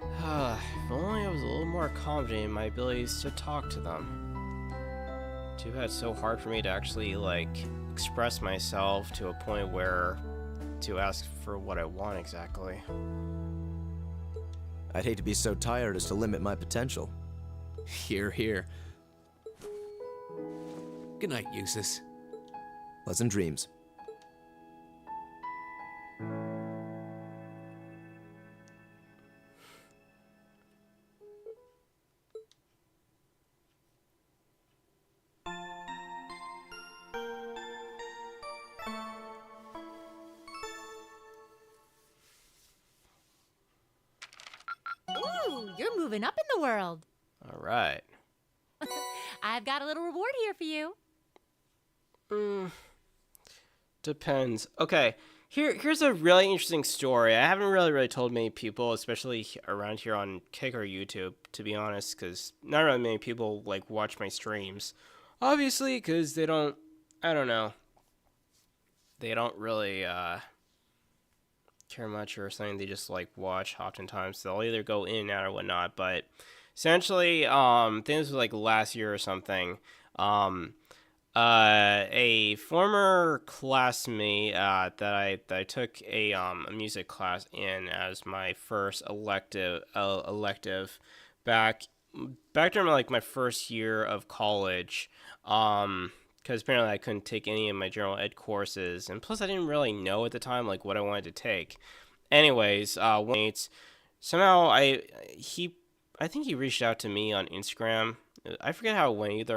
If only I was a little more confident in my abilities to talk to them. Too bad it's so hard for me to actually like express myself to a point where to ask for what I want exactly. I'd hate to be so tired as to limit my potential. Here, here. Good night, Eustace. Pleasant dreams. Ooh, you're moving up in the world. All right. I've got a little reward here for you. Depends. Okay, here's a really interesting story. I haven't really told many people, especially around here on Kick or YouTube, to be honest, because not really many people like watch my streams. Obviously, because they don't. I don't know. They don't really care much or something. They just like watch oftentimes. They'll either go in and out or whatnot. But essentially, I think this was like last year or something. A former classmate that I took a music class in as my first elective back during like my first year of college, because apparently I couldn't take any of my general ed courses, and plus I didn't really know at the time like what I wanted to take. Anyways, somehow I think he reached out to me on Instagram. I forget how it went.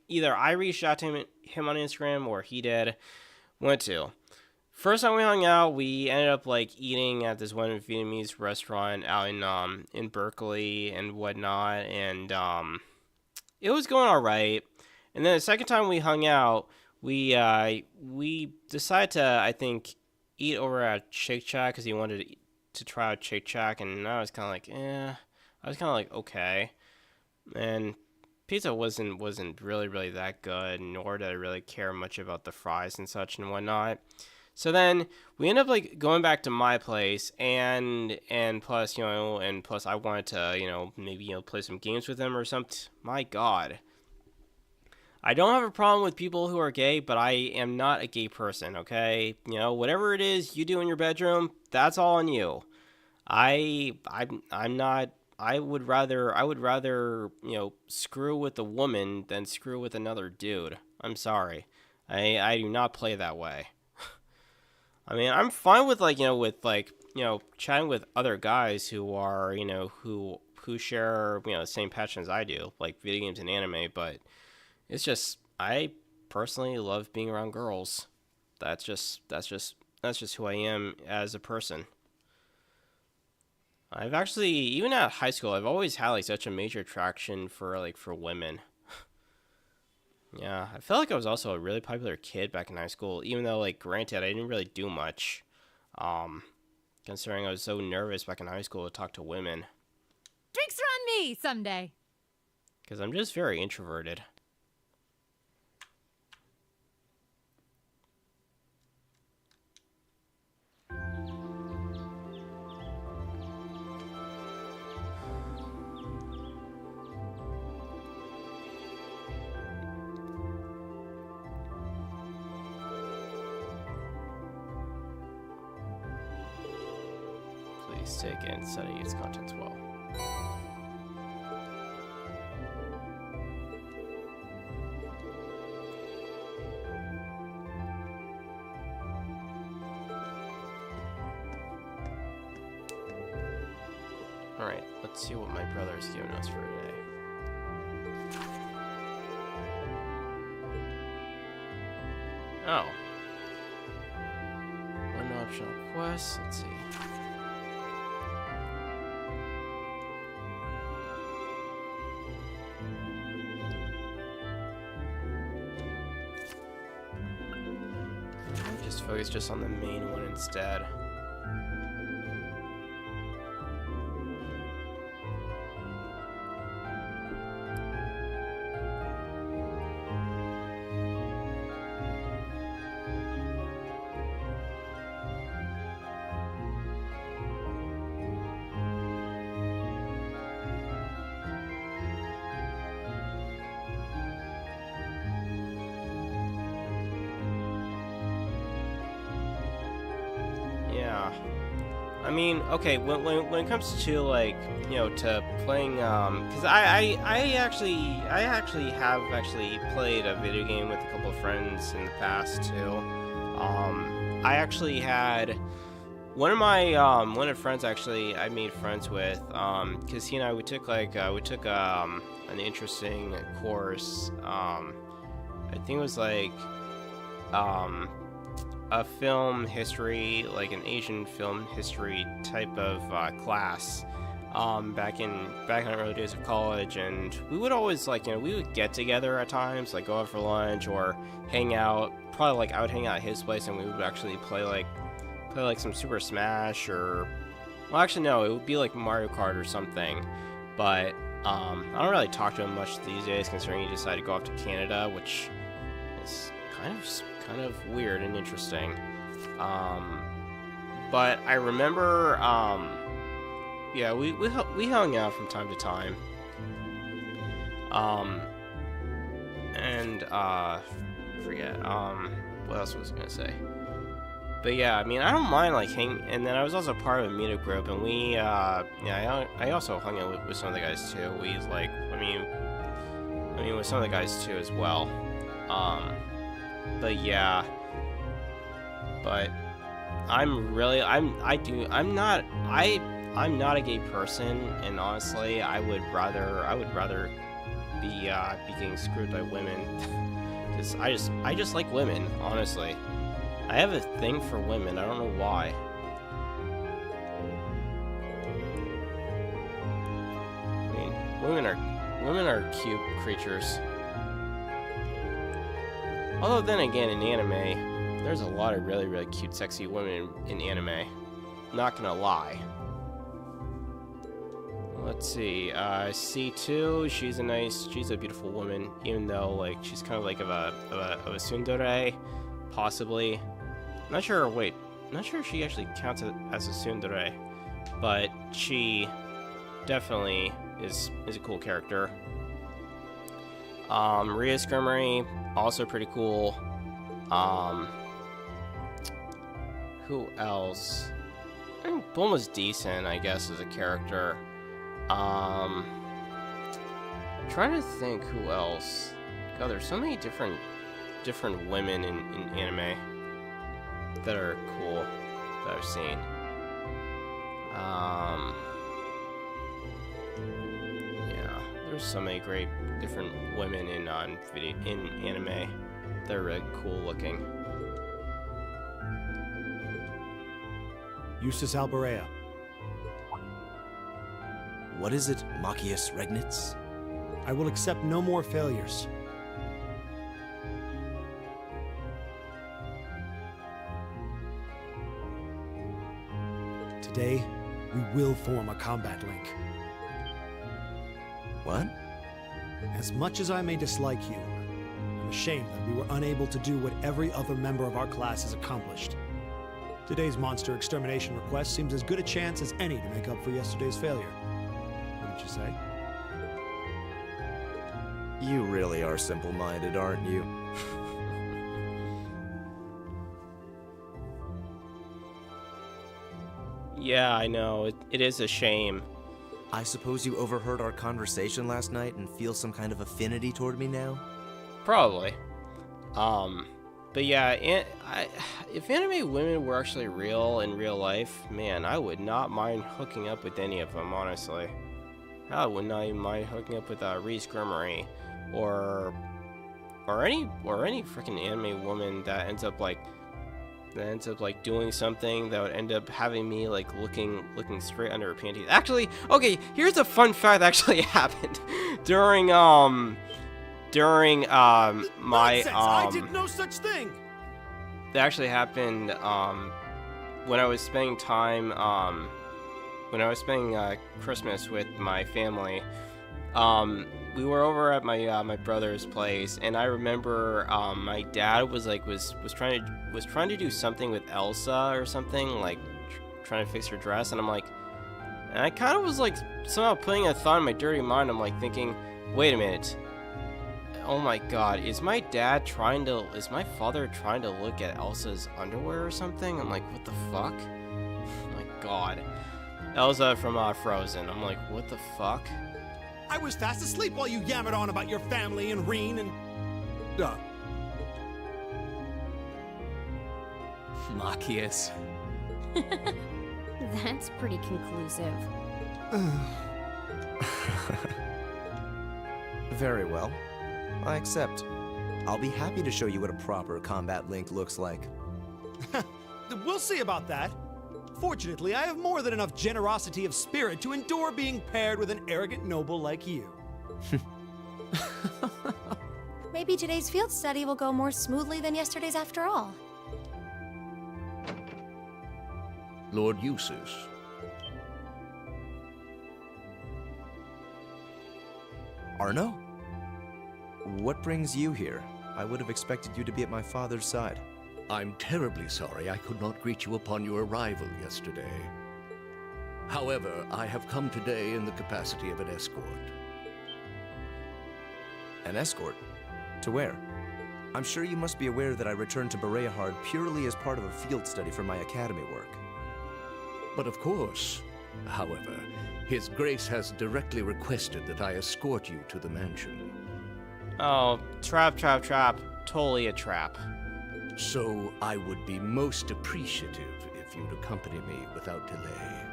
Either I reached out to him on Instagram, or he did. Went to. First time we hung out, we ended up like eating at this one Vietnamese restaurant out in Berkeley and whatnot, and it was going all right. And then the second time we hung out, we decided to, I think, eat over at Shake Shack because he wanted to try out Shake Shack, and I was kind of like, I was kind of like, okay. And pizza wasn't really that good, nor did I really care much about the fries and such and whatnot. So then we ended up like going back to my place, and plus I wanted to maybe play some games with him or something. My God. I don't have a problem with people who are gay, but I am not a gay person, okay? Whatever it is you do in your bedroom, that's all on you. I'm not. I would rather screw with a woman than screw with another dude. I'm sorry. I do not play that way. I mean, I'm fine with chatting with other guys who are, who share, the same passions I do, like video games and anime, but it's just, I personally love being around girls. That's just who I am as a person. I've actually, even at high school, I've always had like such a major attraction for women. Yeah, I felt like I was also a really popular kid back in high school, even though granted I didn't really do much. Considering I was so nervous back in high school to talk to women. Drinks are on me someday. Because I'm just very introverted. Take in study its contents well. Alright, let's see what my brother's given us for today. Oh. One optional quest, let's see. Focus just on the main one instead. I mean, okay, when it comes to like, you know, to playing, because I actually have played a video game with a couple of friends in the past too. I actually had one of my friends actually I made friends with, because he and I we took an interesting course. I think it was like a film history, like an Asian film history type of class, back in the early days of college. And we would always, like, you know, we would get together at times, like go out for lunch or hang out. Probably like I would hang out at his place and we would actually play like some Super Smash, or, well, actually no, it would be like Mario Kart or something. But I don't really talk to him much these days, considering he decided to go off to Canada, which is kind of weird and interesting. But I remember, yeah, we hung out from time to time. And forget what else was I gonna say. But yeah, I mean, I don't mind like hanging. And then I was also part of a meetup group, and we, yeah, I also hung out with some of the guys too. We like, I mean, with some of the guys too as well. But yeah, but I'm not a gay person, and honestly, I would rather be getting screwed by women, because I just like women, honestly. I have a thing for women. I don't know why. I mean, women are cute creatures. Although then again, in anime, there's a lot of really, really cute, sexy women in anime. Not gonna lie. Let's see. C2. She's a beautiful woman, even though like she's kind of like of a tsundere, possibly. Not sure if she actually counts as a tsundere, but she definitely is a cool character. Ria Skirmery, also pretty cool. Who else? I think Bulma's decent, I guess, as a character. Trying to think who else. God, there's so many different women in anime that are cool that I've seen. Yeah, there's so many great different women in anime that are really cool looking. Eustace Albarea. What is it, Machias Regnitz? I will accept no more failures. Today, we will form a combat link. What? As much as I may dislike you, I'm ashamed that we were unable to do what every other member of our class has accomplished. Today's monster extermination request seems as good a chance as any to make up for yesterday's failure. What did you say? You really are simple-minded, aren't you? Yeah, I know. It is a shame. I suppose you overheard our conversation last night and feel some kind of affinity toward me now? Probably. But yeah, if anime women were actually real in real life, man, I would not mind hooking up with any of them, honestly. I would not even mind hooking up with Reese Grimmery, or any freaking anime woman that ends up like doing something that would end up having me like looking straight under her panties. Actually, okay, here's a fun fact that actually happened during my Nonsense! I did no such thing. That actually happened when I was spending time Christmas with my family. We were over at my brother's place, and I remember my dad was trying to do something with Elsa or something, like trying to fix her dress, and I kind of was like somehow putting a thought in my dirty mind. I'm like thinking, wait a minute, oh my god, is my father trying to look at Elsa's underwear or something? I'm like, what the fuck? Oh my god. That was from Frozen. I'm like, what the fuck? I was fast asleep while you yammered on about your family and Reen and... Machias. That's pretty conclusive. Very well. I accept. I'll be happy to show you what a proper combat link looks like. We'll see about that. Fortunately, I have more than enough generosity of spirit to endure being paired with an arrogant noble like you. Maybe today's field study will go more smoothly than yesterday's after all. Lord Eustace. Arno? What brings you here? I would have expected you to be at my father's side. I'm terribly sorry I could not greet you upon your arrival yesterday. However, I have come today in the capacity of an escort. An escort? To where? I'm sure you must be aware that I returned to Bareahard purely as part of a field study for my academy work. But of course, however, His Grace has directly requested that I escort you to the mansion. Oh, trap. Totally a trap. So I would be most appreciative if you'd accompany me without delay.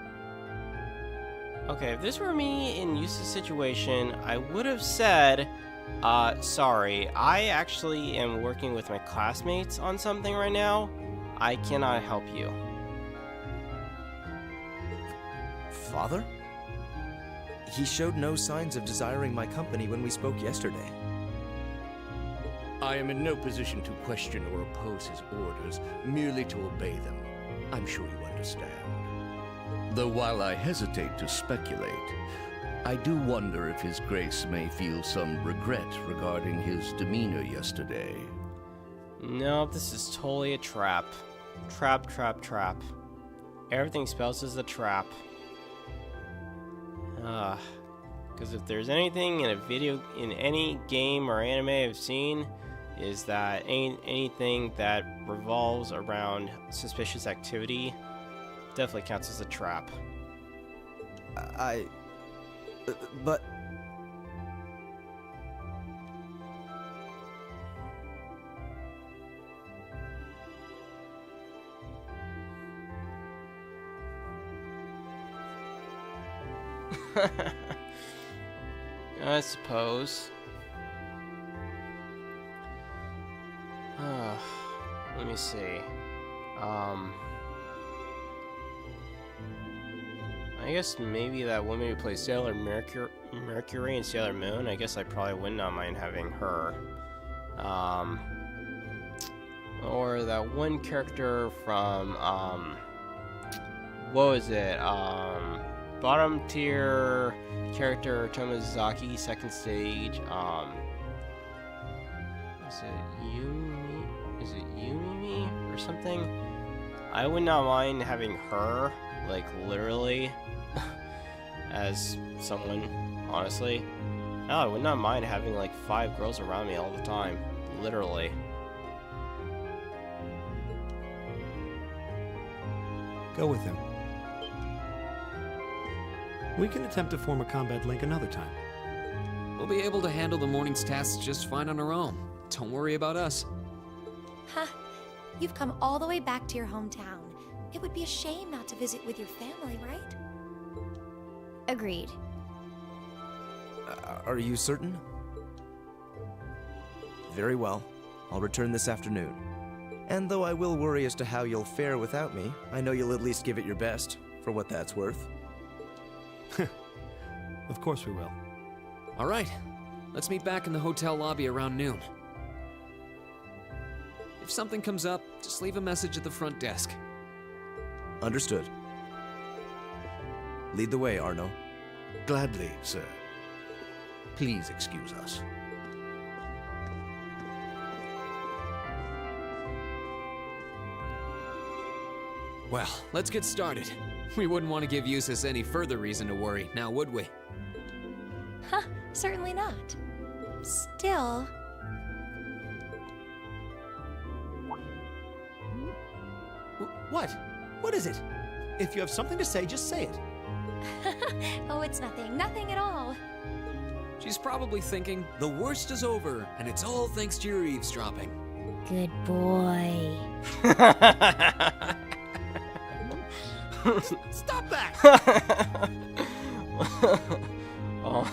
Okay, if this were me in Yusa's situation, I would have said, sorry, I actually am working with my classmates on something right now. I cannot help you. Father? He showed no signs of desiring my company when we spoke yesterday. I am in no position to question or oppose his orders, merely to obey them. I'm sure you understand. Though while I hesitate to speculate, I do wonder if His Grace may feel some regret regarding his demeanor yesterday. Nope, this is totally a trap. Trap. Everything spells is a trap. Because if there's anything in any game or anime I've seen, is that anything that revolves around suspicious activity definitely counts as a trap. But... I suppose. Let me see. I guess maybe that woman who plays Sailor Mercury and Sailor Moon, I guess I probably would not mind having her. Or that one character from, what was it? Bottom tier character Tomazaki, second stage. Is it Yumi or something? I would not mind having her, like, literally, as someone, honestly. No, I would not mind having, like, 5 girls around me all the time. Literally. Go with him. We can attempt to form a combat link another time. We'll be able to handle the morning's tasks just fine on our own. Don't worry about us. Ha! You've come all the way back to your hometown. It would be a shame not to visit with your family, right? Agreed. Are you certain? Very well. I'll return this afternoon. And though I will worry as to how you'll fare without me, I know you'll at least give it your best, for what that's worth. Of course we will. All right. Let's meet back in the hotel lobby around noon. If something comes up, just leave a message at the front desk. Understood. Lead the way, Arno. Gladly, sir. Please excuse us. Well, let's get started. We wouldn't want to give Eustace any further reason to worry, now would we? Huh, certainly not. Still... What? What is it? If you have something to say, just say it. Oh, it's nothing. Nothing at all. She's probably thinking, the worst is over, and it's all thanks to your eavesdropping. Good boy. Stop that! Oh.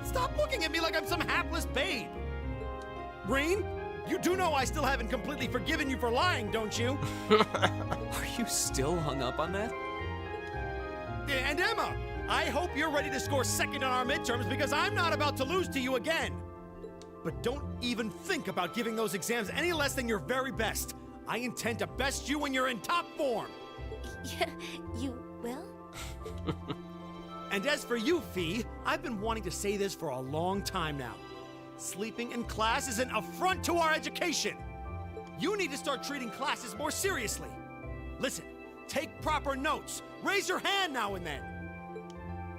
Stop looking at me like I'm some hapless babe. Rain, you do know I still haven't completely forgiven you for lying, don't you? Are you still hung up on that? And Emma, I hope you're ready to score second on our midterms because I'm not about to lose to you again. But don't even think about giving those exams any less than your very best. I intend to best you when you're in top form. Yeah, you will? And as for you, Fee, I've been wanting to say this for a long time now. Sleeping in class is an affront to our education. You need to start treating classes more seriously. Listen, take proper notes. Raise your hand now and then.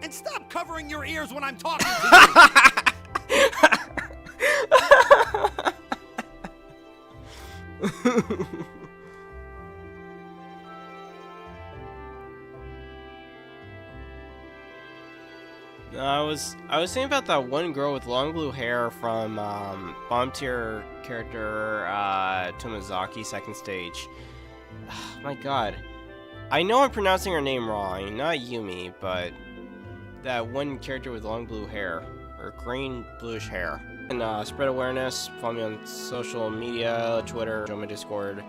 And stop covering your ears when I'm talking to you. I was thinking about that one girl with long blue hair from Bomb Tier character Tomazaki Second Stage. My God, I know I'm pronouncing her name wrong, not Yumi, but that one character with long blue hair or green bluish hair. And spread awareness. Follow me on social media, Twitter, join my Discord.